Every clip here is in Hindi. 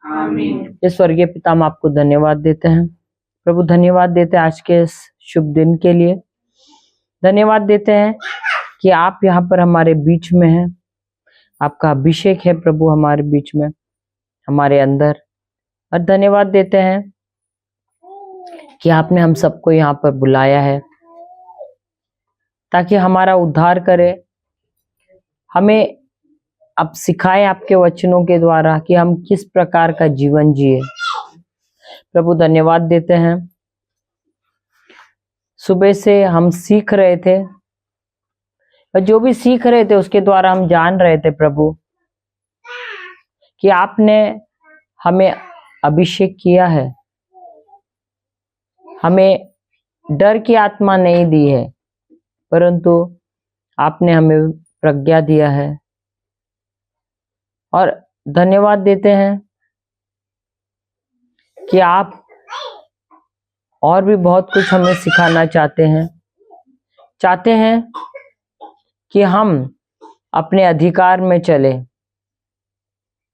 आमीन। ये स्वर्गीय पिता, हम आपको धन्यवाद देते हैं प्रभु, धन्यवाद देते हैं आज के इस शुभ दिन के लिए। धन्यवाद देते हैं कि आप यहाँ पर हमारे बीच में हैं, आपका अभिषेक है प्रभु हमारे बीच में, हमारे अंदर। और धन्यवाद देते हैं कि आपने हम सबको यहाँ पर बुलाया है ताकि हमारा उद्धार करे। हमें अब सिखाए आपके वचनों के द्वारा कि हम किस प्रकार का जीवन जिए। प्रभु धन्यवाद देते हैं, सुबह से हम सीख रहे थे और जो भी सीख रहे थे उसके द्वारा हम जान रहे थे प्रभु कि आपने हमें अभिषेक किया है, हमें डर की आत्मा नहीं दी है, परंतु आपने हमें प्रज्ञा दिया है। और धन्यवाद देते हैं कि आप और भी बहुत कुछ हमें सिखाना चाहते हैं कि हम अपने अधिकार में चले।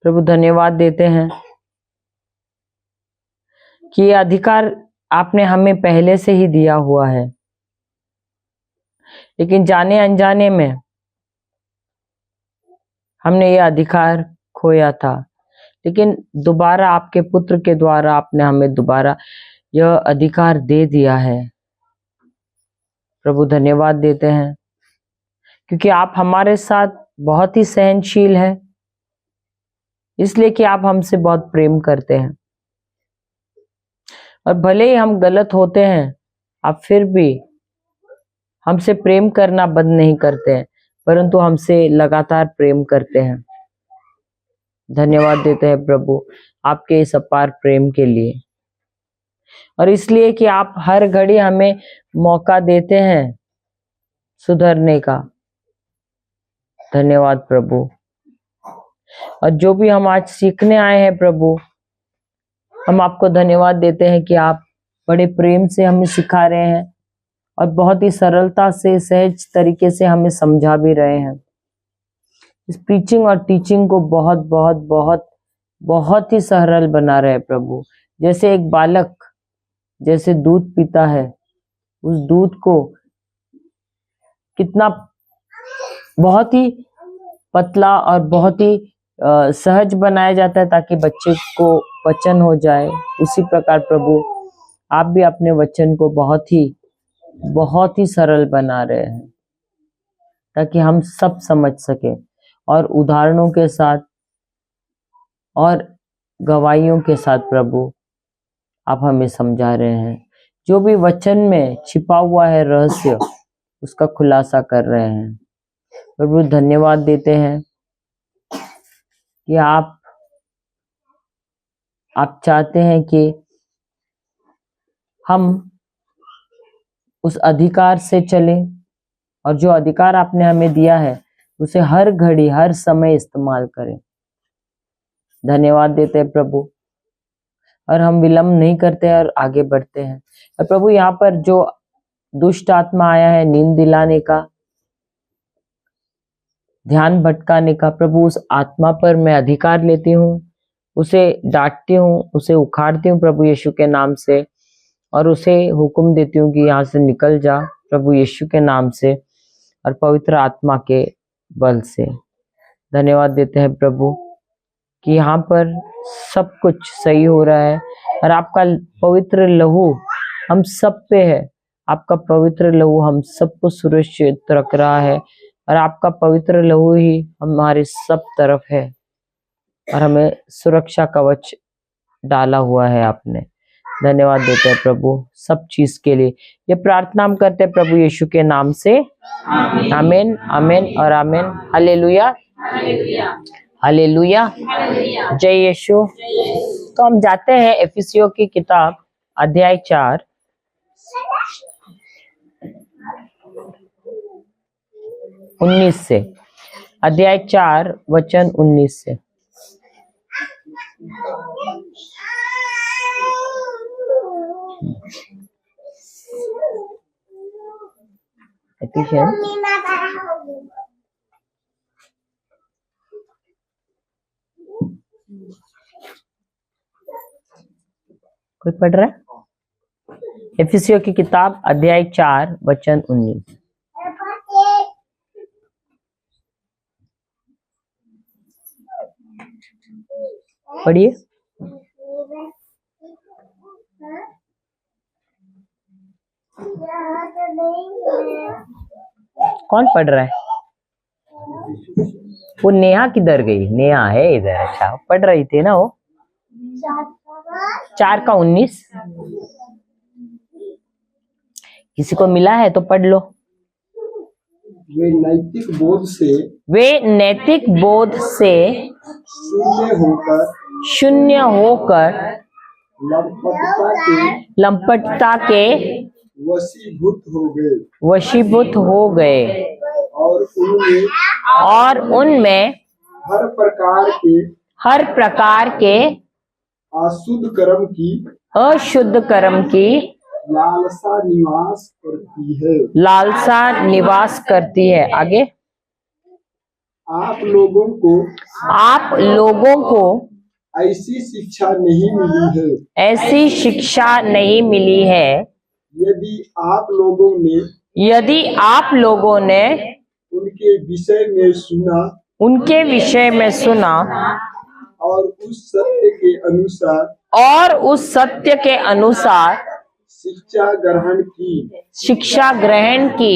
प्रभु धन्यवाद देते हैं कि ये अधिकार आपने हमें पहले से ही दिया हुआ है, लेकिन जाने अनजाने में हमने ये अधिकार खोया था, लेकिन दोबारा आपके पुत्र के द्वारा आपने हमें दोबारा यह अधिकार दे दिया है। प्रभु धन्यवाद देते हैं क्योंकि आप हमारे साथ बहुत ही सहनशील हैं, इसलिए कि आप हमसे बहुत प्रेम करते हैं। और भले ही हम गलत होते हैं, आप फिर भी हमसे प्रेम करना बंद नहीं करते हैं, परंतु हमसे लगातार प्रेम करते हैं। धन्यवाद देते हैं प्रभु आपके इस अपार प्रेम के लिए, और इसलिए कि आप हर घड़ी हमें मौका देते हैं सुधरने का। धन्यवाद प्रभु। और जो भी हम आज सीखने आए हैं प्रभु, हम आपको धन्यवाद देते हैं कि आप बड़े प्रेम से हमें सिखा रहे हैं और बहुत ही सरलता से, सहज तरीके से हमें समझा भी रहे हैं। इस प्रीचिंग और टीचिंग को बहुत बहुत बहुत बहुत ही सरल बना रहे हैं प्रभु। जैसे एक बालक जैसे दूध पीता है, उस दूध को कितना बहुत ही पतला और बहुत ही सहज बनाया जाता है ताकि बच्चे को वचन हो जाए। उसी प्रकार प्रभु आप भी अपने वचन को बहुत ही सरल बना रहे हैं ताकि हम सब समझ सके, और उदाहरणों के साथ और गवाहियों के साथ प्रभु आप हमें समझा रहे हैं। जो भी वचन में छिपा हुआ है रहस्य, उसका खुलासा कर रहे हैं। प्रभु धन्यवाद देते हैं कि आप चाहते हैं कि हम उस अधिकार से चलें, और जो अधिकार आपने हमें दिया है उसे हर घड़ी हर समय इस्तेमाल करें। धन्यवाद देते हैं प्रभु, और हम विलंब नहीं करते और आगे बढ़ते हैं। और प्रभु यहाँ पर जो दुष्ट आत्मा आया है नींद दिलाने का, ध्यान भटकाने का, प्रभु उस आत्मा पर मैं अधिकार लेती हूँ, उसे डांटती हूँ, उसे उखाड़ती हूँ प्रभु यीशु के नाम से, और उसे हुक्म देती हूँ कि यहाँ से निकल जा प्रभु यीशु के नाम से और पवित्र आत्मा के बल से। धन्यवाद देते हैं प्रभु कि यहाँ पर सब कुछ सही हो रहा है, और आपका पवित्र लहू हम सब पे है। आपका पवित्र लहू हम सबको सुरक्षित रख रहा है, और आपका पवित्र लहू ही हमारे सब तरफ है, और हमें सुरक्षा कवच डाला हुआ है आपने। धन्यवाद देते हैं प्रभु सब चीज के लिए। ये प्रार्थना हम करते हैं प्रभु यीशु के नाम से, आमीन आमीन और आमीन। हालेलुया हालेलुया, जय यीशु। तो हम जाते हैं एफिसियों की किताब अध्याय 4 19 से, अध्याय 4 वचन 19 से। कोई पढ़ रहा है? इफिसियों की किताब अध्याय 4 वचन 19। पढ़िए। कौन पढ़ रहा है? वो नेहा किधर गई? नेहा है इधर। अच्छा, पढ़ रही थी ना वो। 4 का 19। किसी को मिला है तो पढ़ लो। वे नैतिक बोध से शून्य होकर लंपटता के वशीभूत हो गए और उनमें हर प्रकार के अशुद्ध कर्म की लालसा निवास करती है। आगे, आप लोगों को ऐसी शिक्षा नहीं मिली है यदि आप लोगों ने उनके विषय में सुना और उस सत्य के अनुसार शिक्षा ग्रहण की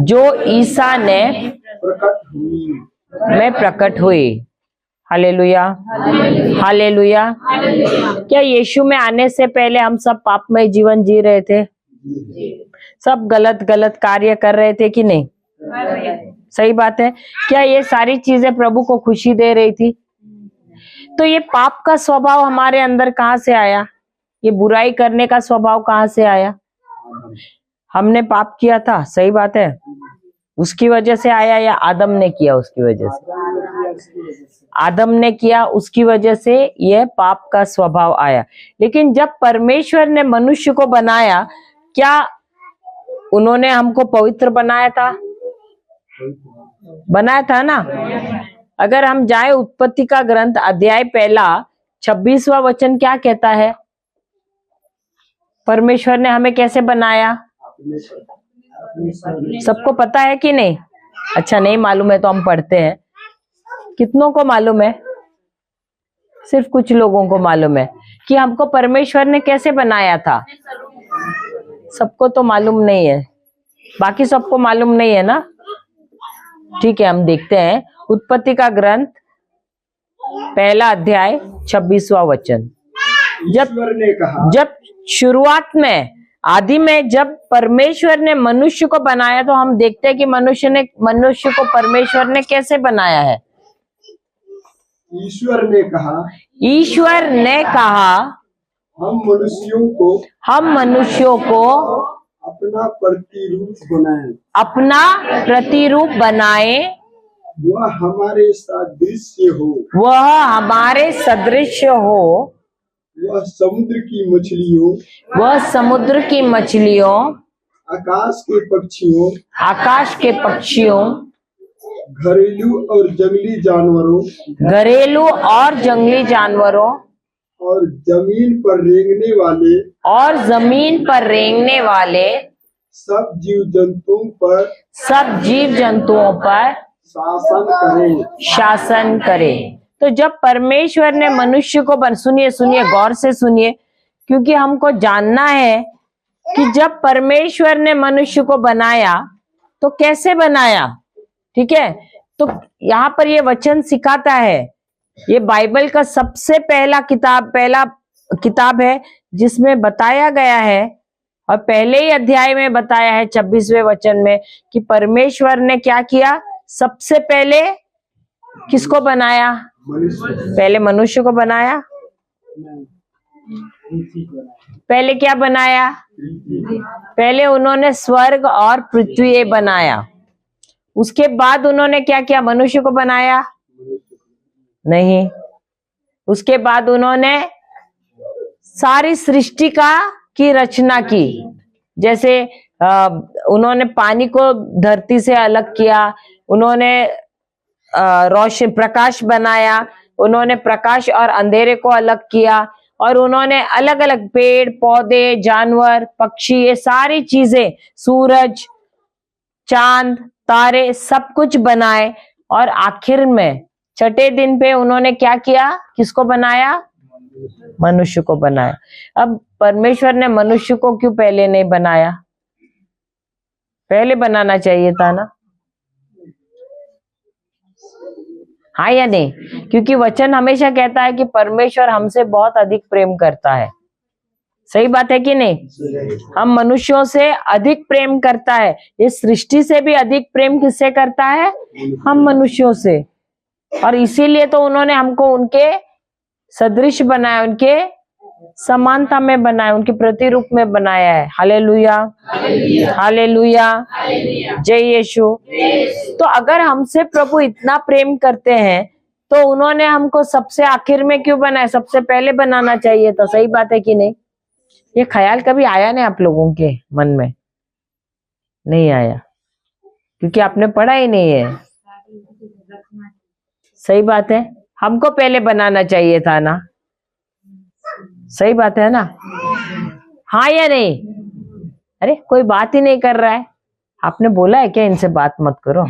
जो ईसा में प्रकट हुई। Hallelujah, hallelujah. क्या यीशु में आने से पहले हम सब पापमय जीवन जी रहे थे? सब गलत कार्य कर रहे थे कि नहीं? सही बात है। क्या ये सारी चीजें प्रभु को खुशी दे रही थी? तो ये पाप का स्वभाव हमारे अंदर कहाँ से आया? ये बुराई करने का स्वभाव कहाँ से आया? हमने पाप किया था, सही बात है, उसकी वजह से आया, या आदम ने किया उसकी वजह से? आदम ने किया, उसकी वजह से यह पाप का स्वभाव आया। लेकिन जब परमेश्वर ने मनुष्य को बनाया, क्या उन्होंने हमको पवित्र बनाया था? बनाया था ना। अगर हम जाए उत्पत्ति का ग्रंथ अध्याय 1 26वां वचन क्या कहता है? परमेश्वर ने हमें कैसे बनाया? सबको पता है कि नहीं? अच्छा, नहीं मालूम है तो हम पढ़ते हैं। कितनों को मालूम है? सिर्फ कुछ लोगों को मालूम है कि हमको परमेश्वर ने कैसे बनाया था। सबको तो मालूम नहीं है, बाकी सबको मालूम नहीं है ना। ठीक है, हम देखते हैं उत्पत्ति का ग्रंथ 1 अध्याय 26वां वचन। जब शुरुआत में, आदि में, जब परमेश्वर ने मनुष्य को बनाया, तो हम देखते हैं कि मनुष्य को परमेश्वर ने कैसे बनाया है। ईश्वर ने कहा हम मनुष्यों को अपना प्रतिरूप बनाए, वह हमारे सदृश हो, वह समुद्र की मछलियों, आकाश के पक्षियों, घरेलू और जंगली जानवरों और जमीन पर रेंगने वाले सब जीव जंतुओं पर शासन करे। तो जब परमेश्वर ने मनुष्य को सुनिए गौर से सुनिए, क्योंकि हमको जानना है कि जब परमेश्वर ने मनुष्य को बनाया तो कैसे बनाया। ठीक है, तो यहाँ पर ये वचन सिखाता है, ये बाइबल का सबसे पहला किताब है जिसमें बताया गया है, और पहले ही अध्याय में बताया है 26वें वचन में कि परमेश्वर ने क्या किया। सबसे पहले किसको बनाया? पहले मनुष्य को बनाया। पहले क्या बनाया? पहले उन्होंने स्वर्ग और पृथ्वी बनाया। उसके बाद उन्होंने क्या किया? मनुष्य को बनाया? नहीं। उसके बाद उन्होंने सारी सृष्टि की रचना की। जैसे उन्होंने पानी को धरती से अलग किया, उन्होंने रोशन प्रकाश बनाया, उन्होंने प्रकाश और अंधेरे को अलग किया, और उन्होंने अलग अलग पेड़ पौधे, जानवर, पक्षी, ये सारी चीजें, सूरज, चांद, तारे, सब कुछ बनाए। और आखिर में छठे दिन पे उन्होंने क्या किया? किसको बनाया? मनुष्य को बनाया। अब परमेश्वर ने मनुष्य को क्यों पहले नहीं बनाया? पहले बनाना चाहिए था ना, हाँ या नहीं? क्योंकि वचन हमेशा कहता है कि परमेश्वर हमसे बहुत अधिक प्रेम करता है। सही बात है कि नहीं? हम मनुष्यों से अधिक प्रेम करता है। इस सृष्टि से भी अधिक प्रेम किससे करता है? हम मनुष्यों से। और इसीलिए तो उन्होंने हमको उनके सदृश बनाया, उनके समानता में बनाया, उनके प्रतिरूप में बनाया है। हालेलुया, हालेलुया, जय यीशु। तो अगर हमसे प्रभु इतना प्रेम करते हैं तो उन्होंने हमको सबसे आखिर में क्यों बनाया? सबसे पहले बनाना चाहिए था। सही बात है कि नहीं? ये ख्याल कभी आया नहीं आप लोगों के मन में? नहीं आया, क्योंकि आपने पढ़ा ही नहीं है। सही बात है, हमको पहले बनाना चाहिए था ना। सही बात है ना? हाँ या नहीं? अरे कोई बात ही नहीं कर रहा है। आपने बोला है क्या इनसे बात मत करो?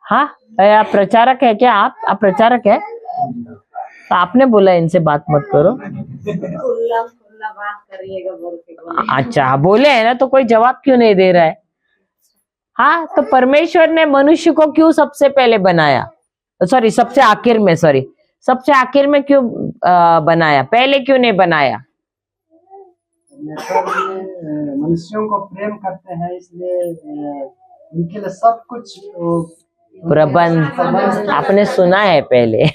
हाँ, आप प्रचारक है क्या? आप प्रचारक है? तो आपने बोला इनसे बात मत करो। खुला बात करिएगा बोल के। अच्छा, बोले है ना, तो कोई जवाब क्यों नहीं दे रहा है? हाँ, तो परमेश्वर ने मनुष्य को क्यों सबसे पहले बनाया? सॉरी, सबसे आखिर में, सॉरी, सबसे आखिर में क्यों बनाया? पहले क्यों नहीं बनाया? मनुष्यों को प्रेम करते हैं, इसलिए उनके लिए सब कुछ प्रबंध आपने सुना है पहले।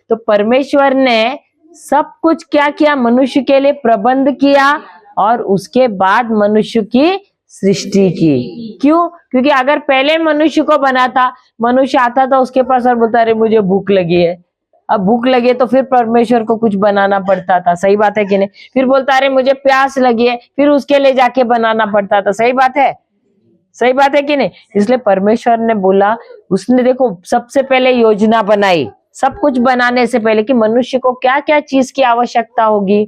तो परमेश्वर ने सब कुछ क्या किया? मनुष्य के लिए प्रबंध किया, और उसके बाद मनुष्य की सृष्टि की। क्यों? क्योंकि अगर पहले मनुष्य को बनाता, मनुष्य आता था उसके पास और बोलता अरे मुझे भूख लगी है। अब भूख लगी तो फिर परमेश्वर को कुछ बनाना पड़ता था। सही बात है कि नहीं? फिर बोलता अरे मुझे प्यास लगी है, फिर उसके लिए जाके बनाना पड़ता था। सही बात है? सही बात है कि नहीं? इसलिए परमेश्वर ने बोला, उसने देखो सबसे पहले योजना बनाई, सब कुछ बनाने से पहले, कि मनुष्य को क्या क्या चीज की आवश्यकता होगी,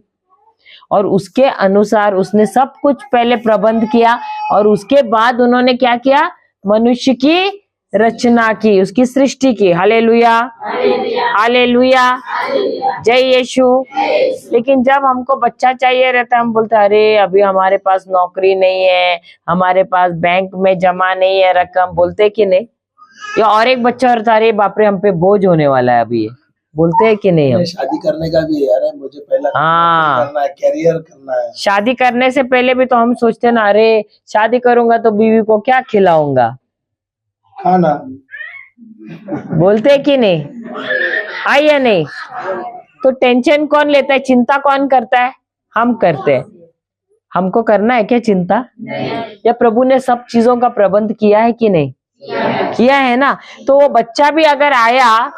और उसके अनुसार उसने सब कुछ पहले प्रबंध किया। और उसके बाद उन्होंने क्या किया? मनुष्य की रचना की, उसकी सृष्टि की। हालेलुया, हालेलुया, जय यीशु। लेकिन जब हमको बच्चा चाहिए रहता है, हम बोलते हैं अरे अभी हमारे पास नौकरी नहीं है, हमारे पास बैंक में जमा नहीं है रकम, बोलते कि नहीं? या और एक बच्चा रहता है अरे बाप रे हम पे बोझ होने वाला है अभी, बोलते हैं कि नहीं? हम शादी करने का भी है, अरे मुझे पहला हाँ, करना है, कैरियर करना है। शादी करने से पहले भी तो हम सोचते हैं ना, अरे शादी करूंगा तो बीवी को क्या खिलाऊंगा, खाना। बोलते कि नहीं? आई या नहीं? तो टेंशन कौन लेता है? चिंता कौन करता है? हम करते हैं। हमको करना है क्या चिंता? या प्रभु ने सब चीजों का प्रबंध किया है कि नहीं? किया है ना। तो वो बच्चा भी अगर आया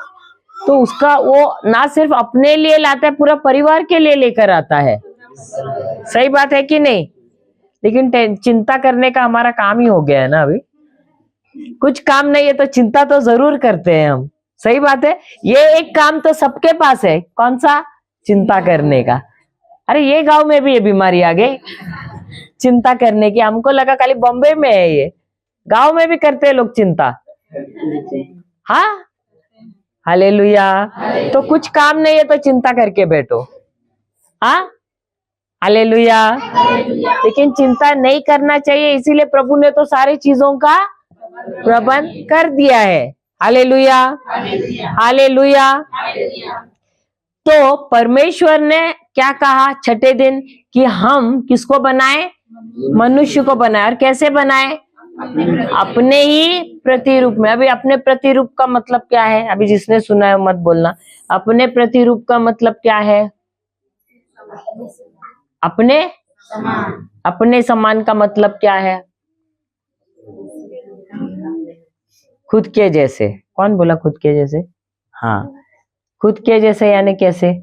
तो उसका वो ना सिर्फ अपने लिए लाता है, पूरा परिवार के लिए लेकर आता है। सही बात है कि नहीं? लेकिन चिंता करने का हमारा काम ही हो गया है ना अभी। कुछ काम नहीं है तो चिंता तो जरूर करते हैं हम। सही बात है? ये एक काम तो सबके पास है, कौन सा? चिंता करने का। अरे ये गांव में भी ये बीमारी आ गई चिंता करने की। हमको लगा खाली बॉम्बे में है, ये गांव में भी करते हैं लोग चिंता। हाँ, हालेलुया। तो कुछ काम नहीं है तो चिंता करके बैठो। हाँ, हालेलुया। लेकिन चिंता नहीं करना चाहिए, इसीलिए प्रभु ने तो सारी चीजों का प्रबंध कर दिया है। Hallelujah, hallelujah. तो परमेश्वर ने क्या कहा छठे दिन? कि हम किसको बनाए? मनुष्य को बनाए। और कैसे बनाए? अपने ही प्रतिरूप में। अभी अपने प्रतिरूप का मतलब क्या है? अभी जिसने सुना है मत बोलना। अपने प्रतिरूप का मतलब क्या है? अपने समान का मतलब क्या है? खुद के जैसे। कौन बोला खुद के जैसे? हाँ, खुद के जैसे यानी कैसे?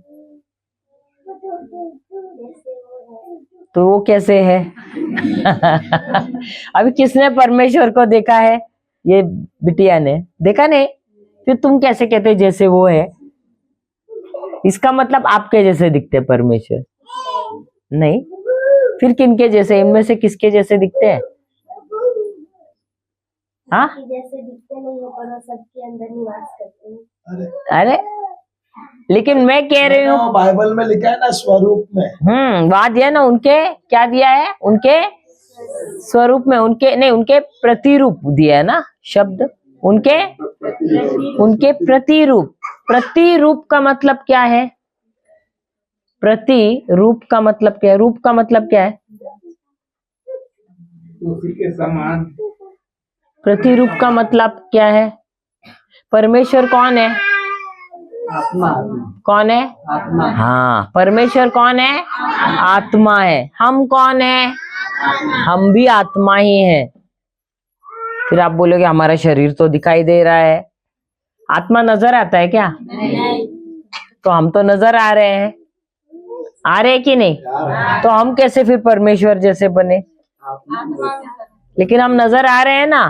तो वो कैसे है? अभी किसने परमेश्वर को देखा है? ये बिटिया ने देखा नहीं? फिर तुम कैसे कहते जैसे वो है? इसका मतलब आपके जैसे दिखते परमेश्वर नहीं, फिर किनके जैसे? इनमें से किसके जैसे दिखते हैं? हाँ, जैसे दिखते नहीं है पर वो सबके अंदर निवास करते हैं। अरे लेकिन मैं कह रही हूँ बाइबल में लिखा है ना स्वरूप में। वहां दिया ना, उनके क्या दिया है? उनके स्वरूप में, उनके नहीं, उनके प्रतिरूप दिया है ना शब्द, उनके प्रतिरूप। प्रतिरूप का मतलब क्या है? प्रतिरूप का मतलब क्या है? रूप का मतलब क्या है? उसी के समान। प्रतिरूप का मतलब क्या है? परमेश्वर कौन है? आत्मा। कौन है? आत्मा। हाँ, परमेश्वर कौन है? आत्मा है। हम कौन है? हम भी आत्मा ही हैं। फिर आप बोलोगे हमारा शरीर तो दिखाई दे रहा है, आत्मा नजर आता है क्या? तो हम तो नजर आ रहे हैं, आ रहे कि नहीं? तो हम कैसे फिर परमेश्वर जैसे बने? लेकिन हम नजर आ रहे हैं ना।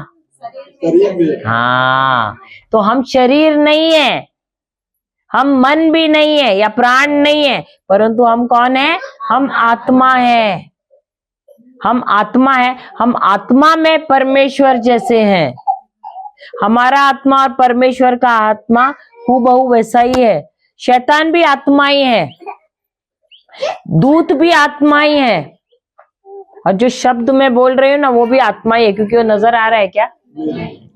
हाँ, तो हम शरीर नहीं है, हम मन भी नहीं है या प्राण नहीं है, परंतु हम कौन है? हम आत्मा है। हम आत्मा है। हम आत्मा में परमेश्वर जैसे हैं। हमारा आत्मा और परमेश्वर का आत्मा हूबहू वैसा ही है। शैतान भी आत्मा ही है, दूत भी आत्मा ही है, और जो शब्द मैं बोल रही हूँ ना वो भी आत्मा ही है, क्योंकि वो नजर आ रहा है क्या?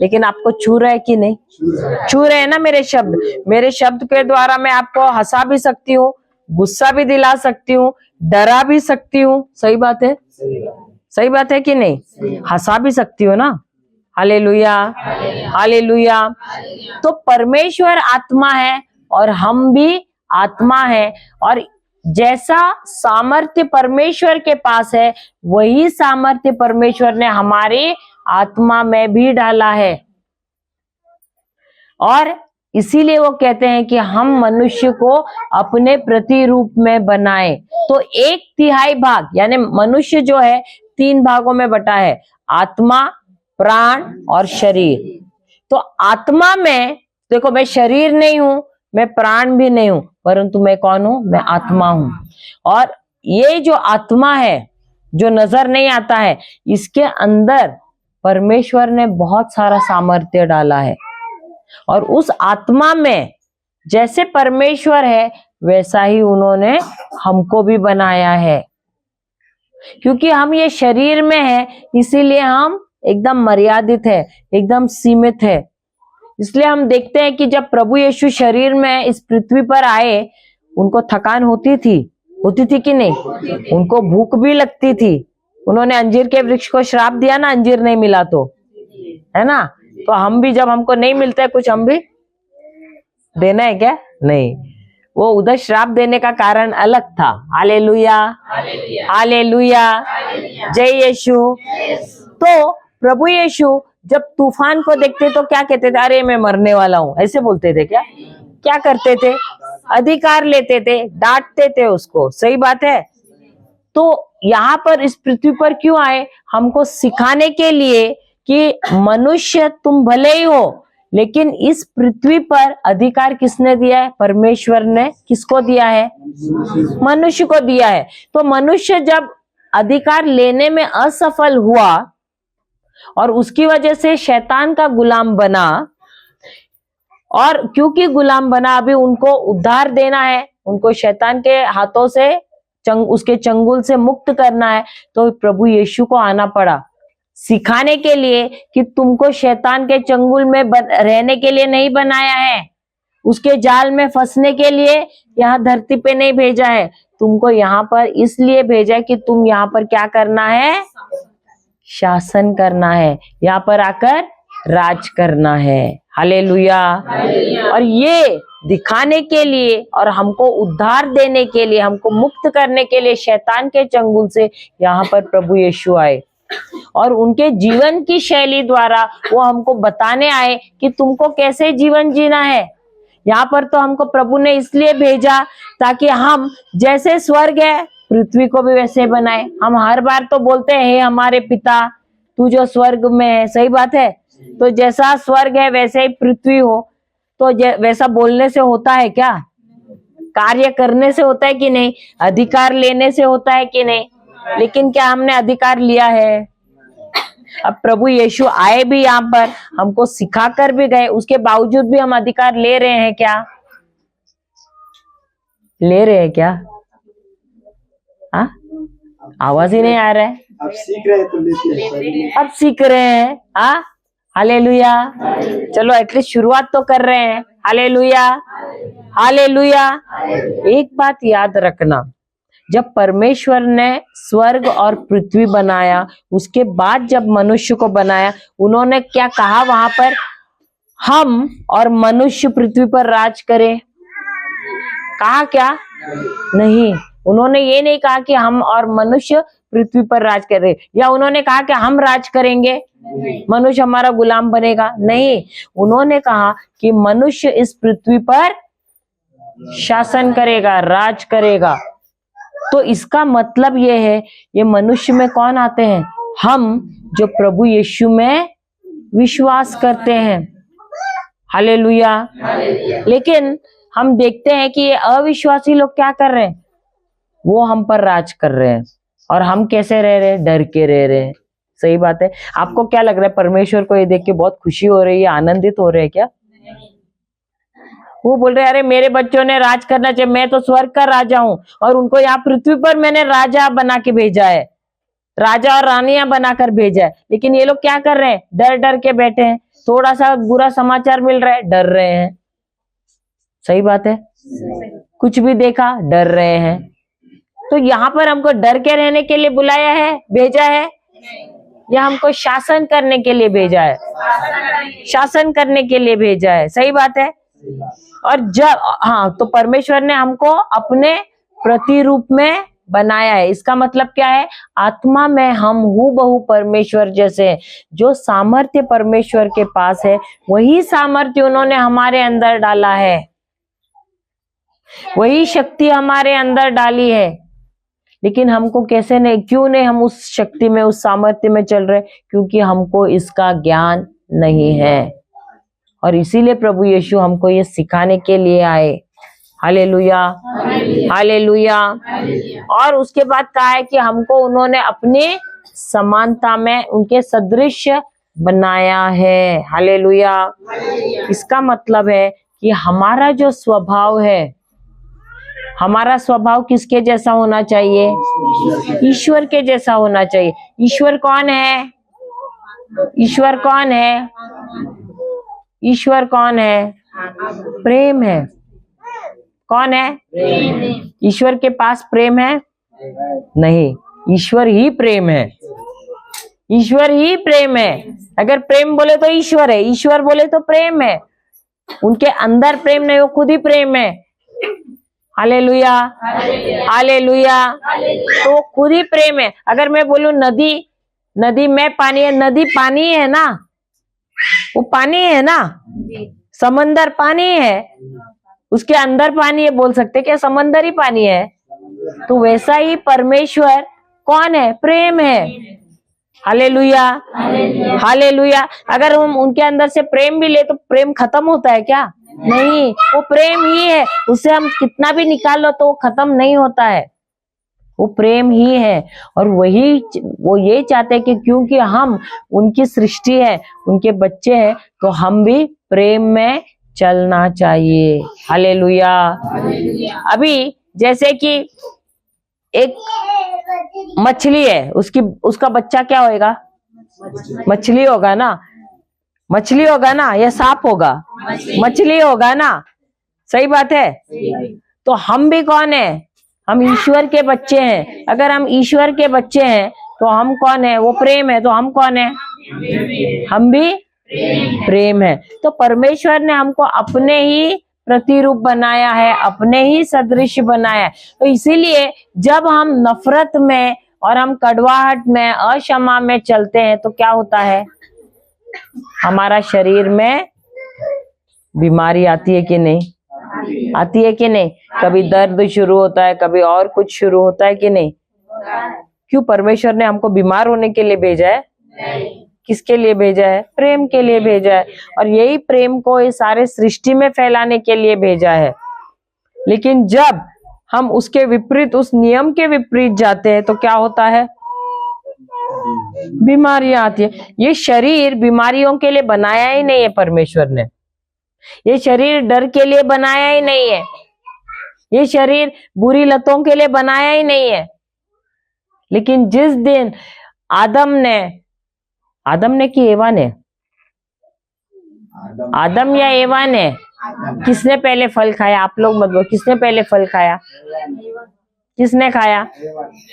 लेकिन आपको छू रहा है कि नहीं? छू रहे हैं ना मेरे शब्द। मेरे शब्द के द्वारा मैं आपको हंसा भी सकती हूँ, गुस्सा भी दिला सकती हूँ, डरा भी सकती हूँ। सही बात है? सही बात है कि नहीं? हंसा भी सकती हूँ ना। Hallelujah, hallelujah. तो परमेश्वर आत्मा है और हम भी आत्मा है, और जैसा सामर्थ्य परमेश्वर के पास है वही सामर्थ्य परमेश्वर ने हमारी आत्मा में भी डाला है। और इसीलिए वो कहते हैं कि हम मनुष्य को अपने प्रतिरूप में बनाए। तो 1/3 भाग, यानी मनुष्य जो है 3 भागों में बटा है, आत्मा, प्राण और शरीर। तो आत्मा में देखो, मैं शरीर नहीं हूं, मैं प्राण भी नहीं हूं, परंतु मैं कौन हूं? मैं आत्मा हूं। और ये जो आत्मा है जो नजर नहीं आता है, इसके अंदर परमेश्वर ने बहुत सारा सामर्थ्य डाला है, और उस आत्मा में जैसे परमेश्वर है वैसा ही उन्होंने हमको भी बनाया है। क्योंकि हम ये शरीर में है, इसीलिए हम एकदम मर्यादित है, एकदम सीमित है। इसलिए हम देखते हैं कि जब प्रभु यीशु शरीर में इस पृथ्वी पर आए, उनको थकान होती थी कि नहीं? उनको भूख भी लगती थी। उन्होंने अंजीर के वृक्ष को श्राप दिया ना, अंजीर नहीं मिला तो, है ना? तो हम भी जब हमको नहीं मिलता है कुछ, हम भी देना है क्या? नहीं। वो उधर श्राप देने का कारण अलग था। हालेलुया, हालेलुया, जय यीशु। तो प्रभु यीशु जब तूफान को देखते तो क्या कहते थे? अरे मैं मरने वाला हूं, ऐसे बोलते थे क्या? क्या करते थे? अधिकार लेते थे, डांटते थे उसको। सही बात है? तो यहाँ पर इस पृथ्वी पर क्यों आए? हमको सिखाने के लिए कि मनुष्य तुम भले ही हो, लेकिन इस पृथ्वी पर अधिकार किसने दिया है? परमेश्वर ने। किसको दिया है? मनुष्य को दिया है। तो मनुष्य जब अधिकार लेने में असफल हुआ और उसकी वजह से शैतान का गुलाम बना, और क्योंकि गुलाम बना, अभी उनको उद्धार देना है, उनको शैतान के हाथों से उसके चंगुल से मुक्त करना है, तो प्रभु यीशु को आना पड़ा सिखाने के लिए कि तुमको शैतान के चंगुल में रहने के लिए नहीं बनाया है, उसके जाल में फंसने के लिए यहाँ धरती पे नहीं भेजा है, तुमको यहाँ पर इसलिए भेजा है कि तुम यहाँ पर क्या करना है? शासन करना है, यहाँ पर आकर राज करना है। हालेलुया। और ये दिखाने के लिए और हमको उद्धार देने के लिए, हमको मुक्त करने के लिए शैतान के चंगुल से यहाँ पर प्रभु यीशु आए, और उनके जीवन की शैली द्वारा वो हमको बताने आए कि तुमको कैसे जीवन जीना है। यहाँ पर तो हमको प्रभु ने इसलिए भेजा ताकि हम जैसे स्वर्ग है पृथ्वी को भी वैसे बनाए। हम हर बार तो बोलते हैं हे हमारे पिता तू जो स्वर्ग में है, सही बात है? तो जैसा स्वर्ग है वैसे ही पृथ्वी हो। तो वैसा बोलने से होता है क्या? कार्य करने से होता है कि नहीं? अधिकार लेने से होता है कि नहीं? लेकिन क्या हमने अधिकार लिया है? अब प्रभु यीशु आए भी यहाँ पर, हमको सिखा कर भी गए, उसके बावजूद भी हम अधिकार ले रहे हैं क्या? ले रहे हैं क्या? हाँ, आवाज ही नहीं आ रहा है। अब सीख रहे हैं तो लेते हैं। अब सीख रहे हैं। हाँ, हालेलुया। चलो एटलीस्ट शुरुआत तो कर रहे हैं। Hallelujah, hallelujah. एक बात याद रखना, जब परमेश्वर ने स्वर्ग और पृथ्वी बनाया, उसके बाद जब मनुष्य को बनाया, उन्होंने क्या कहा वहां पर? हम और मनुष्य पृथ्वी पर राज करें। कहा क्या? नहीं, उन्होंने ये नहीं कहा कि हम और मनुष्य पृथ्वी पर राज करें, या उन्होंने कहा कि हम राज करेंगे, मनुष्य हमारा गुलाम बनेगा। नहीं, उन्होंने कहा कि मनुष्य इस पृथ्वी पर शासन करेगा, राज करेगा। तो इसका मतलब ये है, ये मनुष्य में कौन आते हैं? हम जो प्रभु यीशु में विश्वास करते हैं। हालेलुया। लेकिन हम देखते हैं कि ये अविश्वासी लोग क्या कर रहे हैं? वो हम पर राज कर रहे हैं, और हम कैसे रह रहे हैं? डर के रह रहे हैं। सही बात है। आपको क्या लग रहा है? परमेश्वर को ये देख के बहुत खुशी हो रही है, आनंदित हो रहे हैं क्या? वो बोल रहे हैं, अरे मेरे बच्चों ने राज करना चाहिए, मैं तो स्वर्ग का राजा हूं, और उनको यहाँ पृथ्वी पर मैंने राजा बना के भेजा है, राजा और रानियां बनाकर भेजा है। लेकिन ये लोग क्या कर रहे हैं? डर डर के बैठे हैं। थोड़ा सा बुरा समाचार मिल रहा है, डर रहे हैं। सही बात है। कुछ भी देखा, डर रहे हैं। तो यहाँ पर हमको डर के रहने के लिए बुलाया है, भेजा है, या हमको शासन करने के लिए भेजा है? शासन करने के लिए भेजा है। सही बात है। और जब तो परमेश्वर ने हमको अपने प्रतिरूप में बनाया है। इसका मतलब क्या है? आत्मा में हम हूबहू परमेश्वर जैसे हैं। जो सामर्थ्य परमेश्वर के पास है, वही सामर्थ्य उन्होंने हमारे अंदर डाला है, वही शक्ति हमारे अंदर डाली है। लेकिन हमको कैसे नहीं, क्यों नहीं हम उस शक्ति में, उस सामर्थ्य में चल रहे? क्योंकि हमको इसका ज्ञान नहीं है। और इसीलिए प्रभु यीशु हमको ये सिखाने के लिए आए। Hallelujah, hallelujah. और उसके बाद कहा है कि हमको उन्होंने अपनी समानता में, उनके सदृश बनाया है। हालेलुया। इसका मतलब है कि हमारा जो स्वभाव है, हमारा स्वभाव किसके जैसा होना चाहिए? ईश्वर के जैसा होना चाहिए। ईश्वर कौन है? ईश्वर कौन है? ईश्वर कौन है? प्रेम है। कौन है? ईश्वर के पास प्रेम है? नहीं, ईश्वर ही प्रेम है। ईश्वर ही प्रेम है। अगर प्रेम बोले तो ईश्वर है, ईश्वर बोले तो प्रेम है। उनके अंदर प्रेम नहीं, वो खुद ही प्रेम है। Hallelujah, hallelujah. तो खुद ही प्रेम है। अगर मैं बोलूं नदी, नदी में पानी है, नदी पानी है ना, वो पानी है ना। समंदर पानी है, उसके अंदर पानी है, बोल सकते क्या समंदर ही पानी है? तो वैसा ही परमेश्वर कौन है? प्रेम है। Hallelujah, hallelujah. अगर हम उनके अंदर से प्रेम भी ले तो प्रेम खत्म होता है क्या? नहीं, वो प्रेम ही है। उसे हम कितना भी निकाल लो तो वो खत्म नहीं होता है। वो प्रेम ही है। और वही वो ये चाहते हैं कि क्योंकि हम उनकी सृष्टि है, उनके बच्चे हैं, तो हम भी प्रेम में चलना चाहिए। हालेलुया। अभी जैसे कि एक मछली है, उसका बच्चा क्या होएगा? मछली होगा ना। मछली होगा ना, या सांप होगा? मछली होगा ना। सही बात है। तो हम भी कौन है? हम ईश्वर के बच्चे हैं। अगर हम ईश्वर के बच्चे हैं तो हम कौन है? वो प्रेम है। तो हम कौन है? हम भी प्रेम है। तो परमेश्वर ने हमको अपने ही प्रतिरूप बनाया है, अपने ही सदृश बनाया है। तो इसीलिए जब हम नफरत में और हम कड़वाहट में, अक्षमा में चलते हैं तो क्या होता है? हमारा शरीर में बीमारी आती है कि नहीं? आती है कि नहीं? कभी दर्द शुरू होता है, कभी और कुछ शुरू होता है कि नहीं? क्यों परमेश्वर ने हमको बीमार होने के लिए भेजा है? किसके लिए भेजा है? प्रेम के लिए भेजा है, और यही प्रेम को ये सारे सृष्टि में फैलाने के लिए भेजा है। लेकिन जब हम उसके विपरीत, उस नियम के विपरीत जाते हैं तो क्या होता है? बीमारियां आती है। ये शरीर बीमारियों के लिए बनाया ही नहीं है परमेश्वर ने। ये शरीर डर के लिए बनाया ही नहीं है। ये शरीर बुरी लतों के लिए बनाया ही नहीं है। लेकिन जिस दिन आदम ने कि एवा ने? आदम या एवा ने? किसने पहले फल खाया? आप लोग मत बोलो, किसने पहले फल खाया? किसने खाया?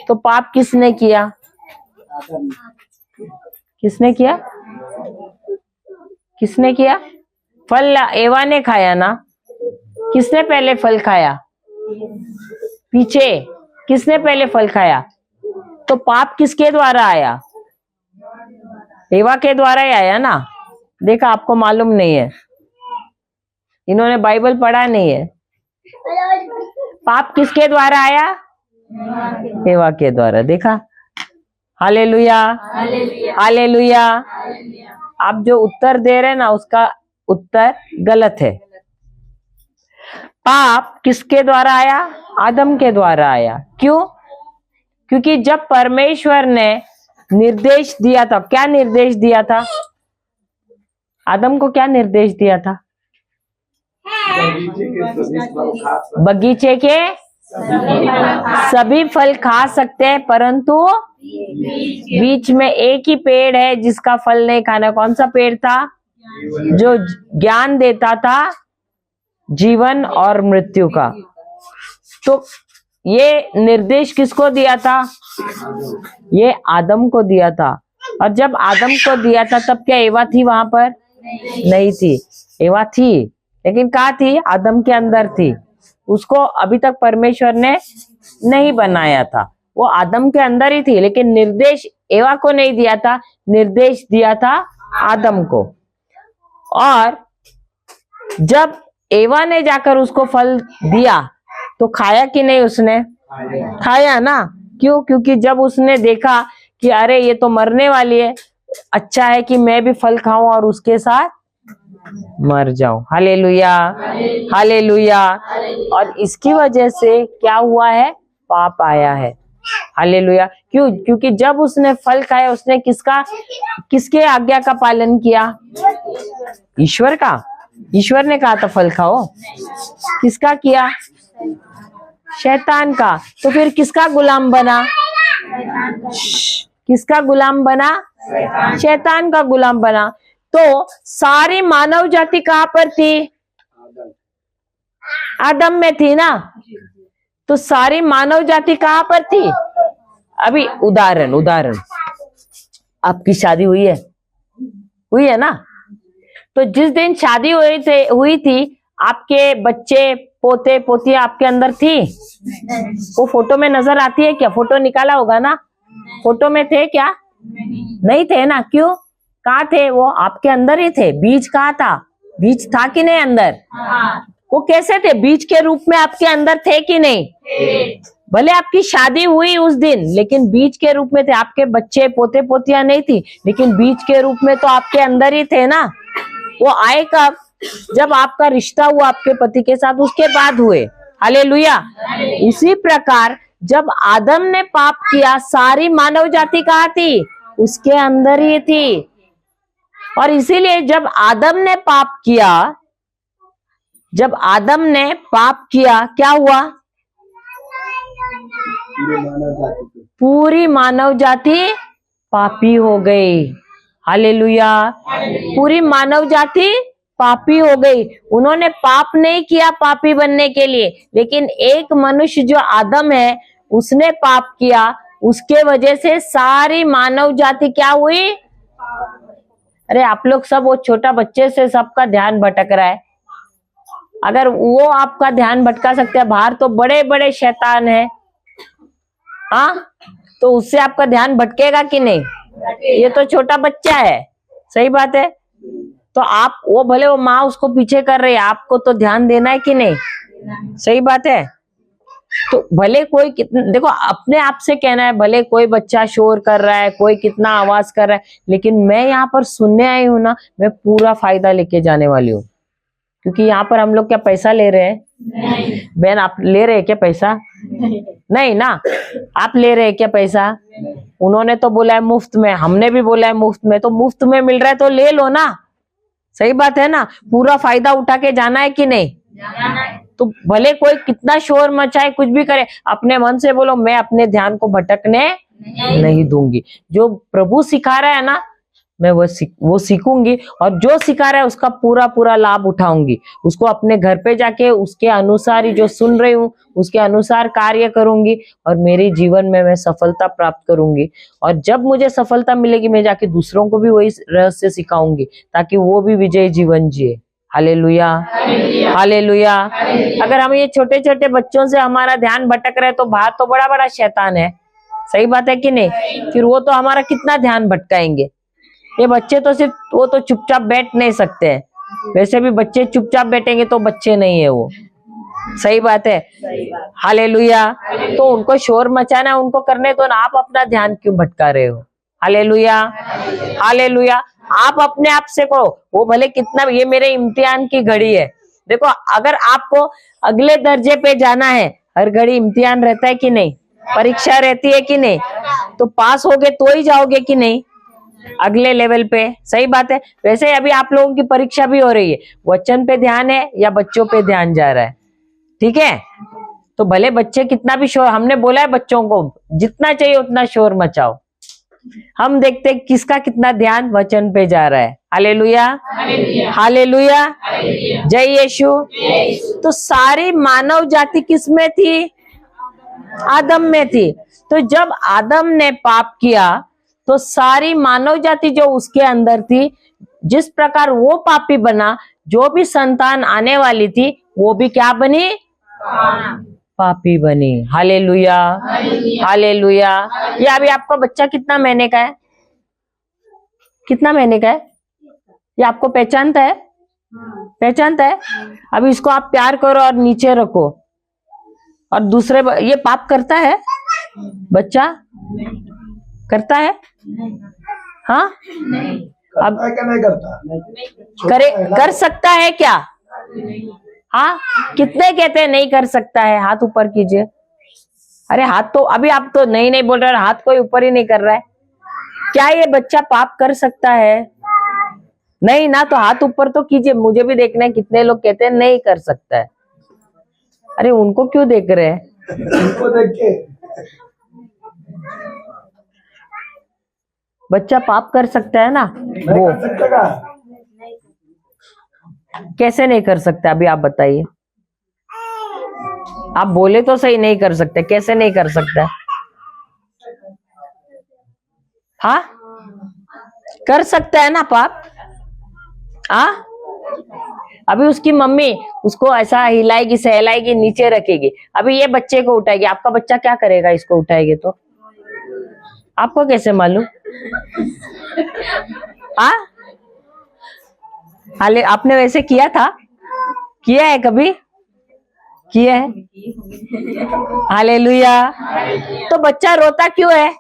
तो पाप किसने किया? किसने किया? किसने किया? फल एवा ने खाया ना? किसने पहले फल खाया? पीछे किसने पहले फल खाया? तो पाप किसके द्वारा आया? एवा के द्वारा ही आया ना। देखा, आपको मालूम नहीं है, इन्होंने बाइबल पढ़ा नहीं है। पाप किसके द्वारा आया? एवा के द्वारा। देखा, हालेलुया, हालेलुया। आप जो उत्तर दे रहे हैं ना, उसका उत्तर गलत है। पाप किसके द्वारा आया? आदम के द्वारा आया। क्यों? क्योंकि जब परमेश्वर ने निर्देश दिया था, क्या निर्देश दिया था? आदम को क्या निर्देश दिया था? बगीचे के सभी फल खा सकते हैं, परंतु बीच में एक ही पेड़ है जिसका फल नहीं खाना। कौन सा पेड़ था? जो ज्ञान देता था जीवन और मृत्यु का। तो ये निर्देश किसको दिया था? ये आदम को दिया था। और जब आदम को दिया था तब क्या एवा थी वहां पर? नहीं थी। एवा थी, लेकिन कहाँ थी? आदम के अंदर थी। उसको अभी तक परमेश्वर ने नहीं बनाया था, वो आदम के अंदर ही थी। लेकिन निर्देश एवा को नहीं दिया था, निर्देश दिया था आदम को। और जब एवा ने जाकर उसको फल दिया तो खाया कि नहीं? उसने खाया ना। क्यों? क्योंकि जब उसने देखा कि अरे ये तो मरने वाली है, अच्छा है कि मैं भी फल खाऊं और उसके साथ मर जाऊं। Hallelujah, hallelujah. और इसकी वजह से क्या हुआ है? पाप आया है। हालेलुया। क्यों? क्योंकि जब उसने फल खाया, उसने किसके आज्ञा का पालन किया? ईश्वर का। ईश्वर ने कहा था फल खाओ। किसका किया? शैतान का। तो फिर किसका गुलाम बना? किसका गुलाम बना? शैतान का गुलाम बना। तो सारी मानव जाति कहां पर थी? आदम में थी ना। तो सारी मानव जाति कहां पर थी? अभी उदाहरण, आपकी शादी हुई है ना। तो जिस दिन शादी हुई थी, आपके बच्चे पोते पोतियां आपके अंदर थी? वो फोटो में नजर आती है क्या? फोटो निकाला होगा ना। फोटो में थे क्या? नहीं थे ना। क्यों? कहाँ थे? वो आपके अंदर ही थे। बीज कहाँ था? बीज था कि नहीं अंदर? वो कैसे थे? बीज के रूप में आपके अंदर थे कि नहीं? भले आपकी शादी हुई उस दिन, लेकिन बीज के रूप में थे। आपके बच्चे पोते पोतियां नहीं थी, लेकिन बीज के रूप में तो आपके अंदर ही थे ना। वो आए कब? जब आपका रिश्ता हुआ आपके पति के साथ, उसके बाद हुए। हालेलुया। इसी प्रकार जब आदम ने पाप किया, सारी मानव जाति कहाँ थी? उसके अंदर ही थी। और इसीलिए जब आदम ने पाप किया, क्या हुआ? पूरी मानव जाति पापी हो गई। हालेलुया। पूरी मानव जाति पापी हो गई। उन्होंने पाप नहीं किया पापी बनने के लिए, लेकिन एक मनुष्य जो आदम है, उसने पाप किया। उसके वजह से सारी मानव जाति क्या हुई? अरे आप लोग सब, वो छोटा बच्चे से सबका ध्यान भटक रहा है। अगर वो आपका ध्यान भटका सकते हैं, बाहर तो बड़े बड़े शैतान है। हाँ, तो उससे आपका ध्यान भटकेगा कि नहीं? ये तो छोटा बच्चा है। सही बात है। तो आप, वो भले वो माँ उसको पीछे कर रही है, आपको तो ध्यान देना है कि नहीं? सही बात है। तो भले कोई कितना, देखो अपने आप से कहना है, भले कोई बच्चा शोर कर रहा है, कोई कितना आवाज कर रहा है, लेकिन मैं यहाँ पर सुनने आई हूं ना, मैं पूरा फायदा लेके जाने वाली हूँ। क्योंकि यहाँ पर हम लोग क्या पैसा ले रहे हैं? नहीं। बहन आप ले रहे हैं क्या पैसा? नहीं ना। आप ले रहे हैं क्या पैसा? उन्होंने तो बोला है मुफ्त में, हमने भी बोला है मुफ्त में, तो मुफ्त में मिल रहा है तो ले लो ना। सही बात है ना, पूरा फायदा उठा के जाना है कि नहीं? तो भले कोई कितना शोर मचाए, कुछ भी करे, अपने मन से बोलो मैं अपने ध्यान को भटकने नहीं दूंगी। जो प्रभु सिखा रहा है ना, मैं वो सीखूंगी, और जो सिखा रहा है उसका पूरा पूरा लाभ उठाऊंगी। उसको अपने घर पे जाके उसके अनुसार ही, जो सुन रही हूँ उसके अनुसार कार्य करूंगी, और मेरे जीवन में मैं सफलता प्राप्त करूंगी। और जब मुझे सफलता मिलेगी, मैं जाके दूसरों को भी वही रहस्य सिखाऊंगी, ताकि वो भी विजयी जीवन जिए। Hallelujah, hallelujah. अगर हम ये छोटे छोटे बच्चों से हमारा ध्यान भटक रहा है, तो बाहर तो बड़ा बड़ा शैतान है। सही बात है कि नहीं? फिर वो तो हमारा कितना ध्यान भटकाएंगे। ये बच्चे तो सिर्फ, वो तो चुपचाप बैठ नहीं सकते हैं। वैसे भी बच्चे चुपचाप बैठेंगे तो बच्चे नहीं है वो। सही बात है। हालेलुया। तो उनको शोर मचाना, उनको करने दो ना, आप अपना ध्यान क्यों भटका रहे हो? Hallelujah, hallelujah. आप अपने आप से कहो, वो भले कितना, ये मेरे इम्तिहान की घड़ी है। देखो अगर आपको अगले दर्जे पे जाना है, हर घड़ी इम्तिहान रहता है कि नहीं? परीक्षा रहती है कि नहीं? तो पास होगे तो ही जाओगे कि नहीं अगले लेवल पे। सही बात है। वैसे अभी आप लोगों की परीक्षा भी हो रही है, वचन पे ध्यान है या बच्चों पे ध्यान जा रहा है? ठीक है, तो भले बच्चे कितना भी शोर, हमने बोला है बच्चों को जितना चाहिए उतना शोर मचाओ, हम देखते हैं किसका कितना ध्यान वचन पे जा रहा है। हालेलुया, हालेलुया, जय यीशु। तो सारी मानव जाति किस में थी? आदम में थी। तो जब आदम ने पाप किया, तो सारी मानव जाति जो उसके अंदर थी, जिस प्रकार वो पापी बना, जो भी संतान आने वाली थी वो भी क्या बनी? पापी बनी। Hallelujah, hallelujah. ये अभी आपका बच्चा कितना महीने का है? कितना महीने का है? ये आपको पहचानता है? पहचानता है? अभी इसको आप प्यार करो और नीचे रखो, और दूसरे ये पाप करता है बच्चा? करता है? हाँ, अब क्या नहीं करता? कर सकता है क्या? हाँ, कितने कहते हैं नहीं कर सकता है? हाथ ऊपर कीजिए। अरे हाथ तो अभी आप तो नहीं बोल रहे, हाथ कोई ऊपर ही नहीं कर रहा है। क्या ये बच्चा पाप कर सकता है? नहीं ना, तो हाथ ऊपर तो कीजिए। मुझे भी देखना है कितने लोग कहते हैं नहीं कर सकता है। अरे उनको क्यों देख रहे हैं? उनको देख के बच्चा पाप कर सकता है ना? वो कर सकता कैसे नहीं कर सकता? अभी आप बताइए। आप बोले तो सही, नहीं कर सकते, कैसे नहीं कर सकता? हाँ, कर सकता है ना पाप? हाँ, अभी उसकी मम्मी उसको ऐसा हिलाएगी, सहलाएगी, नीचे रखेगी, अभी ये बच्चे को उठाएगी, आपका बच्चा क्या करेगा? इसको उठाएगी तो आपको कैसे मालूम? हाँ, हाले आपने वैसे किया था? किया है कभी? किया है? हालेलुया। तो बच्चा रोता क्यों है?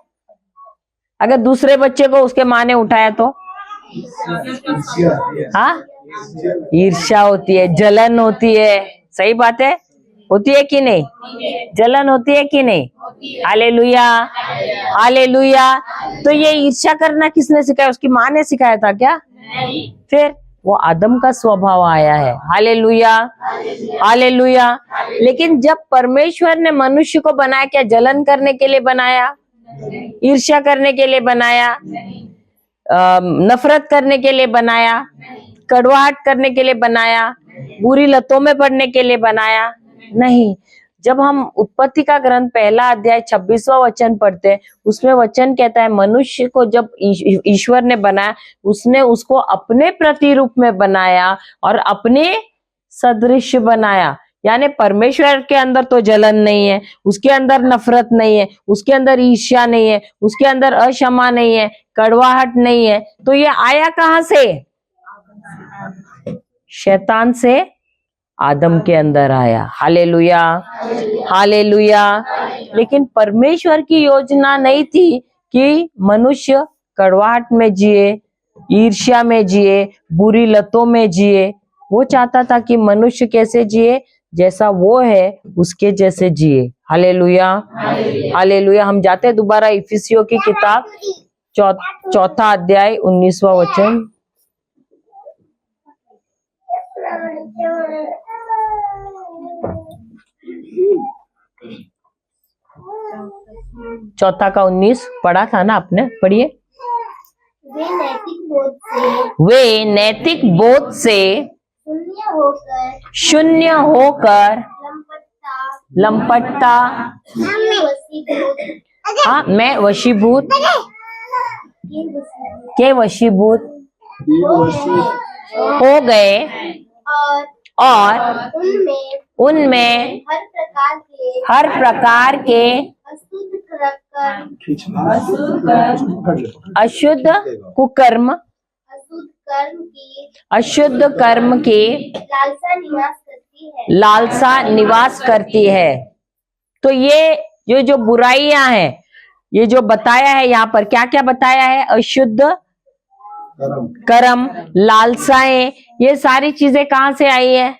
अगर दूसरे बच्चे को उसके माँ ने उठाया तो? हाँ, ईर्ष्या होती है, जलन होती है। सही बात है, होती है कि नहीं? जलन होती है कि नहीं? Hallelujah, hallelujah. तो ये ईर्ष्या करना किसने सिखाया? उसकी माँ ने सिखाया था क्या? फिर वो आदम का स्वभाव आया है। Hallelujah, hallelujah. लेकिन जब परमेश्वर ने मनुष्य को बनाया, क्या जलन करने के लिए बनाया? ईर्ष्या करने के लिए बनाया? नफरत करने के लिए बनाया? कड़वाहट करने के लिए बनाया? बुरी लतों में पड़ने के लिए बनाया? नहीं। जब हम उत्पत्ति का ग्रंथ 1 अध्याय 26वां वचन पढ़ते हैं, उसमें वचन कहता है मनुष्य को जब ईश्वर ने बनाया, उसने उसको अपने प्रतिरूप में बनाया और अपने सदृश बनाया। यानी परमेश्वर के अंदर तो जलन नहीं है, उसके अंदर नफरत नहीं है, उसके अंदर ईर्ष्या नहीं है, उसके अंदर अक्षमा नहीं है, कड़वाहट नहीं है। तो ये आया कहां से? शैतान से आदम के अंदर आया। Hallelujah, hallelujah. लेकिन परमेश्वर की योजना नहीं थी कि मनुष्य कड़वाहट में जिए, ईर्ष्या में जिए, बुरी लतों में जिए। वो चाहता था कि मनुष्य कैसे जिए, जैसा वो है उसके जैसे जिए। Hallelujah, hallelujah. हम जाते हैं दोबारा इफिसियों की किताब 4 अध्याय 19वां वचन। चौथा का 19 पढ़ा था ना आपने, पढ़िए। वे नैतिक बोध से शून्य होकर लंपटता मैं वशीभूत के वशीभूत हो गए और उनमें हर प्रकार के अशुद्ध कर्म की लालसा निवास करती है। तो ये जो बुराइयां हैं, ये जो बताया है यहाँ पर, क्या क्या बताया है? अशुद्ध कर्म, लालसाएं, ये सारी चीजें कहाँ से आई है?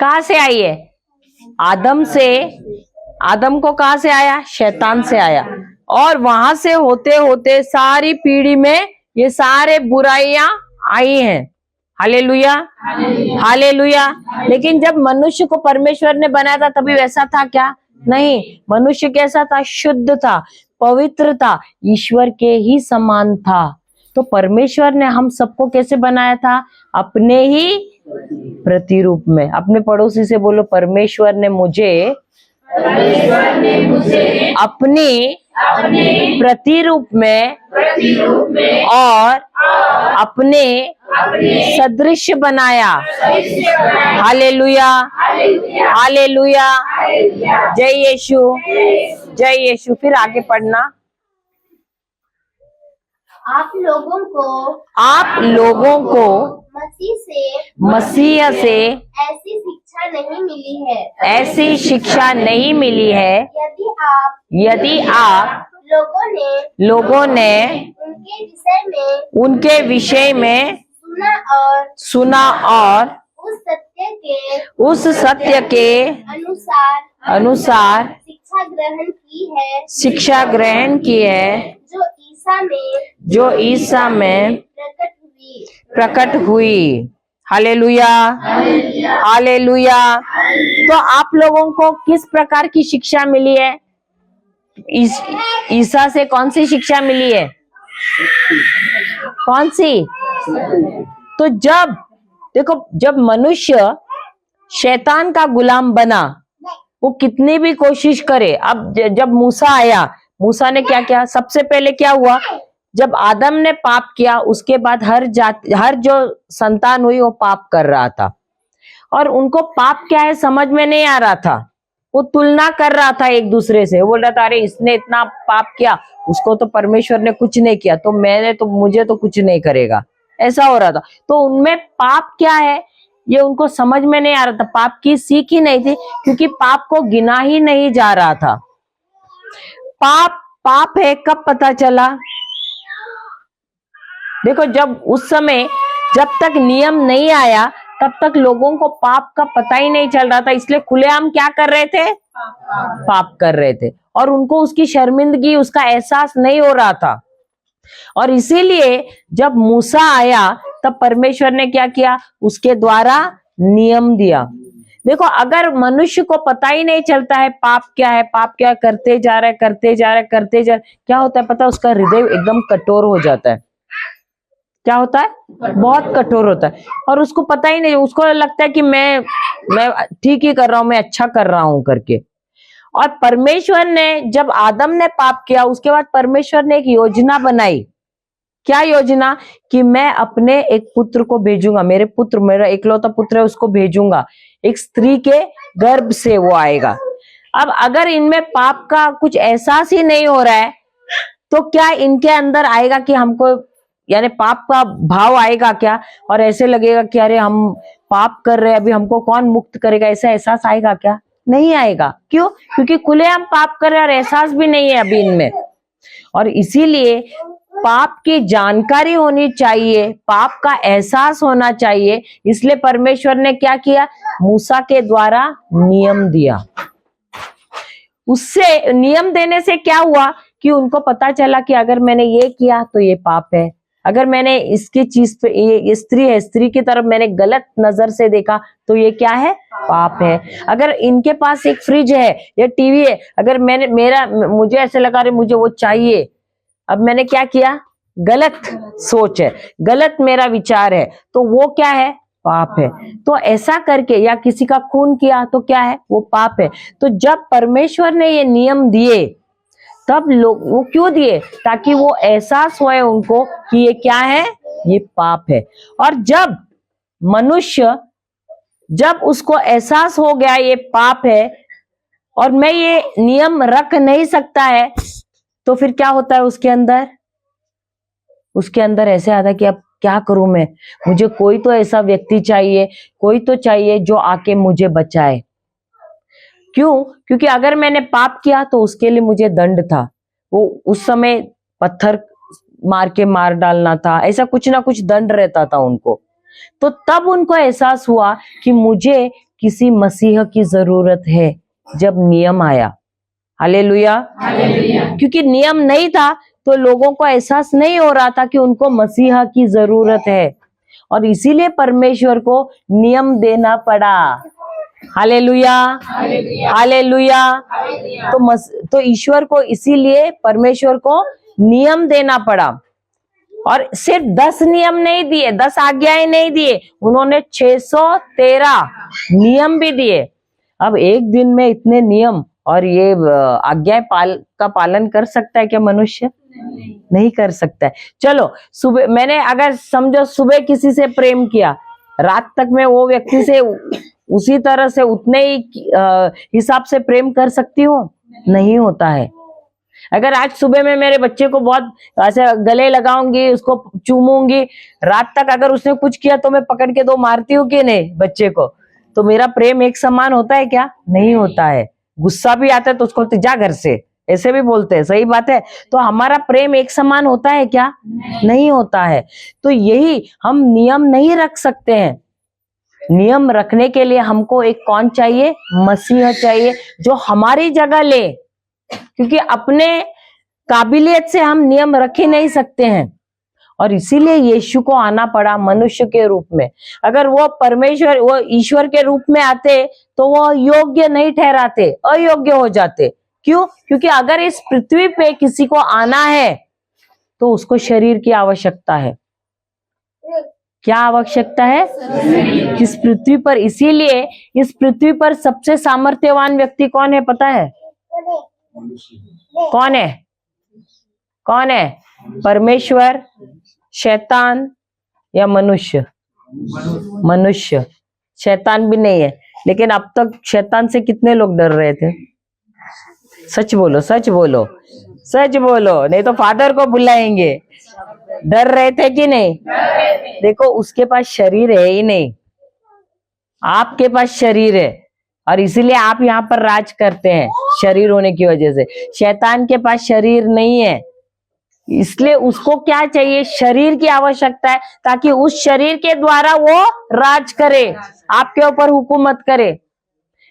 कहाँ से आई है? आदम से। आदम को कहाँ से आया? शैतान से आया। और वहां से होते होते सारी पीढ़ी में ये सारे बुराइयां आई हैं। Hallelujah, hallelujah. लेकिन जब मनुष्य को परमेश्वर ने बनाया था तभी वैसा था क्या? नहीं। मनुष्य कैसा था? शुद्ध था, पवित्र था, ईश्वर के ही समान था। तो परमेश्वर ने हम सबको कैसे बनाया था? अपने ही प्रतिरूप में। अपने पड़ोसी से बोलो, परमेश्वर ने मुझे अपने प्रतिरूप में और अपने सदृश बनाया। Hallelujah, hallelujah. जय यीशु, जय यीशु। फिर आगे पढ़ना। आप लोगों को मसीह से ऐसी शिक्षा नहीं मिली है यदि आप लोगों ने उनके विषय में सुना और उस सत्य के अनुसार शिक्षा ग्रहण की है जो ईसा में प्रकट हुई। Hallelujah, hallelujah. तो आप लोगों को किस प्रकार की शिक्षा मिली है? ईसा से कौन सी शिक्षा मिली है? कौन सी? तो जब मनुष्य शैतान का गुलाम बना, वो कितनी भी कोशिश करे। अब जब मूसा आया, मूसा ने क्या किया? सबसे पहले क्या हुआ? जब आदम ने पाप किया, उसके बाद हर जो संतान हुई वो पाप कर रहा था, और उनको पाप क्या है समझ में नहीं आ रहा था। वो तुलना कर रहा था एक दूसरे से। वो बोल रहा था, अरे इसने इतना पाप किया, उसको तो परमेश्वर ने कुछ नहीं किया, तो मुझे तो कुछ नहीं करेगा। ऐसा हो रहा था। तो उनमें पाप क्या है ये उनको समझ में नहीं आ रहा था। पाप की सीख ही नहीं थी, क्योंकि पाप को गिना ही नहीं जा रहा था। पाप है कब पता चला? देखो, जब उस समय जब तक नियम नहीं आया तब तक लोगों को पाप का पता ही नहीं चल रहा था, इसलिए खुलेआम क्या कर रहे थे? पाप कर रहे थे, और उनको उसकी शर्मिंदगी, उसका एहसास नहीं हो रहा था। और इसीलिए जब मूसा आया तब परमेश्वर ने क्या किया? उसके द्वारा नियम दिया। देखो, अगर मनुष्य को पता ही नहीं चलता है पाप क्या है, पाप क्या करते जा रहा है, क्या होता है पता? उसका हृदय एकदम कठोर हो जाता है। क्या होता है? बहुत कठोर होता है, और उसको पता ही नहीं। उसको लगता है कि मैं ठीक ही कर रहा हूं, मैं अच्छा कर रहा हूं करके। और परमेश्वर ने, जब आदम ने पाप किया, उसके बाद परमेश्वर ने एक योजना बनाई। क्या योजना? कि मैं अपने एक पुत्र को भेजूंगा, मेरा इकलौता पुत्र है, उसको भेजूंगा। एक स्त्री के गर्भ से वो आएगा। अब अगर इनमें पाप का कुछ एहसास ही नहीं हो रहा है, तो क्या इनके अंदर आएगा कि हमको यानी पाप का भाव आएगा क्या, और ऐसे लगेगा कि अरे हम पाप कर रहे हैं, अभी हमको कौन मुक्त करेगा, ऐसा एहसास आएगा क्या? नहीं आएगा। क्यों? क्योंकि खुलेआम पाप कर रहे हैं और एहसास भी नहीं है अभी इनमें। और इसीलिए पाप की जानकारी होनी चाहिए, पाप का एहसास होना चाहिए। इसलिए परमेश्वर ने क्या किया? मूसा के द्वारा नियम दिया। उससे नियम देने से क्या हुआ कि उनको पता चला कि अगर मैंने ये किया तो ये पाप है, अगर मैंने इसकी चीज पे, ये स्त्री है, स्त्री की तरफ मैंने गलत नजर से देखा तो ये क्या है? पाप है। अगर इनके पास एक फ्रिज है या टीवी है, अगर मुझे ऐसे लगा रहे मुझे वो चाहिए, अब मैंने क्या किया? गलत सोच है, गलत मेरा विचार है, तो वो क्या है? पाप है। तो ऐसा करके, या किसी का खून किया तो क्या है? वो पाप है। तो जब परमेश्वर ने ये नियम दिए तब लोग वो क्यों दिए? ताकि वो एहसास होए उनको कि ये क्या है? ये पाप है। और जब मनुष्य, जब उसको एहसास हो गया ये पाप है और मैं ये नियम रख नहीं सकता है, तो फिर क्या होता है उसके अंदर? उसके अंदर ऐसे आता है कि अब क्या करूं मैं, मुझे कोई तो ऐसा व्यक्ति चाहिए, कोई तो चाहिए जो आके मुझे बचाए। क्यों? क्योंकि अगर मैंने पाप किया तो उसके लिए मुझे दंड था, वो उस समय पत्थर मार के मार डालना था, ऐसा कुछ ना कुछ दंड रहता था उनको। तो तब उनको एहसास हुआ कि मुझे किसी मसीह की जरूरत है, जब नियम आया। हालेलुया। क्योंकि नियम नहीं था तो लोगों को एहसास नहीं हो रहा था कि उनको मसीहा की जरूरत है, और इसीलिए परमेश्वर को नियम देना पड़ा। Hallelujah, hallelujah. तो ईश्वर को, इसीलिए परमेश्वर को नियम देना पड़ा। और सिर्फ 10 नियम नहीं दिए, 10 आज्ञाएं नहीं दिए, उन्होंने 613 नियम भी दिए। अब एक दिन में इतने नियम और ये आज्ञाएं का पालन कर सकता है क्या मनुष्य? नहीं कर सकता है। चलो, सुबह मैंने, अगर समझो सुबह किसी से प्रेम किया, रात तक मैं वो व्यक्ति से उसी तरह से, उतने ही हिसाब से प्रेम कर सकती हूँ? नहीं होता है। अगर आज सुबह में मेरे बच्चे को बहुत ऐसे गले लगाऊंगी, उसको चूमूंगी, रात तक अगर उसने कुछ किया तो मैं पकड़ के 2 मारती हूँ कि नहीं बच्चे को, तो मेरा प्रेम एक समान होता है क्या? नहीं होता है। गुस्सा भी आता है तो उसको जा घर से, ऐसे भी बोलते हैं, सही बात है। तो हमारा प्रेम एक समान होता है क्या? नहीं होता है। तो यही, हम नियम नहीं रख सकते हैं। नियम रखने के लिए हमको एक कौन चाहिए? मसीह चाहिए, जो हमारी जगह ले। क्योंकि अपने काबिलियत से हम नियम रख ही नहीं सकते हैं, और इसीलिए यीशु को आना पड़ा मनुष्य के रूप में। अगर वो परमेश्वर, वो ईश्वर के रूप में आते तो वो योग्य नहीं ठहराते, अयोग्य हो जाते। क्यों? क्योंकि अगर इस पृथ्वी पे किसी को आना है तो उसको शरीर की आवश्यकता है। क्या आवश्यकता है? इस पृथ्वी पर। इसीलिए इस पृथ्वी पर सबसे सामर्थ्यवान व्यक्ति कौन है पता है? कौन है? कौन है? परमेश्वर, शैतान या मनुष्य? मनुष्य। शैतान भी नहीं है। लेकिन अब तक शैतान से कितने लोग डर रहे थे? सच बोलो, सच बोलो, सच बोलो, नहीं तो फादर को बुलाएंगे। डर रहे थे कि नहीं? देखो, उसके पास शरीर है ही नहीं, आपके पास शरीर है, और इसीलिए आप यहाँ पर राज करते हैं शरीर होने की वजह से। शैतान के पास शरीर नहीं है, इसलिए उसको क्या चाहिए? शरीर की आवश्यकता है, ताकि उस शरीर के द्वारा वो राज करे, आपके ऊपर हुकूमत करे।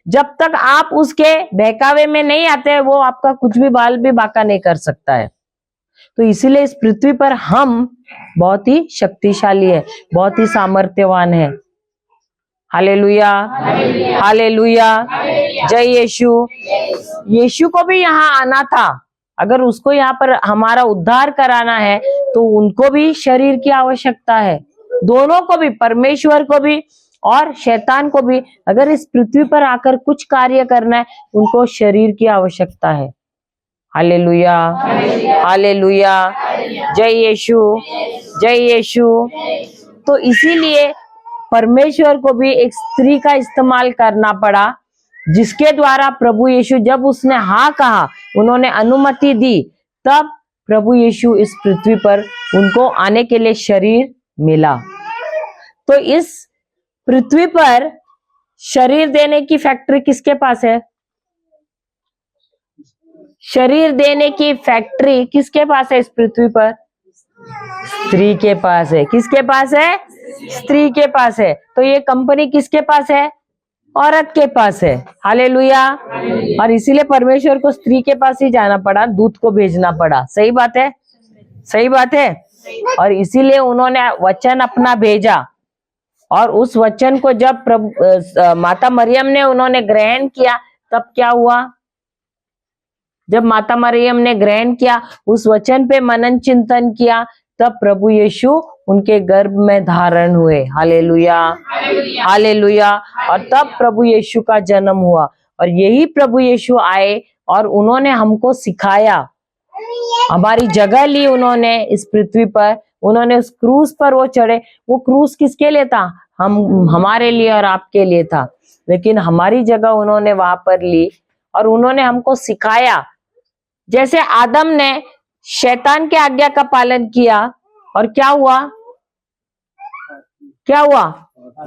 जब तक आप उसके बहकावे में नहीं आते, वो आपका कुछ भी बाल भी बाका नहीं कर सकता है। तो इसीलिए इस पृथ्वी पर हम बहुत ही शक्तिशाली है, बहुत ही सामर्थ्यवान है। हालेलुया, हालेलुया, जय यीशु। यीशु को भी यहाँ आना था। अगर उसको यहाँ पर हमारा उद्धार कराना है तो उनको भी शरीर की आवश्यकता है, दोनों को भी, परमेश्वर को भी और शैतान को भी। अगर इस पृथ्वी पर आकर कुछ कार्य करना है, उनको शरीर की आवश्यकता है। हालेलुया, हालेलुया, जय यीशु, जय यीशु। तो इसीलिए परमेश्वर को भी एक स्त्री का इस्तेमाल करना पड़ा, जिसके द्वारा प्रभु यीशु, जब उसने हाँ कहा, उन्होंने अनुमति दी, तब प्रभु यीशु इस पृथ्वी पर उनको आने के लिए शरीर मिला। तो इस पृथ्वी पर शरीर देने की फैक्ट्री किसके पास है? शरीर देने की फैक्ट्री किसके पास है इस पृथ्वी पर? स्त्री के पास है। किसके पास है? स्त्री के पास है। तो ये कंपनी किसके पास है? औरत के पास है। हालेलुया। और इसीलिए परमेश्वर को स्त्री के पास ही जाना पड़ा, दूत को भेजना पड़ा। सही बात है? सही बात है। और इसीलिए उन्होंने वचन अपना भेजा, और उस वचन को जब माता मरियम ने उन्होंने ग्रहण किया, तब क्या हुआ? जब माता मरियम ने ग्रहण किया, उस वचन पे मनन चिंतन किया, तब प्रभु यीशु उनके गर्भ में धारण हुए। Hallelujah, hallelujah. और तब प्रभु यीशु का जन्म हुआ। और यही प्रभु यीशु आए और उन्होंने हमको सिखाया, हमारी जगह ली उन्होंने इस पृथ्वी पर। उन्होंने उस क्रूस पर वो चढ़े। वो क्रूस किसके लिए था? हमारे लिए और आपके लिए था। लेकिन हमारी जगह उन्होंने वहां पर ली और उन्होंने हमको सिखाया। जैसे आदम ने शैतान के आज्ञा का पालन किया, और क्या हुआ? क्या हुआ?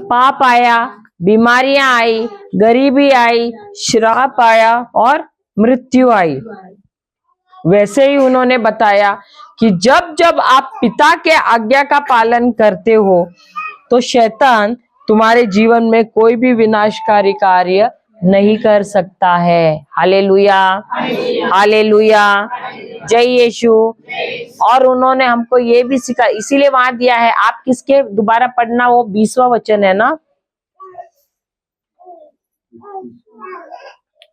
पाप आया, बीमारियां आई, गरीबी आई, श्राप आया और मृत्यु आई। वैसे ही उन्होंने बताया कि जब जब आप पिता के आज्ञा का पालन करते हो, तो शैतान तुम्हारे जीवन में कोई भी विनाशकारी कार्य नहीं कर सकता है। हालेलुया, हालेलुया, जय यीशु। और उन्होंने हमको ये भी सिखा, इसीलिए वहां दिया है, आप किसके, दोबारा पढ़ना, वो 20वां वचन है ना,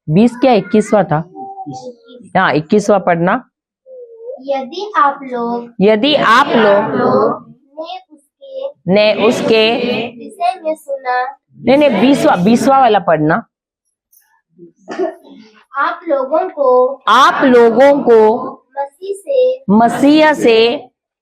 20 क्या 21वां था? हाँ, 21वां पढ़ना। यदि आप लोग ने उसके विषय में सुना, नहीं 20वां वाला पढ़ना। आप लोगों को मसीह से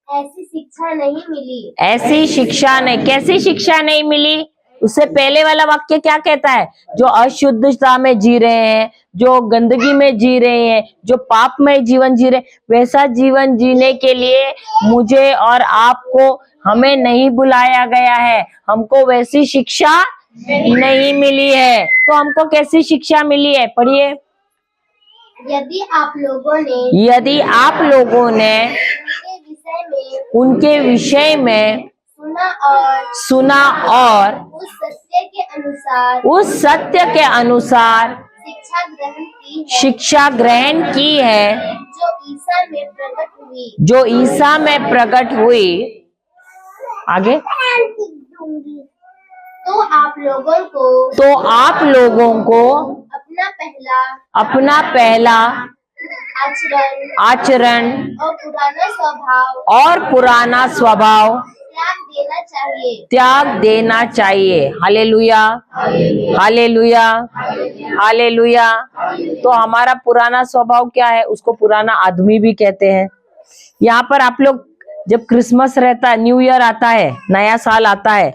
ऐसी शिक्षा नहीं मिली। ऐसी शिक्षा नहीं, कैसी शिक्षा नहीं मिली? उससे पहले वाला वाक्य क्या कहता है? जो अशुद्धता में जी रहे हैं, जो गंदगी में जी रहे हैं, जो पापमय जीवन जी रहे हैं, वैसा जीवन जीने के लिए मुझे और आपको, हमें नहीं बुलाया गया है। हमको वैसी शिक्षा नहीं मिली है। तो हमको कैसी शिक्षा मिली है? पढ़िए। यदि आप लोगों ने उनके विषय में सुना और उस सत्य के अनुसार शिक्षा ग्रहण की है, जो ईसा में प्रकट हुई। आगे, तो आप लोगों को अपना पहला आचरण और पुराना स्वभाव त्याग देना चाहिए। Hallelujah, hallelujah, hallelujah. तो हमारा पुराना स्वभाव क्या है? उसको पुराना आदमी भी कहते हैं। यहाँ पर आप लोग जब क्रिसमस रहता है, न्यू ईयर आता है, नया साल आता है,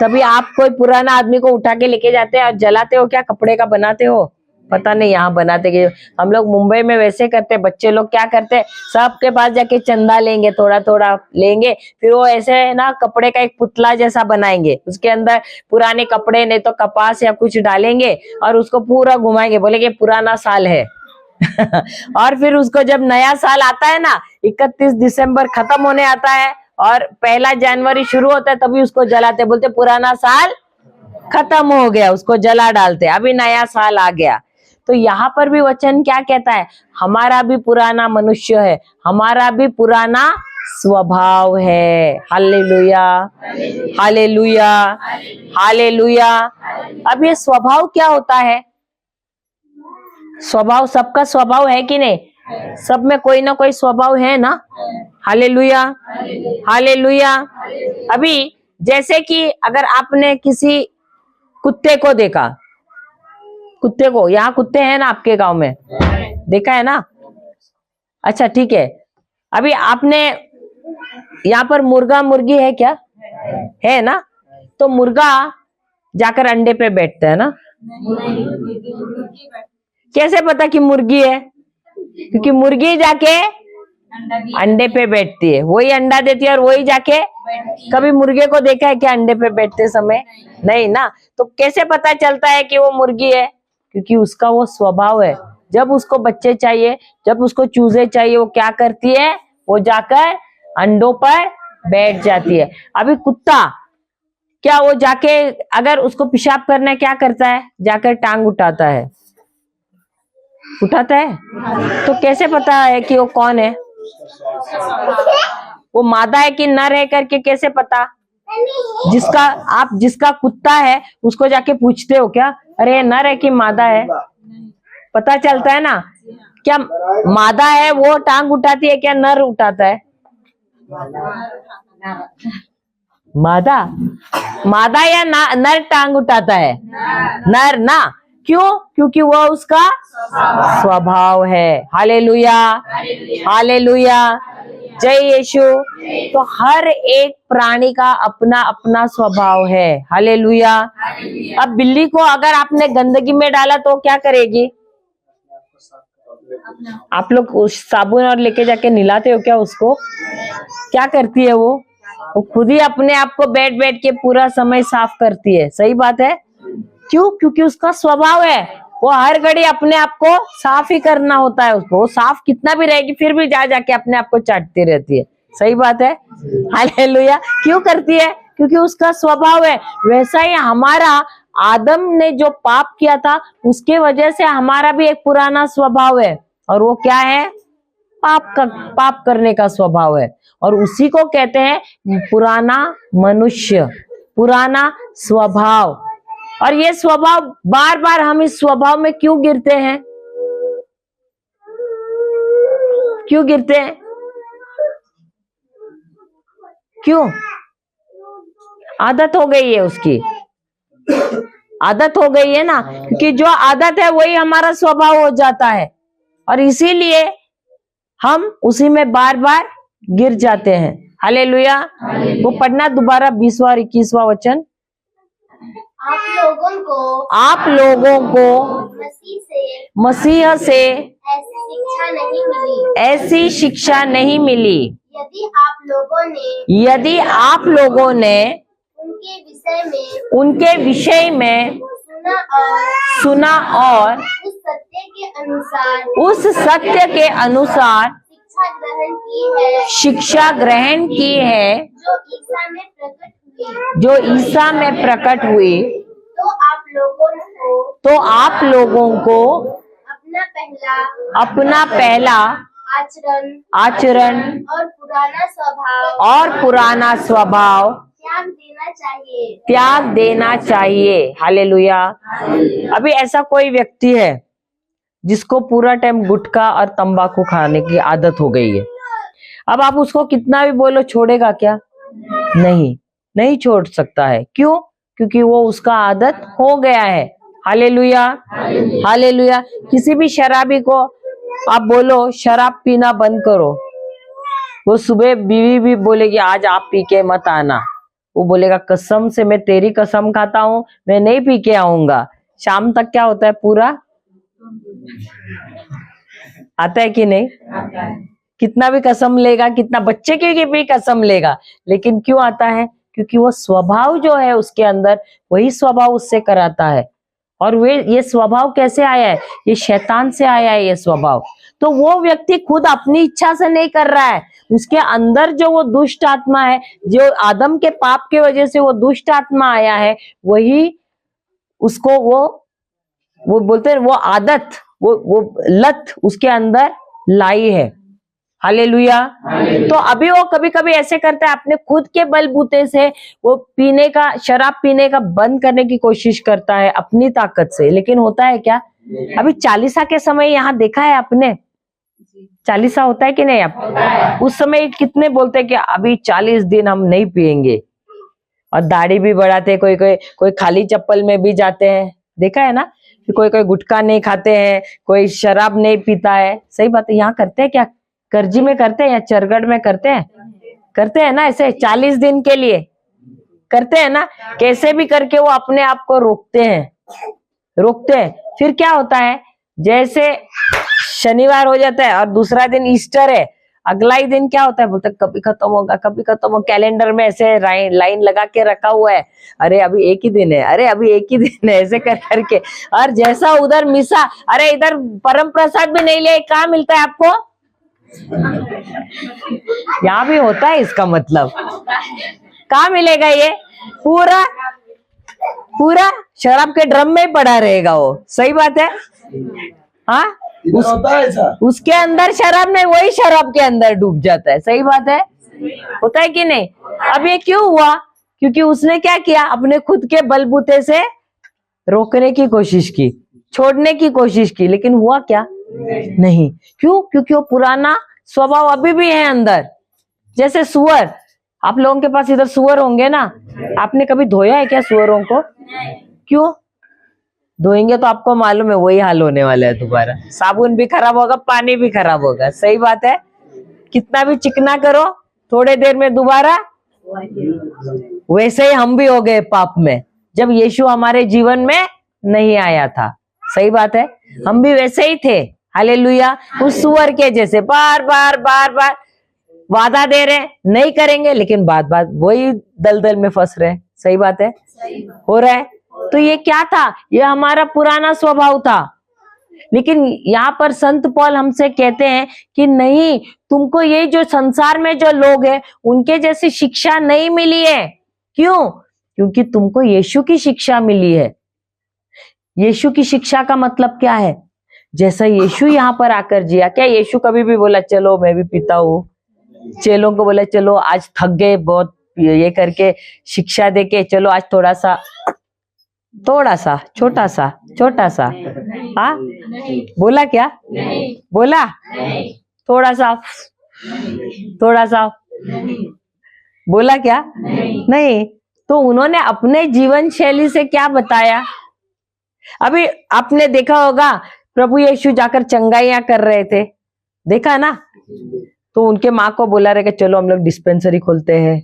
तभी आप कोई पुराना आदमी को उठा के लेके जाते हैं और जलाते हो क्या? कपड़े का बनाते हो? पता नहीं यहाँ बनाते कि हम लोग मुंबई में वैसे करते। बच्चे लोग क्या करते, सबके पास जाके चंदा लेंगे, थोड़ा थोड़ा लेंगे, फिर वो ऐसे ना कपड़े का एक पुतला जैसा बनाएंगे, उसके अंदर पुराने कपड़े नहीं तो कपास या कुछ डालेंगे और उसको पूरा घुमाएंगे, बोलेंगे पुराना साल है। और फिर उसको जब नया साल आता है ना, 31 दिसंबर खत्म होने आता है और 1 जनवरी शुरू होता है, तभी उसको जलाते, बोलते पुराना साल खत्म हो गया, उसको जला डालते, अभी नया साल आ गया। तो यहाँ पर भी वचन क्या कहता है? हमारा भी पुराना मनुष्य है, हमारा भी पुराना स्वभाव है। Hallelujah, hallelujah, hallelujah. अब ये स्वभाव क्या होता है? स्वभाव, सबका स्वभाव है कि नहीं? सब में कोई ना कोई स्वभाव है ना। Hallelujah, hallelujah. अभी जैसे कि अगर आपने किसी कुत्ते को देखा, कुत्ते को, यहाँ कुत्ते हैं ना आपके गांव में, देखा है ना? अच्छा ठीक है। अभी आपने यहाँ पर मुर्गा मुर्गी है क्या? है ना? तो मुर्गा जाकर अंडे पे बैठता है ना। कैसे पता कि मुर्गी है? क्योंकि मुर्गी जाके अंडे पे बैठती है, वही अंडा देती है और वही जाके कभी मुर्गे को देखा है क्या अंडे पे बैठते समय? नहीं ना। तो कैसे पता चलता है कि वो मुर्गी है? क्योंकि उसका वो स्वभाव है, जब उसको बच्चे चाहिए, जब उसको चूजे चाहिए, वो क्या करती है? वो जाकर अंडों पर बैठ जाती है। अभी कुत्ता क्या, वो जाके अगर उसको पेशाब करना है क्या करता है? जाकर टांग उठाता है, उठाता है। तो कैसे पता है कि वो कौन है, वो मादा है कि नर है करके कैसे पता? जिसका कुत्ता है उसको जाके पूछते हो क्या, अरे ये नर है कि मादा है? पता चलता है ना। क्या मादा है वो टांग उठाती है, क्या नर उठाता है? मादा या नर टांग उठाता है? नर ना। क्यों? क्योंकि वह उसका स्वभाव है। हालेलुया, हालेलुया, जय यीशु। तो हर एक प्राणी का अपना अपना स्वभाव है। हालेलुया। अब बिल्ली को अगर आपने गंदगी में डाला तो क्या करेगी? आप लोग उस साबुन और लेके जाके नहलाते हो क्या उसको? क्या करती है वो खुद ही अपने आप को बैठ बैठ के पूरा समय साफ करती है। सही बात है। क्यों? क्योंकि उसका स्वभाव है, वो हर घड़ी अपने आप को साफ ही करना होता है उसको। वो साफ कितना भी रहेगी फिर भी जा जाके अपने आप को चाटती रहती है। सही बात है। हालेलुया। क्यों करती है? क्योंकि उसका स्वभाव है। वैसा ही हमारा आदम ने जो पाप किया था उसके वजह से हमारा भी एक पुराना स्वभाव है, और वो क्या है? पाप करने का स्वभाव है। और उसी को कहते हैं पुराना मनुष्य, पुराना स्वभाव। और ये स्वभाव बार बार हम इस स्वभाव में क्यों गिरते हैं? क्यों गिरते हैं? क्यों? आदत हो गई है उसकी, आदत हो गई है ना। क्योंकि जो आदत है वही हमारा स्वभाव हो जाता है, और इसीलिए हम उसी में बार बार गिर जाते हैं। हालेलुया। वो पढ़ना दोबारा 20वां और 21वां वचन। आप लोगों को मसीह से ऐसी शिक्षा नहीं मिली, यदि आप लोगों ने उनके विषय में सुना और उस सत्य के अनुसार शिक्षा ग्रहण की है जो ईसा में प्रकट हुई, तो आप लोगों को अपना पहला आचरण और पुराना स्वभाव त्याग देना चाहिए। हालेलुया। अभी ऐसा कोई व्यक्ति है जिसको पूरा टाइम गुटखा और तंबाकू खाने की आदत हो गई है। अब आप उसको कितना भी बोलो छोड़ेगा क्या? नहीं छोड़ सकता है। क्यों? क्योंकि वो उसका आदत हो गया है। Hallelujah, hallelujah. किसी भी शराबी को आप बोलो शराब पीना बंद करो, वो सुबह बीवी भी बोलेगी आज आप पी के मत आना, वो बोलेगा कसम से मैं तेरी कसम खाता हूं मैं नहीं पी के आऊंगा। शाम तक क्या होता है? पूरा आता है कि नहीं? कितना भी कसम लेगा, कितना बच्चे की भी कसम लेगा, लेकिन क्यों आता है? क्योंकि वो स्वभाव जो है उसके अंदर, वही स्वभाव उससे कराता है। और ये स्वभाव कैसे आया है? ये शैतान से आया है ये स्वभाव। तो वो व्यक्ति खुद अपनी इच्छा से नहीं कर रहा है, उसके अंदर जो वो दुष्ट आत्मा है, जो आदम के पाप के वजह से वो दुष्ट आत्मा आया है, वही उसको वो बोलते हैं वो आदत, वो लत उसके अंदर लाई है। हालेलुया। तो अभी वो कभी कभी ऐसे करता है, अपने खुद के बलबूते से वो शराब पीने का बंद करने की कोशिश करता है अपनी ताकत से, लेकिन होता है क्या? अभी चालीसा के समय यहाँ देखा है आपने? चालीसा होता है कि नहीं? आप उस समय कितने बोलते हैं कि अभी 40 दिन हम नहीं पिएंगे, और दाढ़ी भी बढ़ाते हैं, कोई खाली चप्पल में भी जाते हैं। देखा है ना? कोई गुटखा नहीं खाते हैं, कोई शराब नहीं पीता है। सही बात है। यहाँ करते हैं क्या? करजी में करते हैं या चरगढ़ में करते हैं ना, ऐसे 40 दिन के लिए करते हैं ना। कैसे भी करके वो अपने आप को रोकते हैं। फिर क्या होता है? जैसे शनिवार हो जाता है और दूसरा दिन ईस्टर है, अगला ही दिन क्या होता है, बोलते कभी खत्म होगा, कभी खत्म होगा। कैलेंडर में ऐसे लाइन लगा के रखा हुआ है, अरे अभी एक ही दिन है, अरे अभी एक ही दिन है, ऐसे कर करके। और जैसा उधर मिसा, अरे इधर परम प्रसाद भी नहीं ले, कहाँ मिलता है आपको? यहाँ भी होता है इसका मतलब। कहाँ मिलेगा ये? पूरा पूरा शराब के ड्रम में ही पड़ा रहेगा वो। सही बात है। हाँ, इधर होता है ऐसा। उसके अंदर शराब नहीं, वही शराब के अंदर डूब जाता है। सही बात है, होता है कि नहीं? अब ये क्यों हुआ? क्योंकि उसने क्या किया, अपने खुद के बलबूते से रोकने की कोशिश की, छोड़ने की कोशिश की, लेकिन हुआ क्या? नहीं। क्यों? क्योंकि वो पुराना स्वभाव अभी भी है अंदर। जैसे सुअर, आप लोगों के पास इधर सुअर होंगे ना, आपने कभी धोया है क्या सुअरों को? क्यों? धोएंगे तो आपको मालूम है वही हाल होने वाला है दोबारा। साबुन भी खराब होगा, पानी भी खराब होगा। सही बात है। कितना भी चिकना करो, थोड़े देर में दोबारा वैसे ही हम भी हो गए पाप में, जब यीशु हमारे जीवन में नहीं आया था। सही बात है, हम भी वैसे ही थे। हालेलुया। उस सुअर के जैसे बार बार वादा दे रहे, नहीं करेंगे, लेकिन बात वही दलदल में फंस रहे। सही बात है, हो रहा है। तो ये क्या था? ये हमारा पुराना स्वभाव था। लेकिन यहाँ पर संत पौल हमसे कहते हैं कि नहीं, तुमको ये जो संसार में जो लोग हैं उनके जैसी शिक्षा नहीं मिली है। क्यों? क्योंकि तुमको यीशु की शिक्षा मिली है। यीशु की शिक्षा का मतलब क्या है? जैसा यीशु यहाँ पर आकर जिया, क्या यीशु कभी भी बोला चलो मैं भी पीता हूँ? चेलों को बोला चलो आज थक गए बहुत ये करके शिक्षा देके, चलो आज थोड़ा सा छोटा सा हाँ, बोला क्या? बोला थोड़ा सा बोला क्या? नहीं। तो उन्होंने अपने जीवन शैली से क्या बताया? अभी आपने देखा होगा प्रभु यीशु जाकर चंगाइयां कर रहे थे, देखा ना? तो उनके माँ को बोला रहेगा चलो हम लोग डिस्पेंसरी खोलते हैं,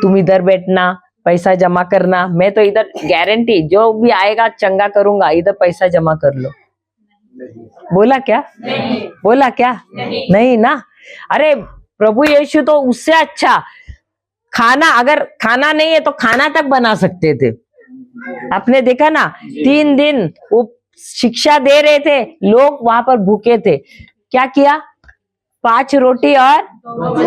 तुम इधर बैठना, पैसा जमा करना, मैं तो इधर गारंटी जो भी आएगा चंगा करूंगा, इधर पैसा जमा कर लो। बोला क्या? बोला क्या? नहीं ना। अरे प्रभु यीशु तो उससे अच्छा खाना, अगर खाना नहीं है तो खाना तक बना सकते थे। आपने देखा ना, 3 दिन वो शिक्षा दे रहे थे, लोग वहां पर भूखे थे। क्या किया? 5 रोटी और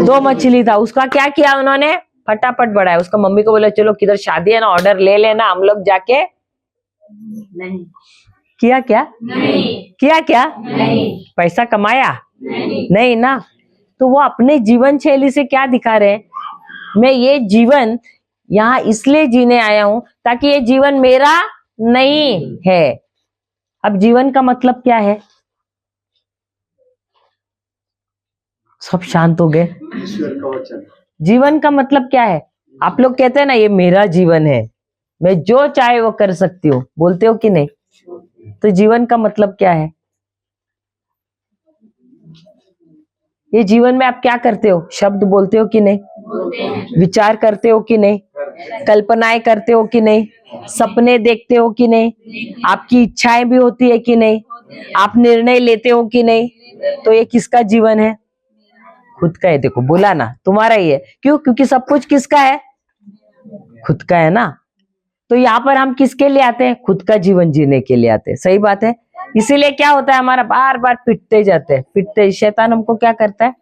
2 मछली था, उसका क्या किया उन्होंने? फटाफट बढ़ाया। उसका मम्मी को बोला चलो किधर शादी है ना, ऑर्डर ले लेना, हम लोग जाके नहीं किया क्या? नहीं किया क्या? नहीं पैसा कमाया? नहीं ना। तो वो अपने जीवन शैली से क्या दिखा रहे हैं? मैं ये जीवन यहाँ इसलिए जीने आया हूं ताकि ये जीवन मेरा नहीं है। अब जीवन का मतलब क्या है? सब शांत हो गए। ईश्वर का वचन। जीवन का मतलब क्या है? आप लोग कहते हैं ना ये मेरा जीवन है, मैं जो चाहे वो कर सकती हूँ, बोलते हो कि नहीं? तो जीवन का मतलब क्या है? ये जीवन में आप क्या करते हो? शब्द बोलते हो कि नहीं? विचार करते हो कि नहीं? कल्पनाएं करते हो कि नहीं? सपने देखते हो कि नहीं? आपकी इच्छाएं भी होती है कि नहीं? आप निर्णय लेते हो कि नहीं? तो ये किसका जीवन है? खुद का है। देखो बोला ना, तुम्हारा ही है। क्यों? क्योंकि सब कुछ किसका है? खुद का है ना। तो यहाँ पर हम किसके लिए आते हैं? खुद का जीवन जीने के लिए आते हैं। सही बात है। इसीलिए क्या होता है, हमारा बार बार पिटते जाते हैं, पिटते। शैतान हमको क्या करता है?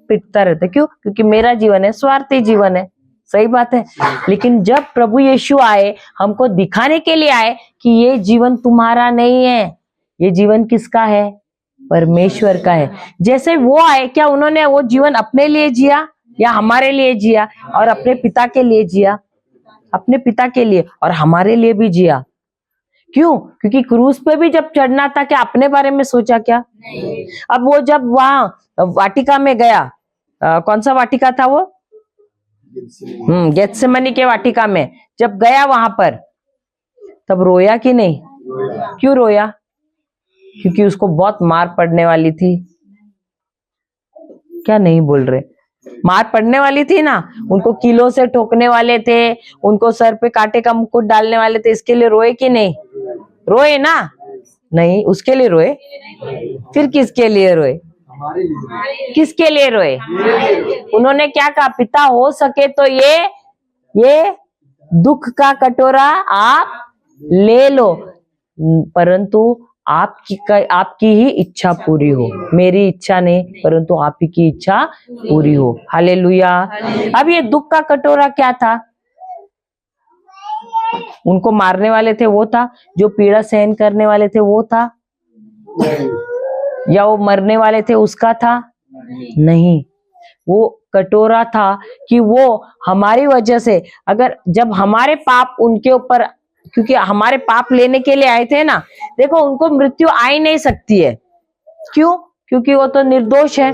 पिटता रहता है। क्यों? क्योंकि मेरा जीवन है, स्वार्थी जीवन है। सही बात है। लेकिन जब प्रभु यीशु आए, हमको दिखाने के लिए आए कि ये जीवन तुम्हारा नहीं है, ये जीवन किसका है? परमेश्वर का है। जैसे वो आए, क्या उन्होंने वो जीवन अपने लिए जिया या हमारे लिए जिया? और अपने पिता के लिए जिया, अपने पिता के लिए, और हमारे लिए भी जिया। क्यों? क्योंकि क्रूस पे भी जब चढ़ना था, क्या अपने बारे में सोचा क्या? नहीं। अब वो जब वहां वाटिका में गया, कौन सा वाटिका था वो? गेत्सेमनी के वाटिका में जब गया वहां पर, तब रोया कि नहीं? क्यों रोया? क्योंकि उसको बहुत मार पड़ने वाली थी। क्या नहीं बोल रहे? मार पड़ने वाली थी ना, उनको किलो से ठोकने वाले थे, उनको सर पे कांटे का मुकुट डालने वाले थे। इसके लिए रोए कि नहीं? रोए ना? नहीं, उसके लिए रोए। फिर किसके लिए रोए? हमारे लिए किसके लिए रोए? उन्होंने क्या कहा? पिता हो सके तो ये दुख का कटोरा आप ले लो, परंतु आपकी ही इच्छा पूरी हो, मेरी इच्छा नहीं परंतु आप ही की इच्छा पूरी हो। हालेलुया। अब ये दुख का कटोरा क्या था? उनको मारने वाले थे वो था, जो पीड़ा सहन करने वाले थे वो था, या वो मरने वाले थे उसका था? नहीं, वो कटोरा था कि वो हमारी वजह से, अगर जब हमारे पाप उनके ऊपर, क्योंकि हमारे पाप लेने के लिए आए थे ना, देखो उनको मृत्यु आ ही नहीं सकती है। क्यों? क्योंकि वो तो निर्दोष है,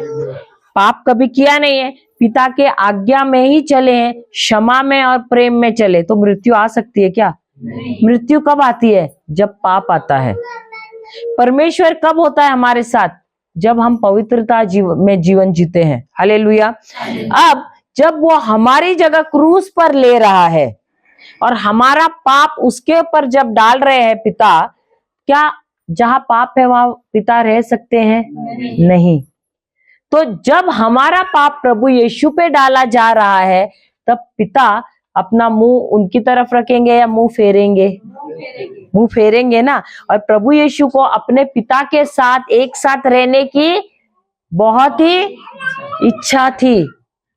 पाप कभी किया नहीं है, पिता के आज्ञा में ही चले हैं, क्षमा में और प्रेम में चले, तो मृत्यु आ सकती है क्या? मृत्यु कब आती है? जब पाप आता है। परमेश्वर कब होता है हमारे साथ? जब हम पवित्रता में जीवन जीते हैं। हालेलुया। अब जब वो हमारी जगह क्रूस पर ले रहा है और हमारा पाप उसके ऊपर जब डाल रहे हैं पिता, क्या जहां पाप है वहां पिता रह सकते हैं? नहीं। तो जब हमारा पाप प्रभु यीशु पे डाला जा रहा है, तब पिता अपना मुंह उनकी तरफ रखेंगे या मुंह फेरेंगे? मुंह फेरेंगे ना। और प्रभु यीशु को अपने पिता के साथ एक साथ रहने की बहुत ही इच्छा थी,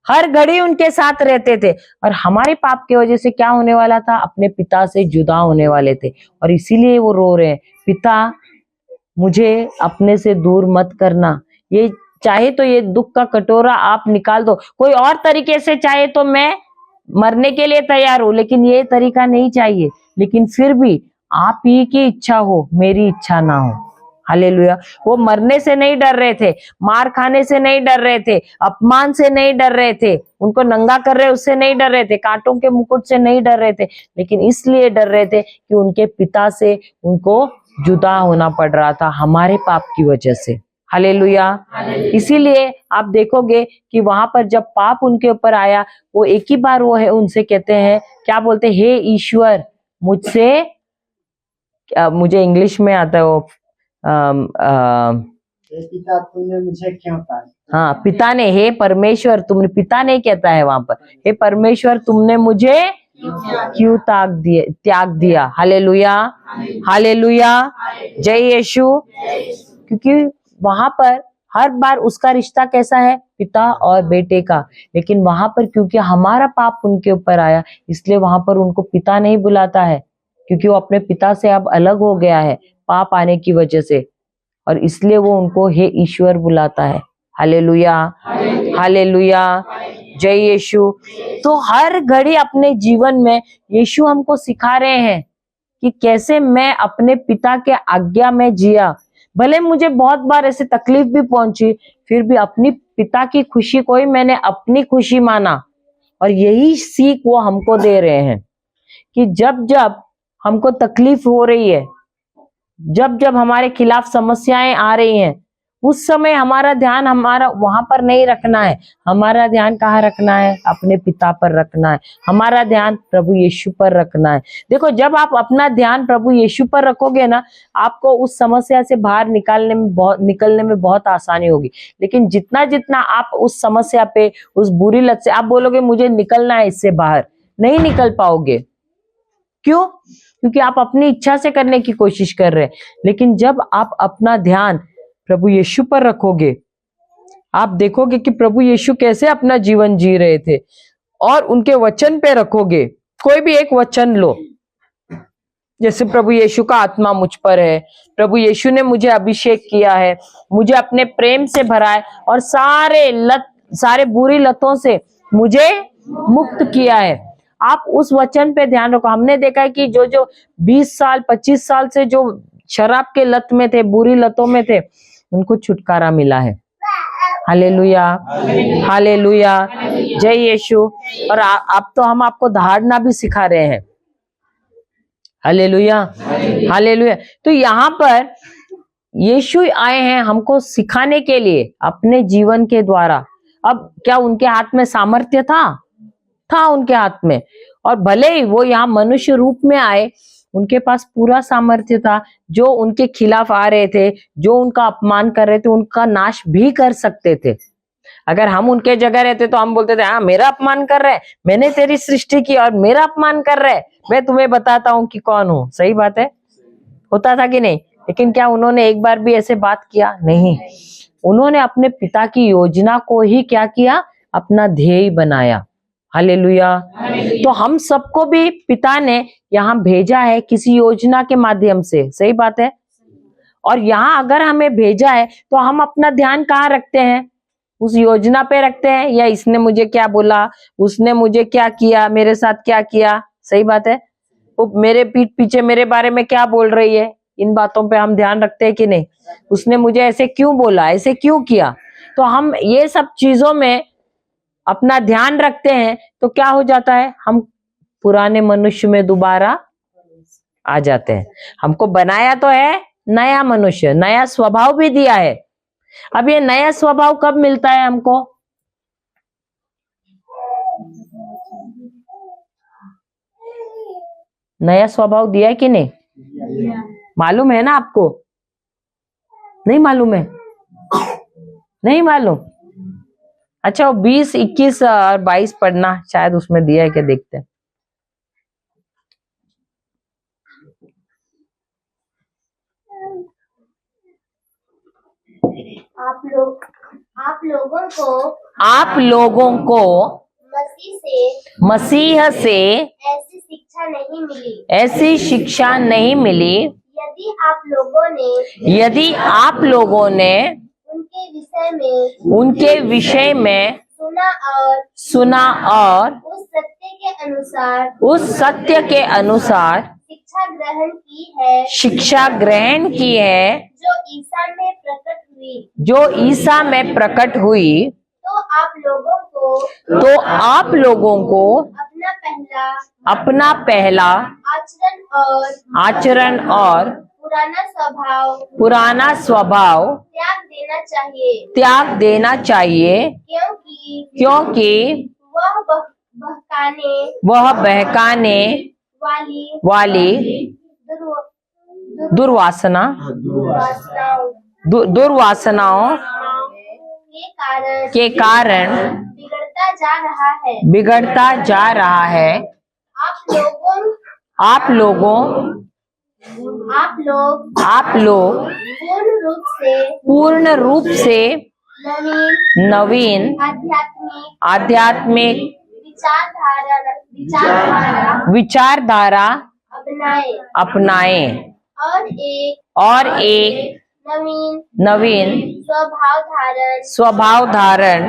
हर घड़ी उनके साथ रहते थे। और हमारे पाप की वजह से क्या होने वाला था? अपने पिता से जुदा होने वाले थे, और इसीलिए वो रो रहे हैं, पिता मुझे अपने से दूर मत करना, ये चाहे तो ये दुख का कटोरा आप निकाल दो, कोई और तरीके से चाहे तो मैं मरने के लिए तैयार हूं, लेकिन ये तरीका नहीं चाहिए, लेकिन फिर भी आप ही की इच्छा हो, मेरी इच्छा ना हो। हालेलुया। वो मरने से नहीं डर रहे थे, मार खाने से नहीं डर रहे थे, अपमान से नहीं डर रहे थे, उनको नंगा कर रहे उससे नहीं डर रहे थे, कांटों के मुकुट से नहीं डर रहे थे, लेकिन इसलिए डर रहे थे कि उनके पिता से उनको जुदा होना पड़ रहा था हमारे पाप की वजह से। हालेलुया। इसीलिए आप देखोगे कि वहां पर जब पाप उनके ऊपर आया, वो एक ही बार वो है उनसे कहते हैं, क्या बोलते? हे ईश्वर, मुझसे, मुझे इंग्लिश में आता है वो, पिता तुमने मुझे क्यों ताड़ा? हाँ, पिता ने, हे परमेश्वर तुमने, पिता नहीं कहता है वहां पर, हे परमेश्वर तुमने मुझे क्यों त्याग दिया। हालेलुया। हालेलुया। जय यीशु। क्योंकि वहां पर हर बार उसका रिश्ता कैसा है? पिता और बेटे का। लेकिन वहां पर क्योंकि हमारा पाप उनके ऊपर आया, इसलिए वहां पर उनको पिता नहीं बुलाता है, क्योंकि वो अपने पिता से अब अलग हो गया है पाप आने की वजह से, और इसलिए वो उनको हे ईश्वर बुलाता है। हालेलुया। हालेलुया। जय यीशु। तो हर घड़ी अपने जीवन में यीशु हमको सिखा रहे हैं कि कैसे मैं अपने पिता के आज्ञा में जिया। भले मुझे बहुत बार ऐसे तकलीफ भी पहुंची, फिर भी अपनी पिता की खुशी को ही मैंने अपनी खुशी माना। और यही सीख वो हमको दे रहे हैं कि जब जब हमको तकलीफ हो रही है, जब जब हमारे खिलाफ समस्याएं आ रही हैं, उस समय हमारा ध्यान हमारा वहां पर नहीं रखना है। हमारा ध्यान कहाँ रखना है? अपने पिता पर रखना है। हमारा ध्यान प्रभु यीशु पर रखना है। देखो, जब आप अपना ध्यान प्रभु यीशु पर रखोगे ना, आपको उस समस्या से बाहर निकलने में बहुत आसानी होगी। लेकिन जितना जितना आप उस समस्या पे, उस बुरी लत से आप बोलोगे मुझे निकलना है इससे बाहर, नहीं निकल पाओगे। क्यों? क्योंकि आप अपनी इच्छा से करने की कोशिश कर रहे हैं। लेकिन जब आप अपना ध्यान प्रभु यीशु पर रखोगे, आप देखोगे कि प्रभु यीशु कैसे अपना जीवन जी रहे थे, और उनके वचन पे रखोगे। कोई भी एक वचन लो, जैसे प्रभु यीशु का आत्मा मुझ पर है, प्रभु यीशु ने मुझे अभिषेक किया है, मुझे अपने प्रेम से भरा है, और सारे बुरी लतों से मुझे मुक्त किया है। आप उस वचन पे ध्यान रखो। हमने देखा है कि जो 20 साल 25 साल से जो शराब के लत में थे, बुरी लतों में थे, उनको छुटकारा मिला है। हालेलुया। हालेलुया। जय यीशु। और अब तो हम आपको धारना भी सिखा रहे हैं। हालेलुया। हालेलुया। तो यहाँ पर यीशु आए हैं हमको सिखाने के लिए अपने जीवन के द्वारा। अब क्या उनके हाथ में सामर्थ्य था उनके हाथ में, और भले ही वो यहाँ मनुष्य रूप में आए, उनके पास पूरा सामर्थ्य था। जो उनके खिलाफ आ रहे थे, जो उनका अपमान कर रहे थे, उनका नाश भी कर सकते थे। अगर हम उनके जगह रहते तो हम बोलते थे, हाँ मेरा अपमान कर रहे, मैंने तेरी सृष्टि की और मेरा अपमान कर रहे, मैं तुम्हें बताता हूं कि कौन हूं। सही बात है, होता था कि नहीं? लेकिन क्या उन्होंने एक बार भी ऐसे बात किया? नहीं। उन्होंने अपने पिता की योजना को ही क्या किया? अपना ध्येय बनाया। हालेलुया। तो हम सबको भी पिता ने यहाँ भेजा है किसी योजना के माध्यम से। सही बात है। और यहाँ अगर हमें भेजा है तो हम अपना ध्यान कहाँ रखते हैं? उस योजना पे रखते हैं, या इसने मुझे क्या बोला, उसने मुझे क्या किया, मेरे साथ क्या किया। सही बात है। वो मेरे पीठ पीछे मेरे बारे में क्या बोल रही है, इन बातों पे हम ध्यान रखते हैं कि नहीं? उसने मुझे ऐसे क्यों बोला, ऐसे क्यों किया? तो हम ये सब चीजों में अपना ध्यान रखते हैं तो क्या हो जाता है? हम पुराने मनुष्य में दोबारा आ जाते हैं। हमको बनाया तो है नया मनुष्य, नया स्वभाव भी दिया है। अब ये नया स्वभाव कब मिलता है हमको? नया स्वभाव दिया है कि नहीं? मालूम है ना आपको? नहीं मालूम है? नहीं मालूम? अच्छा, वो 20, 21 और 22 पढ़ना, शायद उसमें दिया है क्या, देखते हैं। आप लोगों को मसीह से ऐसी शिक्षा नहीं मिली। ऐसी शिक्षा नहीं मिली यदि आप लोगों ने उनके विषय में सुना और उस सत्य के अनुसार शिक्षा ग्रहण की है जो ईसा में प्रकट हुई, तो आप लोगों को अपना पहला आचरण और पुराना स्वभाव त्याग देना चाहिए, क्योंकि वह बहकाने वाली दुर्वासनाओं के कारण बिगड़ता जा रहा है। आप लोग पूर्ण रूप से नवीन आध्यात्मिक विचारधारा अपनाएं और एक नवीन स्वभाव धारण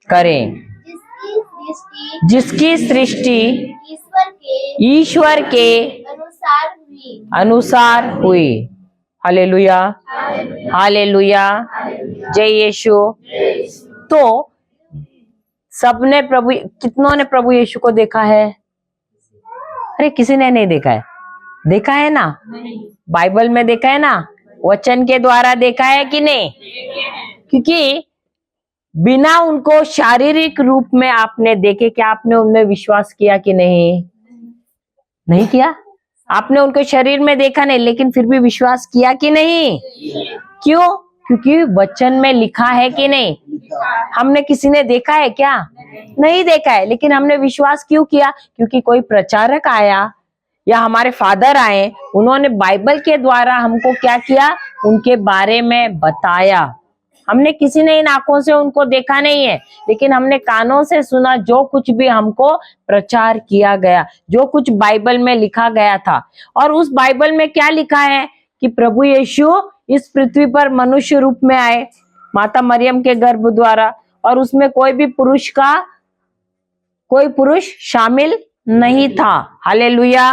करें, जिसकी सृष्टि ईश्वर के अनुसार हुई। हालेलुया, हालेलुया, जय यीशु। तो सबने कितनों ने प्रभु यीशु को देखा है? अरे किसी ने नहीं देखा है? देखा है ना? बाइबल में देखा है ना? वचन के द्वारा देखा है कि नहीं? क्योंकि बिना उनको शारीरिक रूप में आपने देखे, क्या आपने उनमें विश्वास किया कि नहीं? नहीं किया। आपने उनको शरीर में देखा नहीं, लेकिन फिर भी विश्वास किया कि नहीं? क्यों? क्योंकि वचन में लिखा है कि नहीं? हमने किसी ने देखा है क्या? नहीं देखा है, लेकिन हमने विश्वास क्यों किया? क्योंकि कोई प्रचारक आया या हमारे फादर आए, उन्होंने बाइबल के द्वारा हमको क्या किया? उनके बारे में बताया। हमने किसी ने इन आंखों से उनको देखा नहीं है, लेकिन हमने कानों से सुना जो कुछ भी हमको प्रचार किया गया, जो कुछ बाइबल में लिखा गया था। और उस बाइबल में क्या लिखा है? कि प्रभु यीशु इस पृथ्वी पर मनुष्य रूप में आए माता मरियम के गर्भ द्वारा, और उसमें कोई पुरुष शामिल नहीं था। हालेलुया,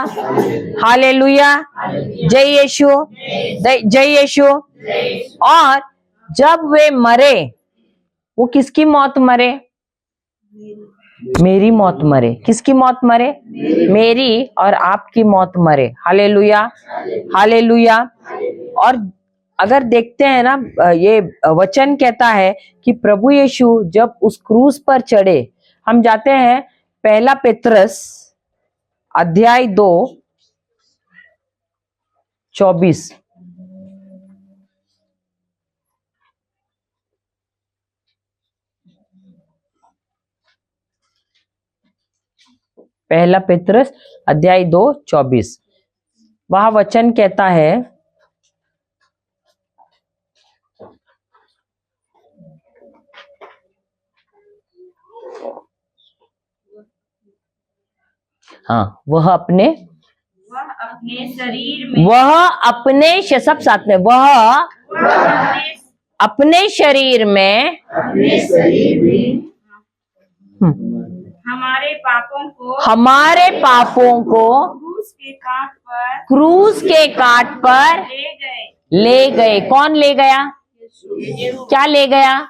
हालेलुया, जय यीशु, जय यीशु। और जब वे मरे, वो किसकी मौत मरे? मेरी मौत मरे। किसकी मौत मरे? मेरी और आपकी मौत मरे। Hallelujah, hallelujah. और अगर देखते हैं ना, ये वचन कहता है कि प्रभु यीशु जब उस क्रूस पर चढ़े, हम जाते हैं 1 पेत्रस अध्याय 2 24। पहला पेतरस अध्याय 2:24। वह वचन कहता है, हाँ, वह अपने शरीर में सब साथ में, वह अपने शरीर में हमारे पापों को क्रूस के काट पर ले गए। कौन ले गया? क्या ले गया?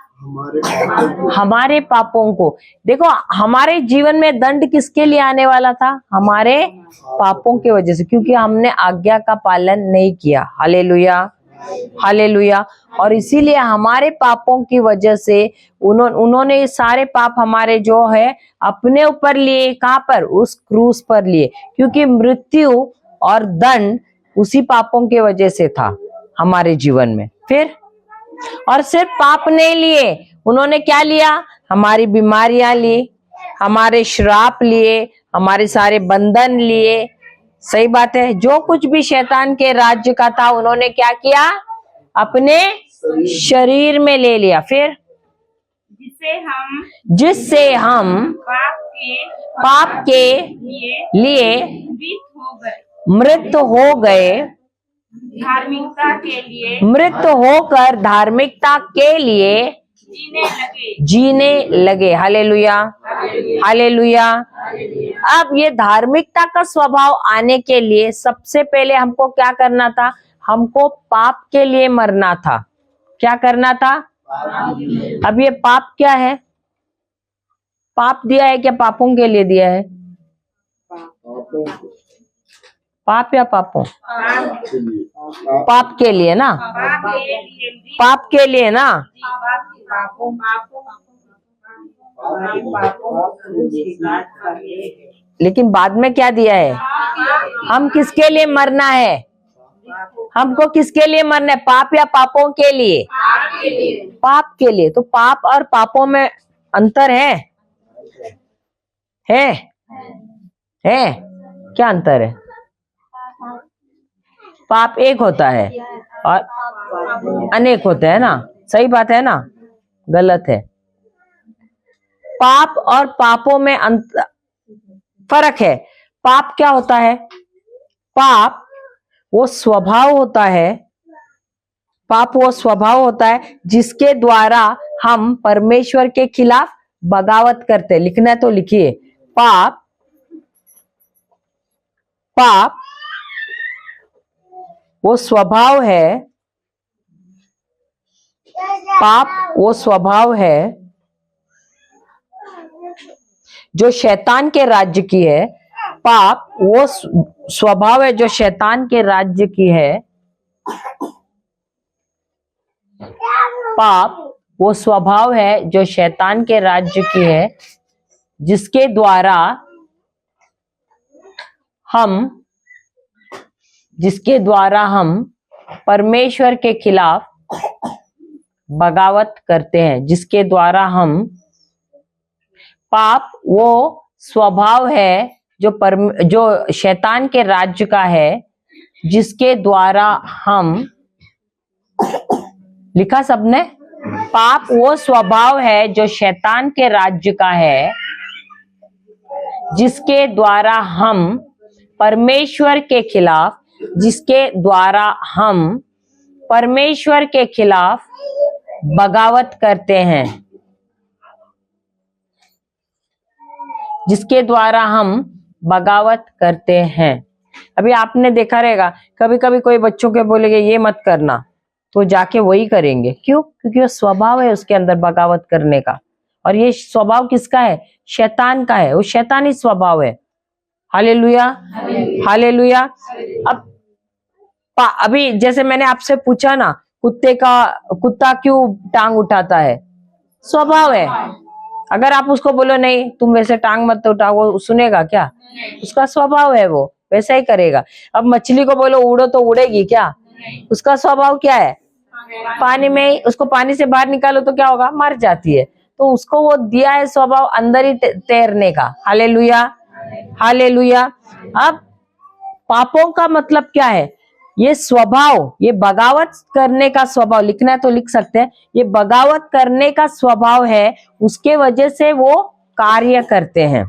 हमारे पापों को। देखो, हमारे जीवन में दंड किसके लिए आने वाला था? हमारे पापों की वजह से, क्योंकि हमने आज्ञा का पालन नहीं किया। Hallelujah, hallelujah. और इसीलिए हमारे पापों की वजह से उन्होंने ये सारे पाप हमारे जो है अपने ऊपर लिए। कहां पर? उस क्रूस पर लिए, क्योंकि मृत्यु और दंड उसी पापों की वजह से था हमारे जीवन में। फिर और सिर्फ पाप नहीं लिए, उन्होंने क्या लिया? हमारी बीमारियां ली, हमारे श्राप लिए, हमारे सारे बंधन लिए। सही बात है। जो कुछ भी शैतान के राज्य का था, उन्होंने क्या किया? अपने शरीर में ले लिया। फिर जिससे हम पाप के लिए मृत हो गए, मृत होकर धार्मिकता के लिए जीने लगे। Hallelujah, hallelujah. अब ये धार्मिकता का स्वभाव आने के लिए सबसे पहले हमको क्या करना था? हमको पाप के लिए मरना था। क्या करना था? अब ये पाप क्या है? पाप दिया है क्या? पापों के लिए दिया है? पाप या पापों? पाप के लिए ना, पाप के लिए ना। लेकिन बाद में क्या दिया है? हम किसके लिए मरना है? हमको किसके लिए मरना है? पाप या पापों के लिए? पाप के लिए। तो पाप और पापों में अंतर है? है क्या अंतर है? पाप एक होता है और अनेक होते हैं ना। सही बात है ना? गलत है। पाप और पापों में फर्क है। पाप क्या होता है? पाप वो स्वभाव होता है, पाप वो स्वभाव होता है जिसके द्वारा हम परमेश्वर के खिलाफ बगावत करते हैं। लिखना है तो लिखिए, पाप वो स्वभाव है, पाप वो स्वभाव है जो शैतान के राज्य की है। पाप वो स्वभाव है जो शैतान के राज्य की है। पाप वो स्वभाव है जो शैतान के राज्य की है, जिसके द्वारा हम परमेश्वर के खिलाफ बगावत करते हैं। जिसके द्वारा हम पाप वो स्वभाव है जो शैतान के राज्य का है, जिसके द्वारा हम, लिखा सबने? पाप वो स्वभाव है जो शैतान के राज्य का है, जिसके द्वारा हम परमेश्वर के खिलाफ, बगावत करते हैं। जिसके द्वारा हम बगावत करते हैं। अभी आपने देखा रहेगा, कभी कभी कोई बच्चों के बोलेंगे ये मत करना, तो जाके वही करेंगे। क्यों? क्योंकि वो स्वभाव है उसके अंदर बगावत करने का। और ये स्वभाव किसका है? शैतान का है। वो शैतानी स्वभाव है। Hallelujah, hallelujah. अब अभी जैसे मैंने आपसे पूछा ना, कुत्ता क्यों टांग उठाता है? स्वभाव है। अगर आप उसको बोलो नहीं तुम वैसे टांग मत उठाओ, वो सुनेगा क्या? उसका स्वभाव है वो। वैसा ही करेगा। अब मछली को बोलो उड़ो तो उड़ेगी क्या? उसका स्वभाव क्या है? पानी में, उसको पानी से बाहर निकालो तो क्या होगा? मर जाती है। तो उसको वो दिया है स्वभाव अंदर ही तैरने का। Hallelujah, hallelujah. अब पापों का मतलब क्या है? ये स्वभाव, ये बगावत करने का स्वभाव, लिखना है तो लिख सकते हैं। ये बगावत करने का स्वभाव है, उसके वजह से वो कार्य करते हैं।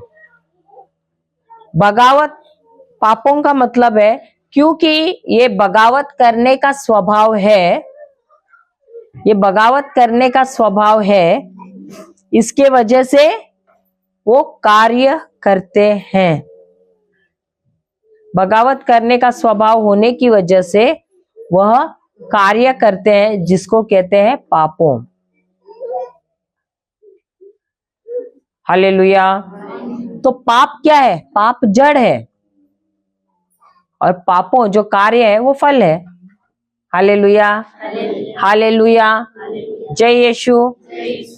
बगावत पापों का मतलब है, क्योंकि ये बगावत करने का स्वभाव है, ये बगावत करने का स्वभाव है, इसके वजह से वो कार्य करते हैं। बगावत करने का स्वभाव होने की वजह से वह कार्य करते हैं, जिसको कहते हैं पापों। हालेलुया। तो पाप क्या है? पाप जड़ है, और पापों जो कार्य है वो फल है। हालेलुया, हालेलुया, जय यीशु।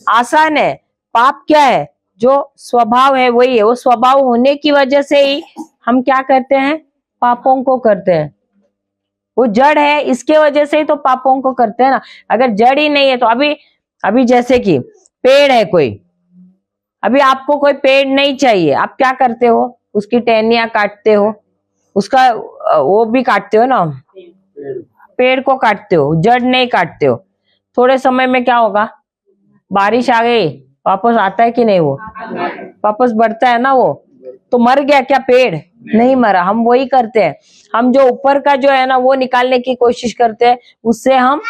आसान है। पाप क्या है? जो स्वभाव है वही है। वो स्वभाव होने की वजह से ही हम क्या करते हैं? पापों को करते हैं। वो जड़ है, इसके वजह से ही तो पापों को करते हैं ना। अगर जड़ ही नहीं है तो अभी जैसे कि पेड़ है कोई, अभी आपको कोई पेड़ नहीं चाहिए, आप क्या करते हो? उसकी टहनियां काटते हो, उसका वो भी काटते हो ना, पेड़ को काटते हो, जड़ नहीं काटते हो। थोड़े समय में क्या होगा? बारिश आ गई, वापस आता है कि नहीं? वो वापस बढ़ता है ना वो। तो मर गया क्या पेड़? नहीं मरा। हम वही करते हैं, हम जो ऊपर का जो है ना वो निकालने की कोशिश करते हैं। उससे हम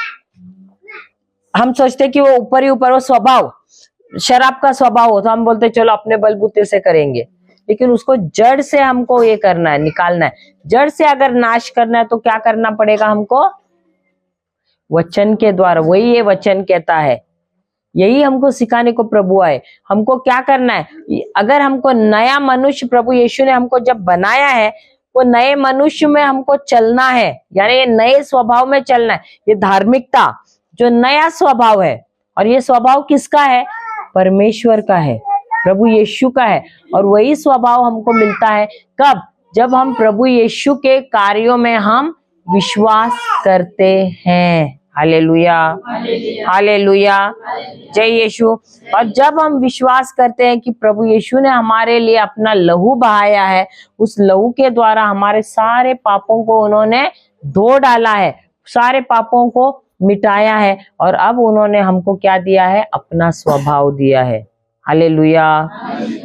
सोचते कि वो ऊपर ही ऊपर, वो स्वभाव, शराब का स्वभाव हो तो हम बोलते चलो अपने बलबूते से करेंगे, लेकिन उसको जड़ से हमको ये करना है, निकालना है। जड़ से अगर नाश करना है तो क्या करना पड़ेगा हमको? वचन के द्वारा। वही ये वचन कहता है, यही हमको सिखाने को प्रभु आए। हमको क्या करना है? अगर हमको नया मनुष्य प्रभु यीशु ने हमको जब बनाया है, वो नए मनुष्य में हमको चलना है, यानी ये नए स्वभाव में चलना है। ये धार्मिकता जो नया स्वभाव है, और ये स्वभाव किसका है? परमेश्वर का है, प्रभु यीशु का है। और वही स्वभाव हमको मिलता है कब? जब हम प्रभु यीशु के कार्यों में हम विश्वास करते हैं। हालेलुया, हालेलुया, जय यीशु। और जब हम विश्वास करते हैं कि प्रभु यीशु ने हमारे लिए अपना लहू बहाया है, उस लहू के द्वारा हमारे सारे पापों को उन्होंने धो डाला है, सारे पापों को मिटाया है, और अब उन्होंने हमको क्या दिया है? अपना स्वभाव दिया है। Hallelujah,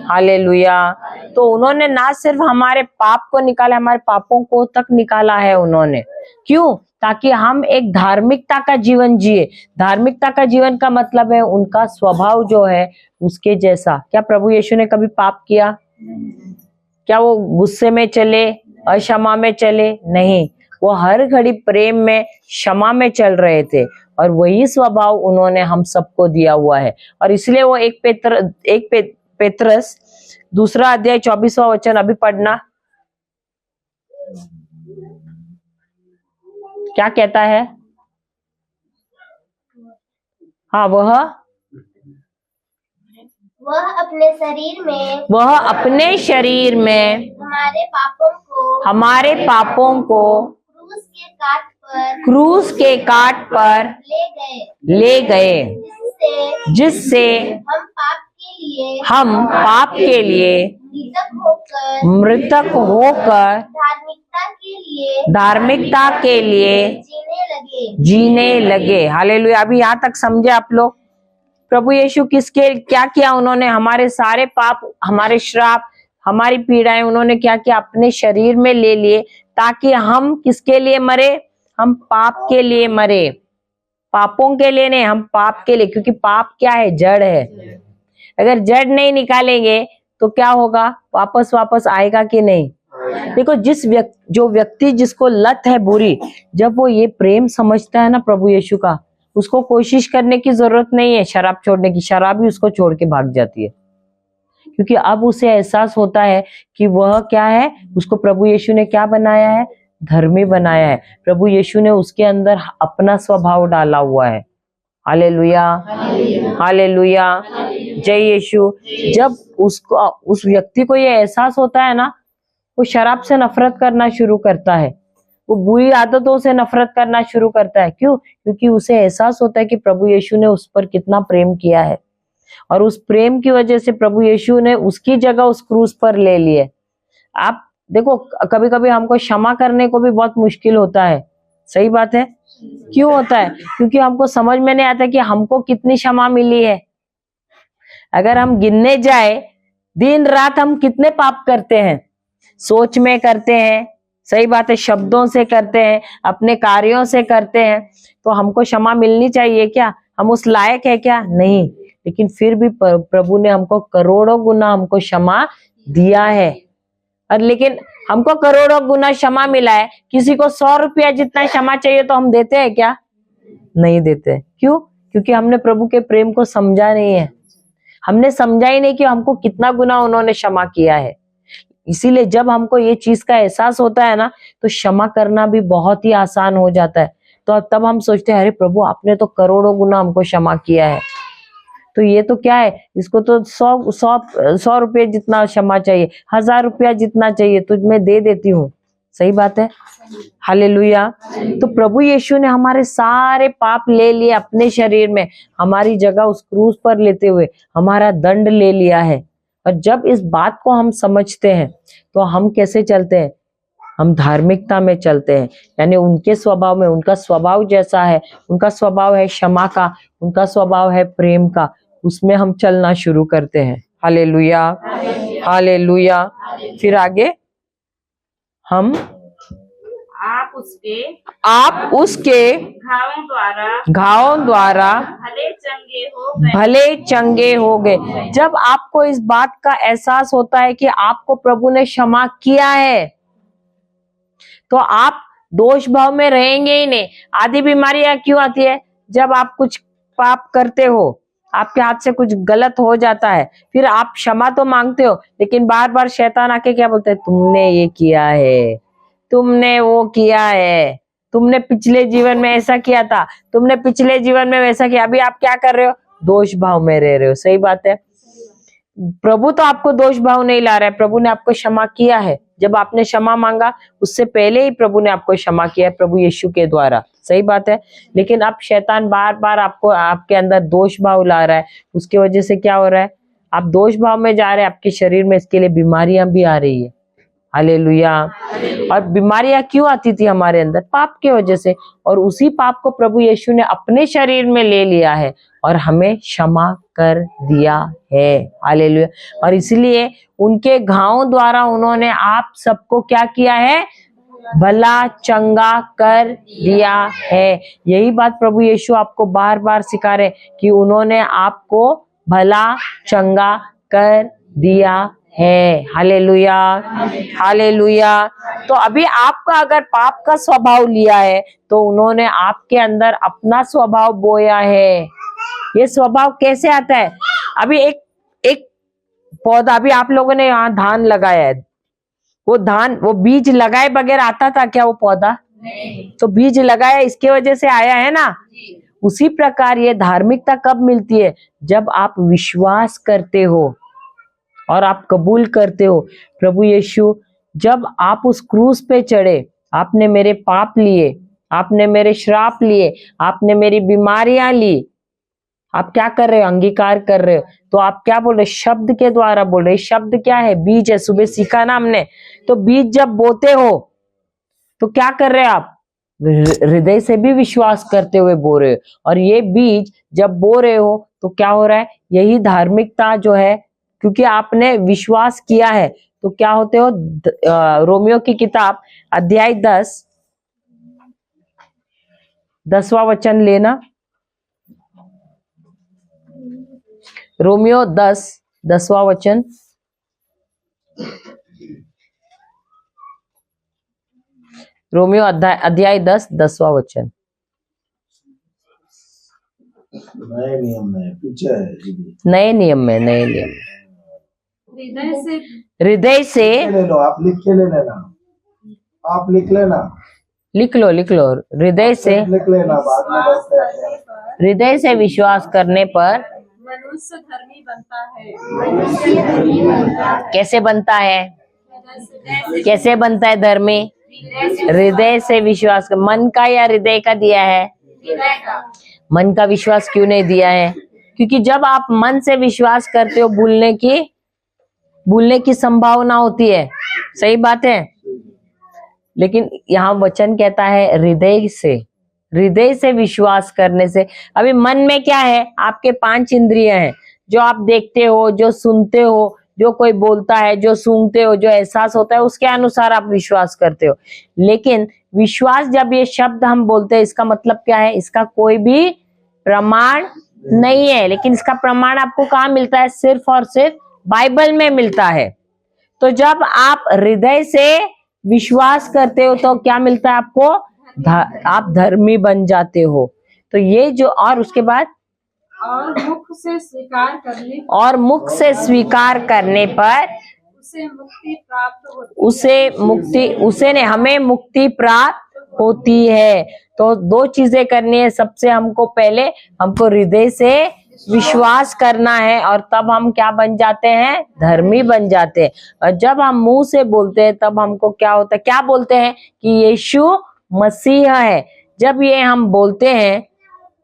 hallelujah. तो उन्होंने ना सिर्फ हमारे पाप को निकाला, हमारे पापों को तक निकाला है उन्होंने। क्यों? ताकि हम एक धार्मिकता का जीवन जिए। धार्मिकता का जीवन का मतलब है उनका स्वभाव जो है उसके जैसा। क्या प्रभु यीशु ने कभी पाप किया? क्या वो गुस्से में चले, अक्षमा में चले? नहीं, वो हर घड़ी प्रेम में, क्षमा में चल रहे थे, और वही स्वभाव उन्होंने हम सबको दिया हुआ है। और इसलिए वो एक पेत्रस 2 अध्याय 24वां वचन अभी पढ़ना, क्या कहता है? हाँ, वह अपने शरीर में हमारे पापों को क्रूस के काट पर ले गए, जिससे हम पाप के लिए मृतक होकर धार्मिकता के लिए जीने लगे। हालेलुया। अभी यहाँ तक समझे आप लोग? प्रभु यीशु किसके क्या किया? उन्होंने हमारे सारे पाप, हमारे श्राप, हमारी पीड़ाएं उन्होंने क्या किया? अपने शरीर में ले लिए, ताकि हम किसके लिए मरे? हम पाप के लिए मरे। पापों के लिए नहीं, हम पाप के लिए। क्योंकि पाप क्या है? जड़ है। अगर जड़ नहीं निकालेंगे तो क्या होगा? वापस आएगा कि नहीं? देखो, जो व्यक्ति जिसको लत है बुरी, जब वो ये प्रेम समझता है ना प्रभु यीशु का, उसको कोशिश करने की जरूरत नहीं है शराब छोड़ने की। शराब भी उसको छोड़ के भाग जाती है, क्योंकि अब उसे एहसास होता है कि वह क्या है, उसको प्रभु यीशु ने क्या बनाया है? धर्मी बनाया है। प्रभु यीशु ने उसके अंदर अपना स्वभाव डाला हुआ है। हालेलुया, हालेलुया, जय यीशु। जब उस व्यक्ति को ये एहसास होता है ना वो शराब से नफरत करना शुरू करता है, वो बुरी आदतों से नफरत करना शुरू करता है। क्यों? क्योंकि उसे एहसास होता है कि प्रभु यीशु ने उस पर कितना प्रेम किया है, और उस प्रेम की वजह से प्रभु यीशु ने उसकी जगह उस क्रूस पर ले ली है। आप देखो, कभी कभी हमको क्षमा करने को भी बहुत मुश्किल होता है, सही बात है। क्यों होता है? क्योंकि हमको समझ में नहीं आता कि हमको कितनी क्षमा मिली है। अगर हम गिनने जाए, दिन रात हम कितने पाप करते हैं, सोच में करते हैं, सही बात है, शब्दों से करते हैं, अपने कार्यों से करते हैं, तो हमको क्षमा मिलनी चाहिए क्या? हम उस लायक है क्या? नहीं। लेकिन फिर भी प्रभु ने हमको करोड़ों गुना हमको क्षमा दिया है। और लेकिन हमको करोड़ों गुना क्षमा मिला है, किसी को 100 रुपया जितना क्षमा चाहिए तो हम देते हैं क्या? नहीं देते। क्यों? क्योंकि हमने प्रभु के प्रेम को समझा नहीं है, हमने समझा ही नहीं कि हमको कितना गुना उन्होंने क्षमा किया है। इसीलिए जब हमको ये चीज का एहसास होता है ना, तो क्षमा करना भी बहुत ही आसान हो जाता है। तो तब हम सोचते हैं, अरे प्रभु आपने तो करोड़ों गुना हमको क्षमा किया है, तो ये तो क्या है, इसको तो 100 रुपये जितना क्षमा चाहिए, 1000 रुपया जितना चाहिए तो मैं दे देती हूँ। सही बात है, हालेलुया। तो प्रभु यीशु ने हमारे सारे पाप ले लिए अपने शरीर में, हमारी जगह उस क्रूस पर लेते हुए हमारा दंड ले लिया है। और जब इस बात को हम समझते हैं तो हम कैसे चलते हैं? हम धार्मिकता में चलते हैं, यानी उनके स्वभाव में, उनका स्वभाव जैसा है, उनका स्वभाव है क्षमा का, उनका स्वभाव है प्रेम का, उसमें हम चलना शुरू करते हैं। Hallelujah, hallelujah. फिर आगे हम आप उसके घावों द्वारा भले चंगे हो गए। जब आपको इस बात का एहसास होता है कि आपको प्रभु ने क्षमा किया है, तो आप दोष भाव में रहेंगे ही नहीं। आधी बीमारियां क्यों आती है? जब आप कुछ पाप करते हो, आपके हाथ से कुछ गलत हो जाता है, फिर आप क्षमा तो मांगते हो, लेकिन बार बार शैतान आके क्या बोलते हैं? तुमने ये किया है, तुमने वो किया है, तुमने पिछले जीवन में ऐसा किया था, तुमने पिछले जीवन में वैसा किया। अभी आप क्या कर रहे हो? दोष भाव में रह रहे हो। सही बात है। प्रभु तो आपको दोष भाव नहीं ला रहा है, प्रभु ने आपको क्षमा किया है। जब आपने क्षमा मांगा, उससे पहले ही प्रभु ने आपको क्षमा किया है, प्रभु यीशु के द्वारा। सही बात है। लेकिन अब शैतान बार बार आपको, आपके अंदर दोष भाव ला रहा है, उसकी वजह से क्या हो रहा है? आप दोष भाव में जा रहे हैं, आपके शरीर में इसके लिए बीमारियां भी आ रही है। हालेलुया। और बीमारियां क्यों आती थी हमारे अंदर? पाप के वजह से। और उसी पाप को प्रभु यीशु ने अपने शरीर में ले लिया है और हमें क्षमा कर दिया है। हालेलुया। और इसलिए उनके घावों द्वारा उन्होंने आप सबको क्या किया है? भला चंगा कर दिया है। यही बात प्रभु यीशु आपको बार बार सिखा रहे कि उन्होंने आपको भला चंगा कर दिया है। Hallelujah, hallelujah. तो अभी आपका अगर पाप का स्वभाव लिया है, तो उन्होंने आपके अंदर अपना स्वभाव बोया है। ये स्वभाव कैसे आता है? अभी एक पौधा, अभी आप लोगों ने यहाँ धान लगाया है, वो बीज लगाए बगैर आता था क्या वो पौधा? नहीं। तो बीज लगाया, इसके वजह से आया है ना। उसी प्रकार ये धार्मिकता कब मिलती है? जब आप विश्वास करते हो और आप कबूल करते हो। प्रभु यीशु, जब आप उस क्रूस पे चढ़े, आपने मेरे पाप लिए, आपने मेरे श्राप लिए, आपने मेरी बीमारियां ली, आप क्या कर रहे हो? अंगीकार कर रहे हो। तो आप क्या बोल रहे? शब्द के द्वारा बोल रहे। शब्द क्या है? बीज है। सुबह सीखा ना हमने। तो बीज जब बोते हो तो क्या कर रहे हो आप? हृदय से भी विश्वास करते हुए बो रहे हो। और ये बीज जब बो रहे हो तो क्या हो रहा है? यही धार्मिकता जो है, क्योंकि आपने विश्वास किया है, तो क्या होते हो? रोमियो की किताब अध्याय 10वां वचन लेना। रोमियो 10वां वचन। रोमियो अध्याय 10वां वचन। नए नियम में पीछे है। नए नियम में, नए नियम में हृदय से ले लो, आप लिख के ले लेना, आप लिख लेना, लिख लो हृदय से, लिख लेना, बाद में देखते हैं। हृदय से विश्वास करने पर मनुष्य धर्मी बनता है। कैसे बनता है? कैसे बनता है धर्मी? हृदय से विश्वास कर। मन का या हृदय का दिया है? मन का विश्वास क्यों नहीं दिया है? क्योंकि जब आप मन से विश्वास करते हो भूलने की संभावना होती है। सही बात है। लेकिन यहाँ वचन कहता है हृदय से विश्वास करने से। अभी मन में क्या है? आपके 5 इंद्रियां हैं, जो आप देखते हो, जो सुनते हो, जो कोई बोलता है, जो सूंघते हो, जो एहसास होता है, उसके अनुसार आप विश्वास करते हो। लेकिन विश्वास, जब ये शब्द हम बोलते हैं, इसका मतलब क्या है? इसका कोई भी प्रमाण नहीं है। लेकिन इसका प्रमाण आपको कहाँ मिलता है? सिर्फ और सिर्फ बाइबल में मिलता है। तो जब आप हृदय से विश्वास करते हो तो क्या मिलता है आपको? आप धर्मी बन जाते हो। तो ये जो, और उसके बाद और मुख से स्वीकार करने पर उसे मुक्ति प्राप्त होती हमें मुक्ति प्राप्त होती है। तो 2 चीजें करनी है। सबसे पहले हमको हृदय से विश्वास करना है, और तब हम क्या बन जाते हैं? धर्मी बन जाते हैं। और जब हम मुंह से बोलते हैं तब हमको क्या होता है? क्या बोलते हैं? कि यीशु मसीह है। जब ये हम बोलते हैं,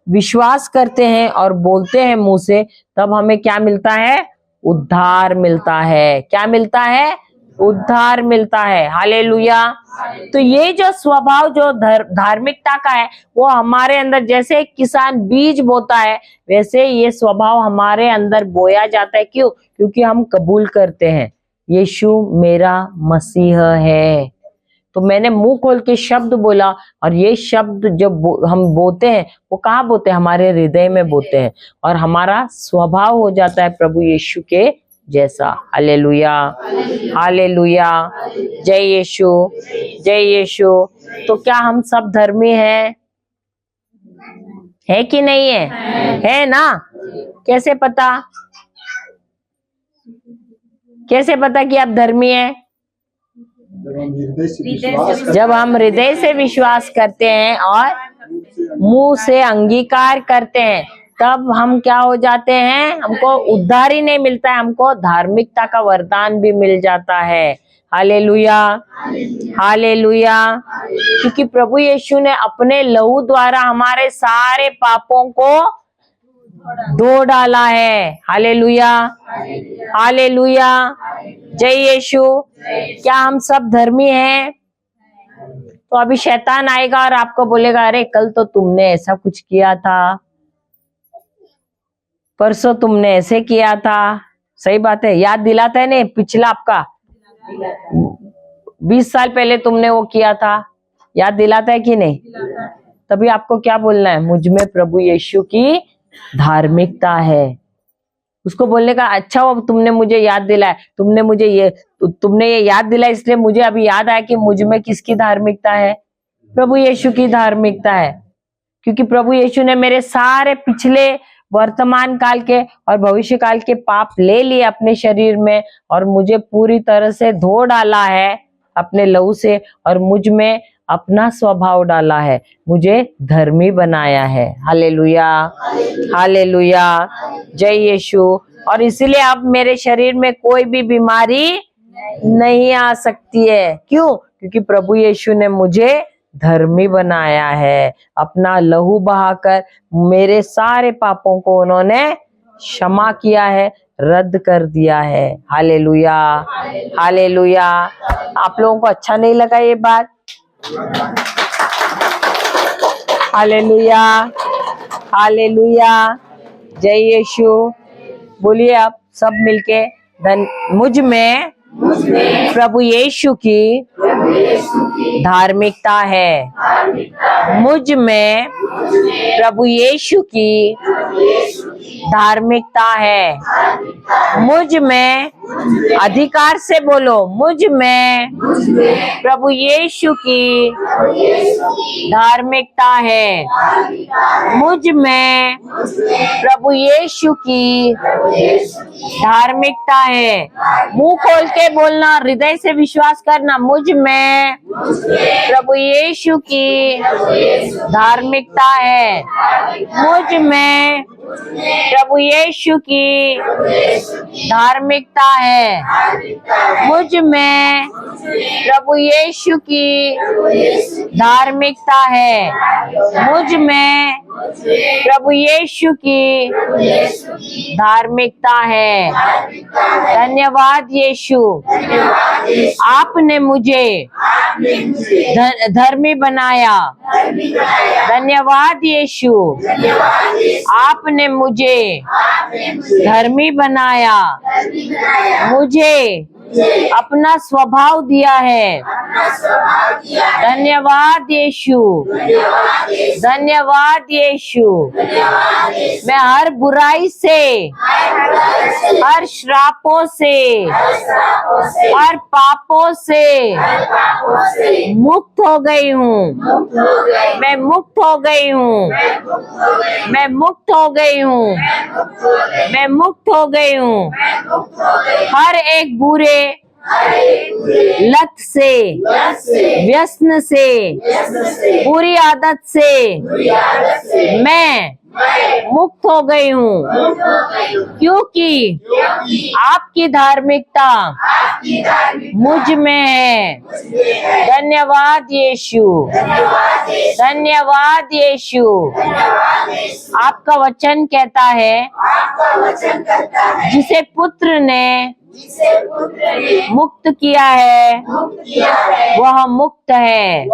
विश्वास करते हैं और बोलते हैं मुंह से, तब हमें क्या मिलता है? उद्धार मिलता है। क्या मिलता है? उद्धार मिलता है। हालेलुया। तो ये जो स्वभाव जो धार्मिकता का है, वो हमारे अंदर, जैसे एक किसान बीज बोता है, वैसे ये स्वभाव हमारे अंदर बोया जाता है। क्यों? क्योंकि हम कबूल करते हैं यीशु मेरा मसीह है। तो मैंने मुंह खोल के शब्द बोला, और ये शब्द जब हम बोते हैं, वो कहाँ बोते हैं? हमारे हृदय में बोते हैं, और हमारा स्वभाव हो जाता है प्रभु यीशु के जैसा। हालेलुया, हालेलुया, जय यीशु, जय यीशु। तो क्या हम सब धर्मी हैं? है कि नहीं है? है ना? कैसे पता कि आप धर्मी हैं? जब हम हृदय से विश्वास करते हैं और मुंह से अंगीकार करते हैं, तब हम क्या हो जाते हैं? हमको उद्धार ही नहीं मिलता है, हमको धार्मिकता का वरदान भी मिल जाता है। Hallelujah, hallelujah. क्योंकि प्रभु यीशु ने अपने लहू द्वारा हमारे सारे पापों को धो डाला है। हालेलुया, हालेलुया, जय यीशु। क्या हम सब धर्मी हैं? तो अभी शैतान आएगा और आपको बोलेगा, अरे कल तो तुमने ऐसा कुछ किया था, परसों तुमने ऐसे किया था। सही बात है, याद दिलाता है नहीं? पिछला आपका 20 साल पहले तुमने वो किया था, याद दिलाता है कि नहीं? तभी आपको क्या बोलना है? मुझ में प्रभु यीशु की धार्मिकता है। उसको बोलने का, अच्छा वो तुमने मुझे याद दिलाया, तुमने ये याद दिलाया, इसलिए मुझे अभी याद आया कि मुझ में किसकी धार्मिकता है? प्रभु यीशु की धार्मिकता है। क्योंकि प्रभु यीशु ने मेरे सारे पिछले, वर्तमान काल के और भविष्य काल के पाप ले लिए अपने शरीर में, और मुझे पूरी तरह से धो डाला है अपने लहू से, और मुझ में अपना स्वभाव डाला है, मुझे धर्मी बनाया है। हालेलुया, हालेलुया, जय यीशु। और इसलिए अब मेरे शरीर में कोई भी बीमारी नहीं आ सकती है। क्यों? क्योंकि प्रभु यीशु ने मुझे धर्मी बनाया है। अपना लहू बहाकर मेरे सारे पापों को उन्होंने क्षमा किया है, रद्द कर दिया है। Hallelujah, hallelujah. आप लोगों को अच्छा नहीं लगा ये बात? हालेलुया, हालेलुया, जय यीशु। बोलिए आप सब मिलके, मुझ में प्रभु यीशु की धार्मिकता है। मुझ में प्रभु यीशु की धार्मिकता है। मुझ में, अधिकार से बोलो, मुझ में प्रभु यीशु की धार्मिकता है। मुझ में प्रभु यीशु की धार्मिकता है। मुंह खोल के बोलना, हृदय से विश्वास करना, मुझ में प्रभु यीशु की धार्मिकता है। मुझ में प्रभु यीशु की धार्मिकता है। मुझ में प्रभु यीशु की धार्मिकता है। मुझ में प्रभु यीशु की धार्मिकता है। धन्यवाद यीशु, आपने मुझे धर्मी बनाया। धन्यवाद यीशु, आपने मुझे धर्मी बनाया। मुझे अपना स्वभाव दिया है। धन्यवाद यीशु, धन्यवाद यीशु। मैं हर बुराई से, हर श्रापों से, हर पापों से मुक्त हो गई हूँ। मैं मुक्त हो गई हूँ। मैं मुक्त हो गई हूँ। मैं मुक्त हो गई हूँ। हर एक बुरे लत से, व्यसन से, बुरी आदत से मैं मुक्त हो गई हूँ, क्योंकि आपकी धार्मिकता मुझ में है। धन्यवाद यीशु, धन्यवाद यीशु। आपका वचन कहता है, जिसे पुत्र ने मुक्त किया है वह मुक्त है।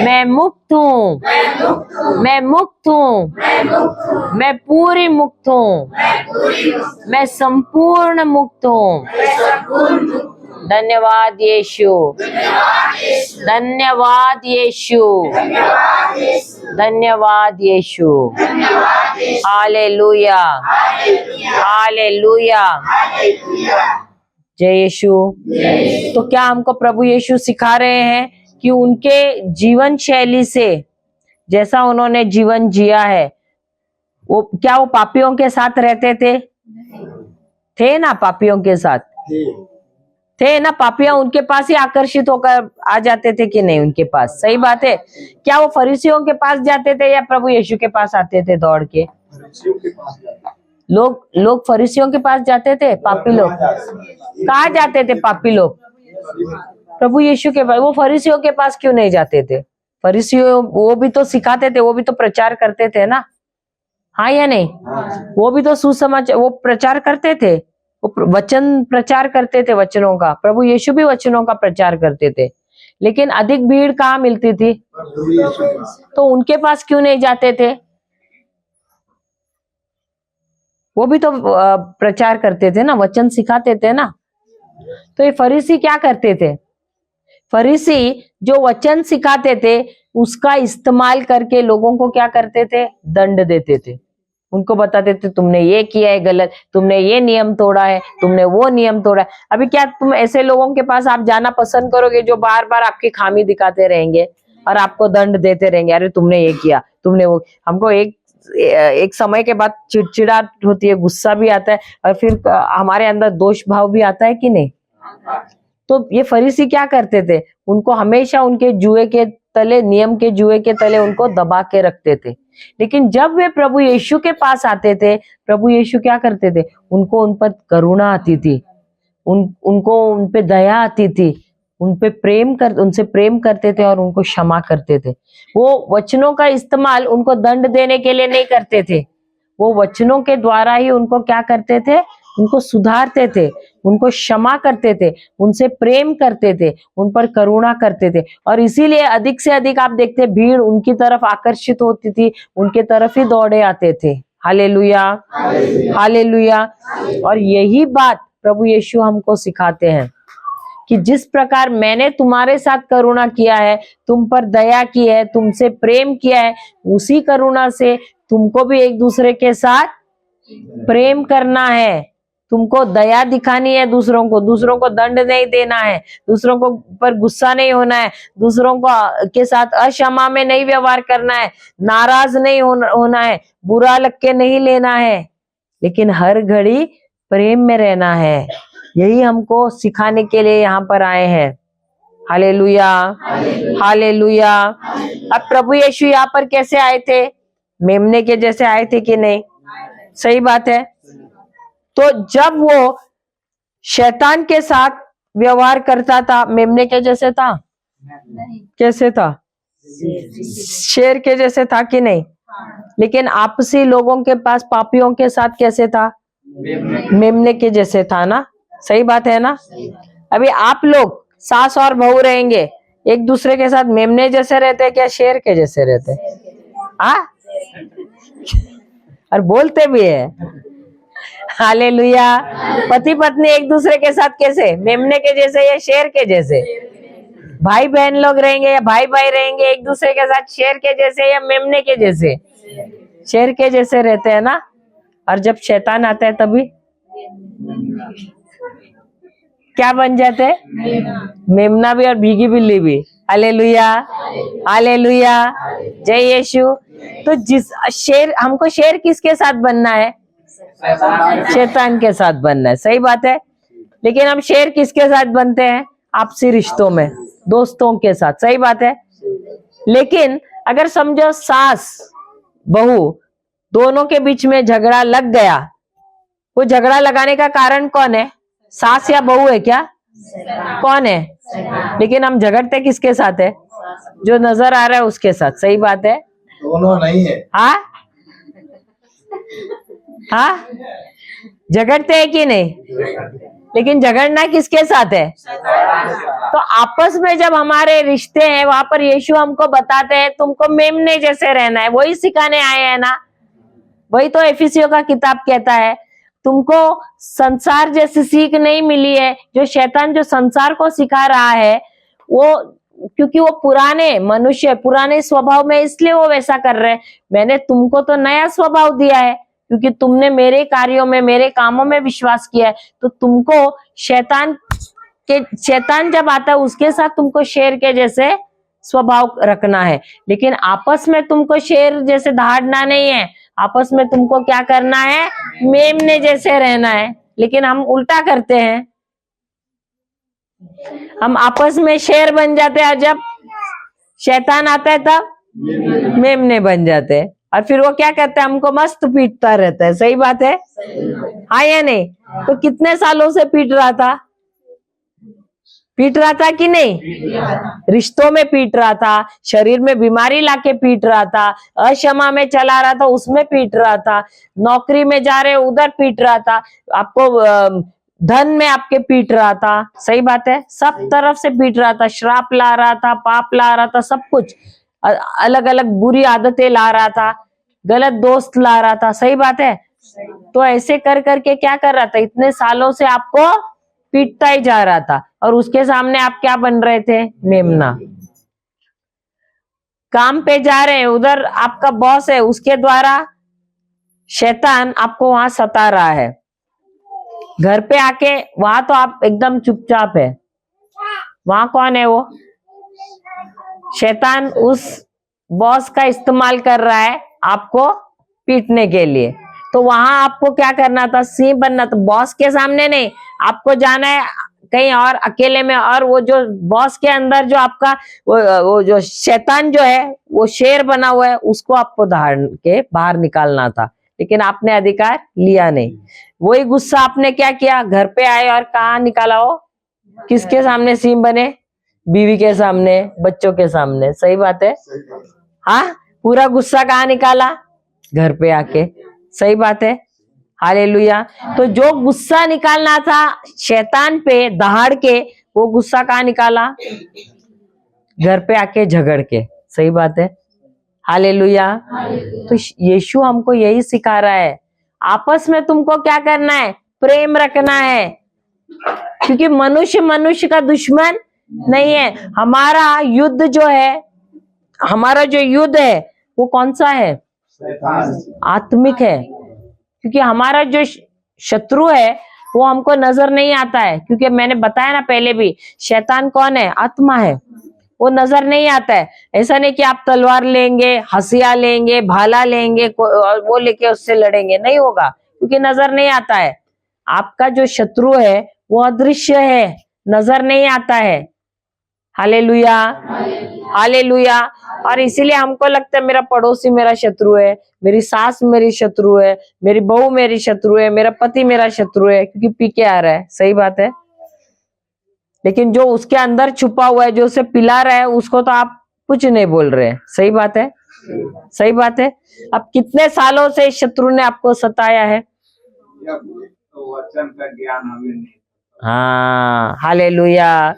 मैं मुक्त हूँ। मैं मुक्त हूँ। मैं पूरी मुक्त हूँ। मैं संपूर्ण मुक्त हूँ। धन्यवाद यीशु, धन्यवाद यीशु, धन्यवाद यीशु। Hallelujah, hallelujah. जय यीशु। तो क्या हमको प्रभु यीशु सिखा रहे हैं कि उनके जीवन शैली से, जैसा उन्होंने जीवन जिया है, क्या वो पापियों के साथ रहते थे ना? पापियों के साथ थे ना? पापियां उनके पास ही आकर्षित होकर आ जाते थे कि नहीं उनके पास? सही बात है। क्या वो फरीसियों के पास जाते थे या प्रभु यीशु के पास आते थे दौड़ के? लोग फरीसियों के पास जाते थे। पापी लोग कहाँ जाते थे? पापी लोग प्रभु यीशु के पास। वो फरीसियों के पास क्यों नहीं जाते थे? फरीसियों वो भी तो सिखाते थे, वो भी तो प्रचार करते थे ना, हाँ या नहीं? वो भी तो सुसमाचार, वो प्रचार करते थे, वो वचन प्रचार करते थे, वचनों का। प्रभु यीशु भी वचनों का प्रचार करते थे, लेकिन अधिक भीड़ कहाँ मिलती थी? तो उनके पास क्यों नहीं जाते थे? वो भी तो प्रचार करते थे ना, वचन सिखाते थे ना। तो ये फरीसी क्या करते थे? फरीसी जो वचन सिखाते थे उसका इस्तेमाल करके लोगों को क्या करते थे? दंड देते थे। उनको बताते थे तुमने ये किया है गलत, तुमने ये नियम तोड़ा है, तुमने वो नियम तोड़ा है। अभी क्या तुम ऐसे लोगों के पास आप जाना पसंद करोगे जो बार बार आपकी खामी दिखाते रहेंगे और आपको दंड देते रहेंगे? अरे तुमने ये किया, तुमने वो। हमको एक समय के बाद चिड़चिड़ाहट होती है, गुस्सा भी आता है, और फिर हमारे अंदर दोष भाव भी आता है कि नहीं? तो ये फरीसी क्या करते थे? उनको हमेशा उनके जुए के तले, नियम के जुए के तले उनको दबा के रखते थे। लेकिन जब वे प्रभु यीशु के पास आते थे, प्रभु यीशु क्या करते थे? उनको उन पर करुणा आती थी, उनको उन पे दया आती थी, उनसे प्रेम करते थे और उनको क्षमा करते थे। वो वचनों का इस्तेमाल उनको दंड देने के लिए नहीं करते थे, वो वचनों के द्वारा ही उनको क्या करते थे? उनको सुधारते थे, उनको क्षमा करते थे, उनसे प्रेम करते थे, उन पर करुणा करते थे। और इसीलिए अधिक से अधिक आप देखते भीड़ उनकी तरफ आकर्षित होती थी, उनके तरफ ही दौड़े आते थे। Hallelujah, hallelujah. और यही बात प्रभु यीशु हमको सिखाते हैं कि जिस प्रकार मैंने तुम्हारे साथ करुणा किया है, तुम पर दया की है, तुमसे प्रेम किया है, उसी करुणा से तुमको भी एक दूसरे के साथ प्रेम करना है। तुमको दया दिखानी है दूसरों को दंड नहीं देना है, दूसरों को पर गुस्सा नहीं होना है, दूसरों को के साथ अक्षमा में नहीं व्यवहार करना है, नाराज नहीं होना है, बुरा लग के नहीं लेना है, लेकिन हर घड़ी प्रेम में रहना है। यही हमको सिखाने के लिए यहाँ पर आए हैं। Hallelujah, hallelujah. अब प्रभु यीशु यहाँ पर कैसे आए थे? मेमने के जैसे आए थे कि नहीं? सही बात है। तो जब वो शैतान के साथ व्यवहार करता था, मेमने के जैसे था? कैसे था? शेर के जैसे था कि नहीं? लेकिन आपसी लोगों के पास, पापियों के साथ कैसे था? मेमने के जैसे था ना। सही बात है ना। अभी आप लोग सास और बहू रहेंगे, एक दूसरे के साथ मेमने जैसे रहते क्या शेर के जैसे रहते? हाँ, और बोलते भी है। हालेलुया। पति पत्नी एक दूसरे के साथ कैसे? मेमने के जैसे या शेर के जैसे? भाई बहन लोग रहेंगे या भाई भाई रहेंगे एक दूसरे के साथ शेर के जैसे या मेमने के जैसे? शेर के जैसे रहते हैं ना। और जब शैतान आता है तभी क्या बन जाते हैं? मेमना भी और भीगी बिल्ली भी। हालेलुया, हालेलुया, जय यीशु। तो जिस शेर, हमको शेर किसके साथ बनना है? शैतान के साथ बनना है। सही बात है। लेकिन हम शेर किसके साथ बनते हैं? आपसी रिश्तों में, दोस्तों के साथ। सही बात है। लेकिन अगर समझो सास बहू दोनों के बीच में झगड़ा लग गया, वो झगड़ा लगाने का कारण कौन है? सास या बहू है क्या? कौन है? लेकिन हम झगड़ते किसके साथ है? जो नजर आ रहा है उसके साथ। सही बात है। दोनों नहीं है। हाँ, हाँ, झगड़ते हैं कि नहीं? लेकिन झगड़ना किसके साथ है? तो आपस में जब हमारे रिश्ते हैं, वहां पर यीशु हमको बताते हैं तुमको मेमने जैसे रहना है। वही सिखाने आए हैं ना। वही तो एफिसियों का किताब कहता है, तुमको संसार जैसी सीख नहीं मिली है। जो शैतान जो संसार को सिखा रहा है, वो क्योंकि वो पुराने मनुष्य, पुराने स्वभाव में, इसलिए वो वैसा कर रहे हैं। मैंने तुमको तो नया स्वभाव दिया है, क्योंकि तुमने मेरे कार्यों में, मेरे कामों में विश्वास किया है। तो तुमको शैतान जब आता है उसके साथ तुमको शेर के जैसे स्वभाव रखना है। लेकिन आपस में तुमको शेर जैसे दहाड़ना नहीं है। आपस में तुमको क्या करना है? मेमने जैसे रहना है। लेकिन हम उल्टा करते हैं, हम आपस में शेर बन जाते हैं, और जब शैतान आता है तब मेमने बन जाते हैं। और फिर वो क्या करता है? हमको मस्त पीटता रहता है। सही बात है, हाँ या नहीं? तो कितने सालों से पीट रहा था? पीट रहा था कि नहीं? रिश्तों में पीट रहा था, शरीर में बीमारी लाके पीट रहा था, अक्षमा में चला रहा था उसमें पीट रहा था, नौकरी में जा रहे उधर पीट रहा था, आपको धन में आपके पीट रहा था। सही बात है। सब तरफ से पीट रहा था, श्राप ला रहा था, पाप ला रहा था, सब कुछ अलग अलग बुरी आदतें ला रहा था, गलत दोस्त ला रहा था। सही बात है। तो ऐसे कर करके क्या कर रहा था? इतने सालों से आपको पीटता ही जा रहा था, और उसके सामने आप क्या बन रहे थे? मेमना। काम पे जा रहे हैं, उधर आपका बॉस है, उसके द्वारा शैतान आपको वहां सता रहा है। घर पे आके वहां तो आप एकदम चुपचाप है, वहां कौन है? वो शैतान उस बॉस का इस्तेमाल कर रहा है आपको पीटने के लिए। तो वहां आपको क्या करना था? सिंह बनना था। बॉस के सामने नहीं, आपको जाना है कहीं और अकेले में, और वो जो बॉस के अंदर जो आपका वो जो शैतान जो है, वो शेर बना हुआ है, उसको आपको दहाड़ के बाहर निकालना था। लेकिन आपने अधिकार लिया नहीं। वही गुस्सा आपने क्या किया? घर पे आए और कहाँ निकाला? हो किसके सामने सिंह बने? बीवी के सामने, बच्चों के सामने। सही बात है। हाँ, पूरा गुस्सा कहाँ निकाला? घर पे आके। सही बात है। हालेलुया। तो जो गुस्सा निकालना था शैतान पे दहाड़ के, वो गुस्सा कहाँ निकाला? घर पे आके झगड़ के। सही बात है। हालेलुया। तो यीशु हमको यही सिखा रहा है, आपस में तुमको क्या करना है? प्रेम रखना है। क्योंकि मनुष्य मनुष्य का दुश्मन नहीं है। हमारा युद्ध जो है, हमारा जो युद्ध है वो कौन सा है? आत्मिक है। क्योंकि हमारा जो शत्रु है वो हमको नजर नहीं आता है। क्योंकि मैंने बताया ना पहले भी, शैतान कौन है? आत्मा है। वो नजर नहीं आता है। ऐसा नहीं कि आप तलवार लेंगे, हसिया लेंगे, भाला लेंगे और वो लेके उससे लड़ेंगे, नहीं होगा, क्योंकि नजर नहीं आता है। आपका जो शत्रु है वो अदृश्य है, नजर नहीं आता है। Hallelujah, hallelujah. और इसीलिए हमको लगता है मेरा पड़ोसी मेरा शत्रु है, मेरी सास मेरी शत्रु है, मेरी बहू मेरी शत्रु है, मेरा पति मेरा शत्रु है, क्योंकि पी के आ रहा है। सही बात है, लेकिन जो उसके अंदर छुपा हुआ है, जो उसे पिला रहा है, उसको तो आप कुछ नहीं बोल रहे हैं। सही बात है, सही बात है। अब कितने सालों से इस शत्रु ने आपको सताया है? वचन का ज्ञान हमें नहीं। हाँ, हालेलुया।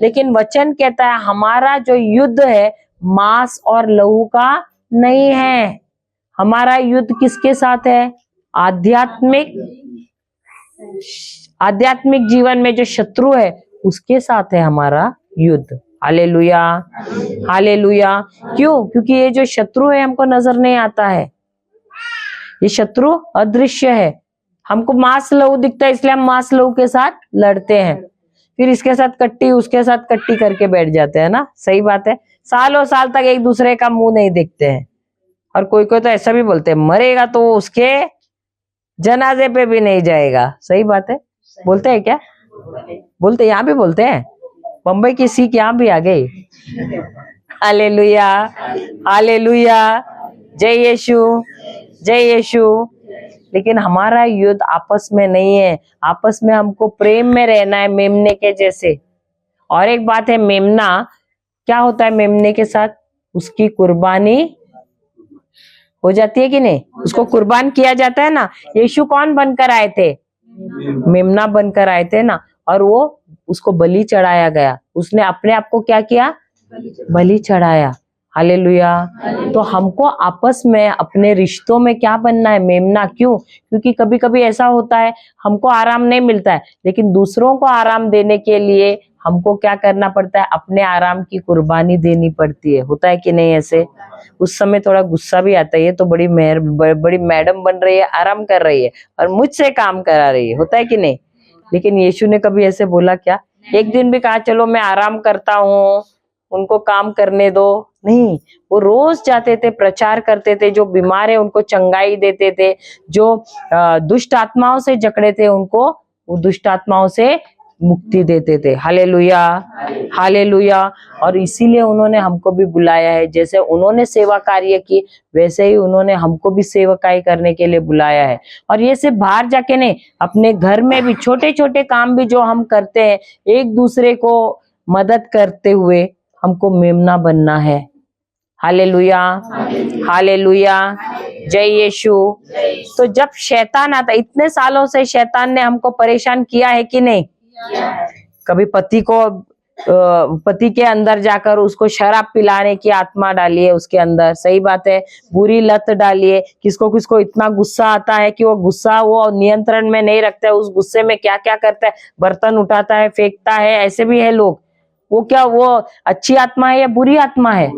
लेकिन वचन कहता है हमारा जो युद्ध है मांस और लहू का नहीं है। हमारा युद्ध किसके साथ है? आध्यात्मिक जीवन में जो शत्रु है उसके साथ है हमारा युद्ध। Hallelujah, hallelujah. क्यों? क्योंकि ये जो शत्रु है हमको नजर नहीं आता है, ये शत्रु अदृश्य है। हमको मांस लहू दिखता है, इसलिए हम मांस लहू के साथ लड़ते हैं, फिर इसके साथ कट्टी उसके साथ कट्टी करके बैठ जाते हैं ना। सही बात है, सालों साल तक एक दूसरे का मुंह नहीं देखते हैं। और कोई कोई तो ऐसा भी बोलते हैं मरेगा तो उसके जनाजे पे भी नहीं जाएगा। सही बात है, बोलते हैं क्या? बोलते, यहाँ भी बोलते हैं। बम्बई की सीख यहाँ भी आ गई। हालेलुया, हालेलुया, जय यीशु, जय यीशु। लेकिन हमारा युद्ध आपस में नहीं है, आपस में हमको प्रेम में रहना है, मेमने के जैसे। और एक बात है, मेमना क्या होता है? मेमने के साथ उसकी कुर्बानी हो जाती है कि नहीं? उसको कुर्बान किया जाता है ना। यीशु कौन बनकर आए थे? मेमना बनकर आए थे ना। और वो उसको बलि चढ़ाया गया, उसने अपने आप को क्या किया? बलि चढ़ाया। हालेलुया। तो हमको आपस में अपने रिश्तों में क्या बनना है? मेमना। क्यों? क्योंकि कभी कभी ऐसा होता है हमको आराम नहीं मिलता है, लेकिन दूसरों को आराम देने के लिए हमको क्या करना पड़ता है? अपने आराम की कुर्बानी देनी पड़ती है। होता है कि नहीं ऐसे? उस समय थोड़ा गुस्सा भी आता है, ये तो बड़ी मैडम बन रही है, आराम कर रही है और मुझसे काम करा रही है। होता है कि नहीं? लेकिन यीशु ने कभी ऐसे बोला क्या? एक दिन भी कहा चलो मैं आराम करता हूँ, उनको काम करने दो? नहीं, वो रोज जाते थे, प्रचार करते थे, जो बीमार है उनको चंगाई देते थे, जो दुष्ट आत्माओं से जकड़े थे उनको वो दुष्ट आत्माओं से मुक्ति देते थे। Hallelujah, hallelujah. और इसीलिए उन्होंने हमको भी बुलाया है। जैसे उन्होंने सेवा कार्य की, वैसे ही उन्होंने हमको भी सेवकाई करने के लिए बुलाया है। और ये सिर्फ बाहर जाके नहीं, अपने घर में भी छोटे छोटे काम भी जो हम करते हैं, एक दूसरे को मदद करते हुए हमको मेमना बनना है। हालेलुया, हालेलुया, जय यीशु। तो जब शैतान आता, इतने सालों से शैतान ने हमको परेशान किया है कि नहीं? कभी पति के अंदर जाकर उसको शराब पिलाने की आत्मा डाली है उसके अंदर। सही बात है, बुरी लत डाली है। किसको किसको इतना गुस्सा आता है कि वो गुस्सा वो नियंत्रण में नहीं रखता है, उस गुस्से में क्या क्या करता है, बर्तन उठाता है, फेंकता है। ऐसे भी है लोग। वो क्या, वो अच्छी आत्मा है या बुरी आत्मा है?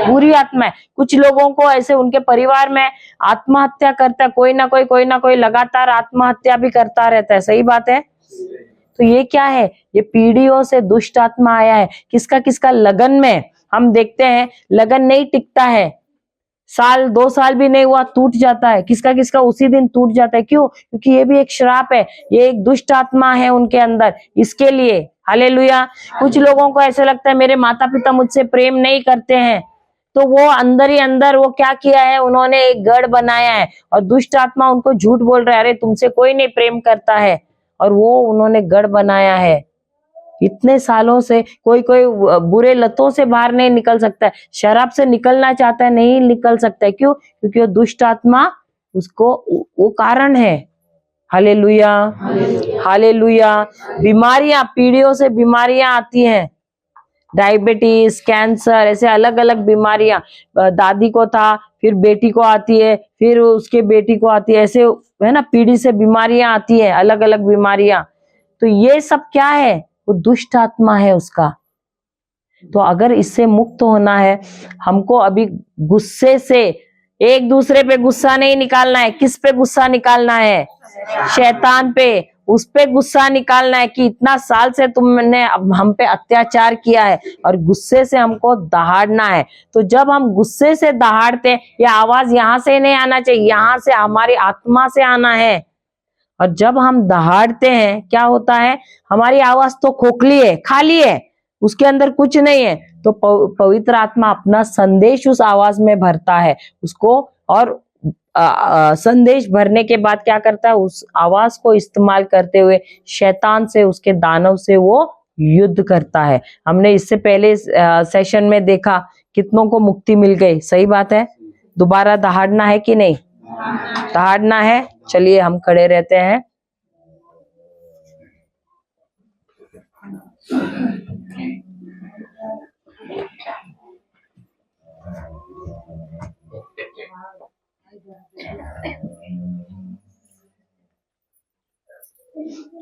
बुरी आत्मा है। कुछ लोगों को ऐसे उनके परिवार में आत्महत्या करता है, कोई ना कोई लगातार आत्महत्या भी करता रहता है। सही बात है। तो ये क्या है? ये पीढ़ियों से दुष्ट आत्मा आया है। किसका किसका लगन में हम देखते हैं लगन नहीं टिकता है, साल 2 साल भी नहीं हुआ टूट जाता है। किसका किसका उसी दिन टूट जाता है। क्यों? क्योंकि ये भी एक श्राप है, ये एक दुष्ट आत्मा है उनके अंदर। इसके लिए हालेलुया। कुछ लोगों को ऐसे लगता है मेरे माता पिता मुझसे प्रेम नहीं करते हैं, तो वो अंदर ही अंदर वो क्या किया है, उन्होंने एक गढ़ बनाया है और दुष्ट आत्मा उनको झूठ बोल रहा है, अरे तुमसे कोई नहीं प्रेम करता है, और वो उन्होंने गढ़ बनाया है। इतने सालों से कोई कोई बुरे लतों से बाहर नहीं निकल सकता है, शराब से निकलना चाहता है, नहीं निकल सकता है। क्यों? क्योंकि वो दुष्ट आत्मा उसको वो कारण है। Hallelujah, hallelujah. बीमारियां, पीढ़ियों से बीमारियां आती हैं, डायबिटीज, कैंसर, ऐसे अलग अलग बीमारियां। दादी को था, फिर बेटी को आती है, फिर उसके बेटी को आती है, ऐसे है ना, पीढ़ी से बीमारियां आती है, अलग अलग बीमारियां। तो ये सब क्या है? वो दुष्ट आत्मा है उसका। तो अगर इससे मुक्त होना है, हमको अभी गुस्से से एक दूसरे पे गुस्सा नहीं निकालना है। किस पे गुस्सा निकालना है? शैतान पे। उस पे गुस्सा निकालना है कि इतना साल से तुमने हम पे अत्याचार किया है, और गुस्से से हमको दहाड़ना है। तो जब हम गुस्से से दहाड़ते, ये आवाज यहाँ से नहीं आना चाहिए, यहाँ से हमारी आत्मा से आना है। और जब हम दहाड़ते हैं क्या होता है? हमारी आवाज तो खोखली है, खाली है, उसके अंदर कुछ नहीं है, तो पवित्र आत्मा अपना संदेश उस आवाज में भरता है उसको, और संदेश भरने के बाद क्या करता है, उस आवाज को इस्तेमाल करते हुए शैतान से, उसके दानव से वो युद्ध करता है। हमने इससे पहले सेशन में देखा कितनों को मुक्ति मिल गई। सही बात है। दोबारा दहाड़ना है कि नहीं? दहाड़ना है। चलिए हम खड़े रहते हैं।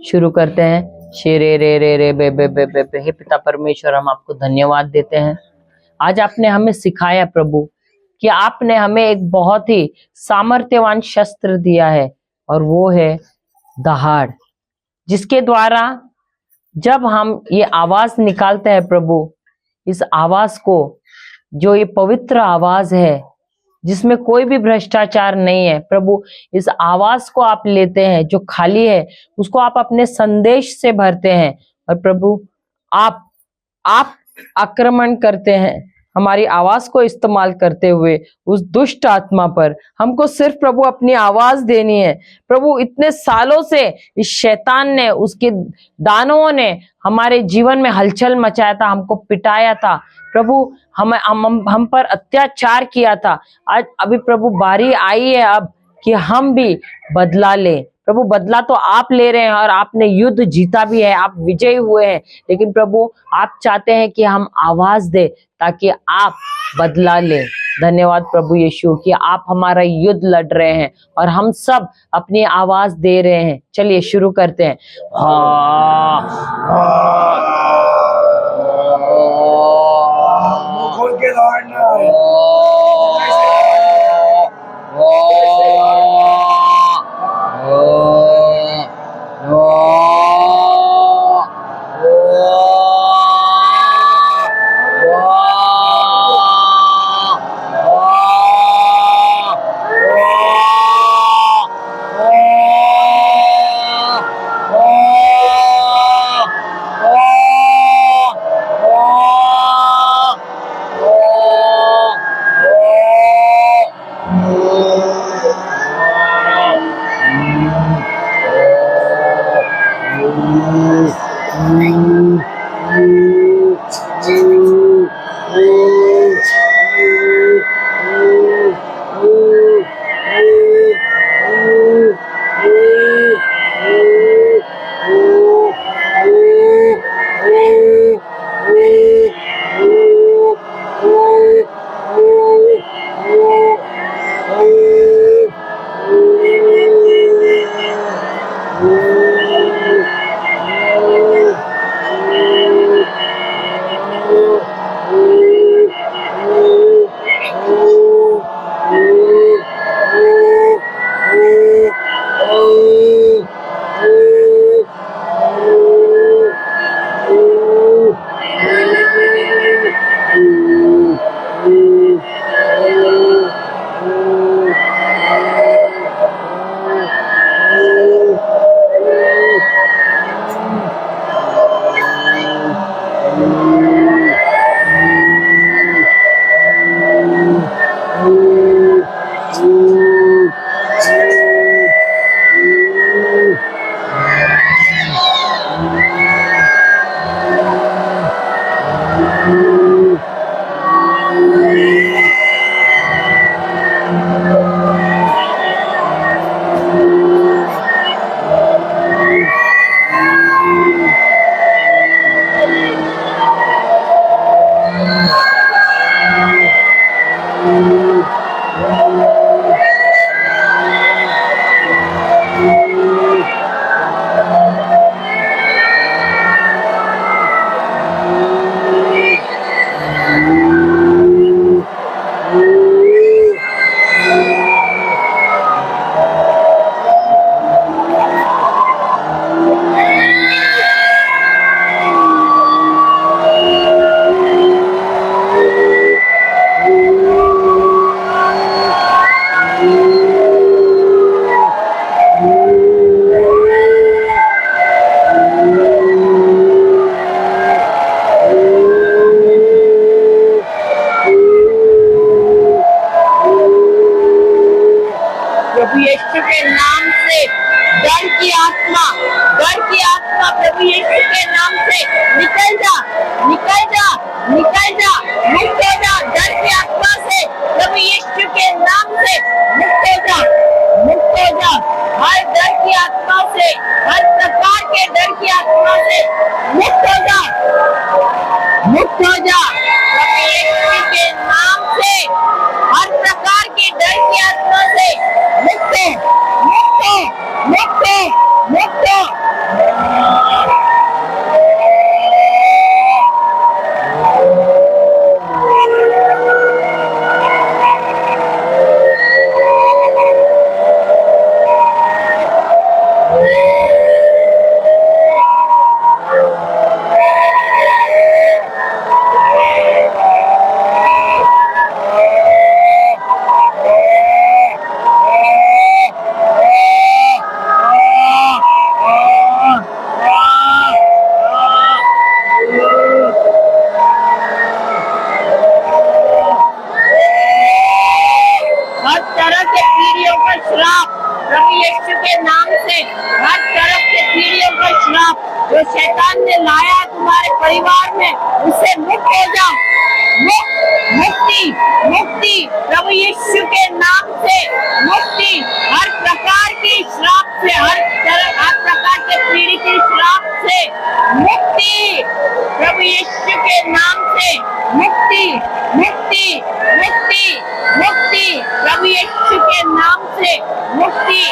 शुरू करते हैं। शेरे रे रे रे बे बे बे बे बे। हे पिता परमेश्वर, हम आपको धन्यवाद देते हैं। आज आपने हमें सिखाया प्रभु कि आपने हमें एक बहुत ही सामर्थ्यवान शस्त्र दिया है, और वो है दहाड़, जिसके द्वारा जब हम ये आवाज निकालते हैं प्रभु, इस आवाज को, जो ये पवित्र आवाज है जिसमें कोई भी भ्रष्टाचार नहीं है प्रभु, इस आवाज को आप लेते हैं जो खाली है, उसको आप अपने संदेश से भरते हैं, और प्रभु आप आक्रमण करते हैं हमारी आवाज को इस्तेमाल करते हुए उस दुष्ट आत्मा पर। हमको सिर्फ प्रभु अपनी आवाज देनी है प्रभु। इतने सालों से इस शैतान ने, उसके दानवों ने हमारे जीवन में हलचल मचाया था, हमको पिटाया था प्रभु, हम पर अत्याचार किया था। आज अभी प्रभु बारी आई है अब कि हम भी बदला लें प्रभु। बदला तो आप ले रहे हैं, और आपने युद्ध जीता भी है, आप विजयी हुए हैं, लेकिन प्रभु आप चाहते हैं कि हम आवाज दें ताकि आप बदला लें। धन्यवाद प्रभु यीशु कि आप हमारा युद्ध लड़ रहे हैं और हम सब अपनी आवाज दे रहे हैं। चलिए शुरू करते हैं। मुंह खोल के दौड़ना है। प्रभु यीशु के नाम से डर की आत्मा प्रभु यीशु के नाम से निकल जा, निकल जा, निकल जा, मुक्त हो जा। डर की आत्मा से प्रभु यीशु के नाम से मुक्त हो जा, मुक्त हो जा। हर डर की आत्मा से, हर प्रकार के डर की आत्मा से मुक्त हो जा, मुक्त हो जा। प्रभु यीशु के नाम से हर प्रकार के डर की आत्मा से मुक्त हो, मुक्त हो, मुक्त हो, मुक्त हो। हर तरह के पीढ़ियों का श्राप प्रभु यीशु के नाम से, हर तरफ के पीढ़ियों का श्राप जो शैतान ने लाया तुम्हारे परिवार में, उससे मुक्त हो जाओ। मुक्ति, मुक्ति प्रभु यीशु के नाम से, मुक्ति हर प्रकार की श्राप से, हर प्रकार के पीढ़ी के श्राप से मुक्ति प्रभु यीशु के नाम से, मुक्ति, मुक्ति, मुक्ति, मुक्ति प्रभु यीशु के नाम से मुक्ति।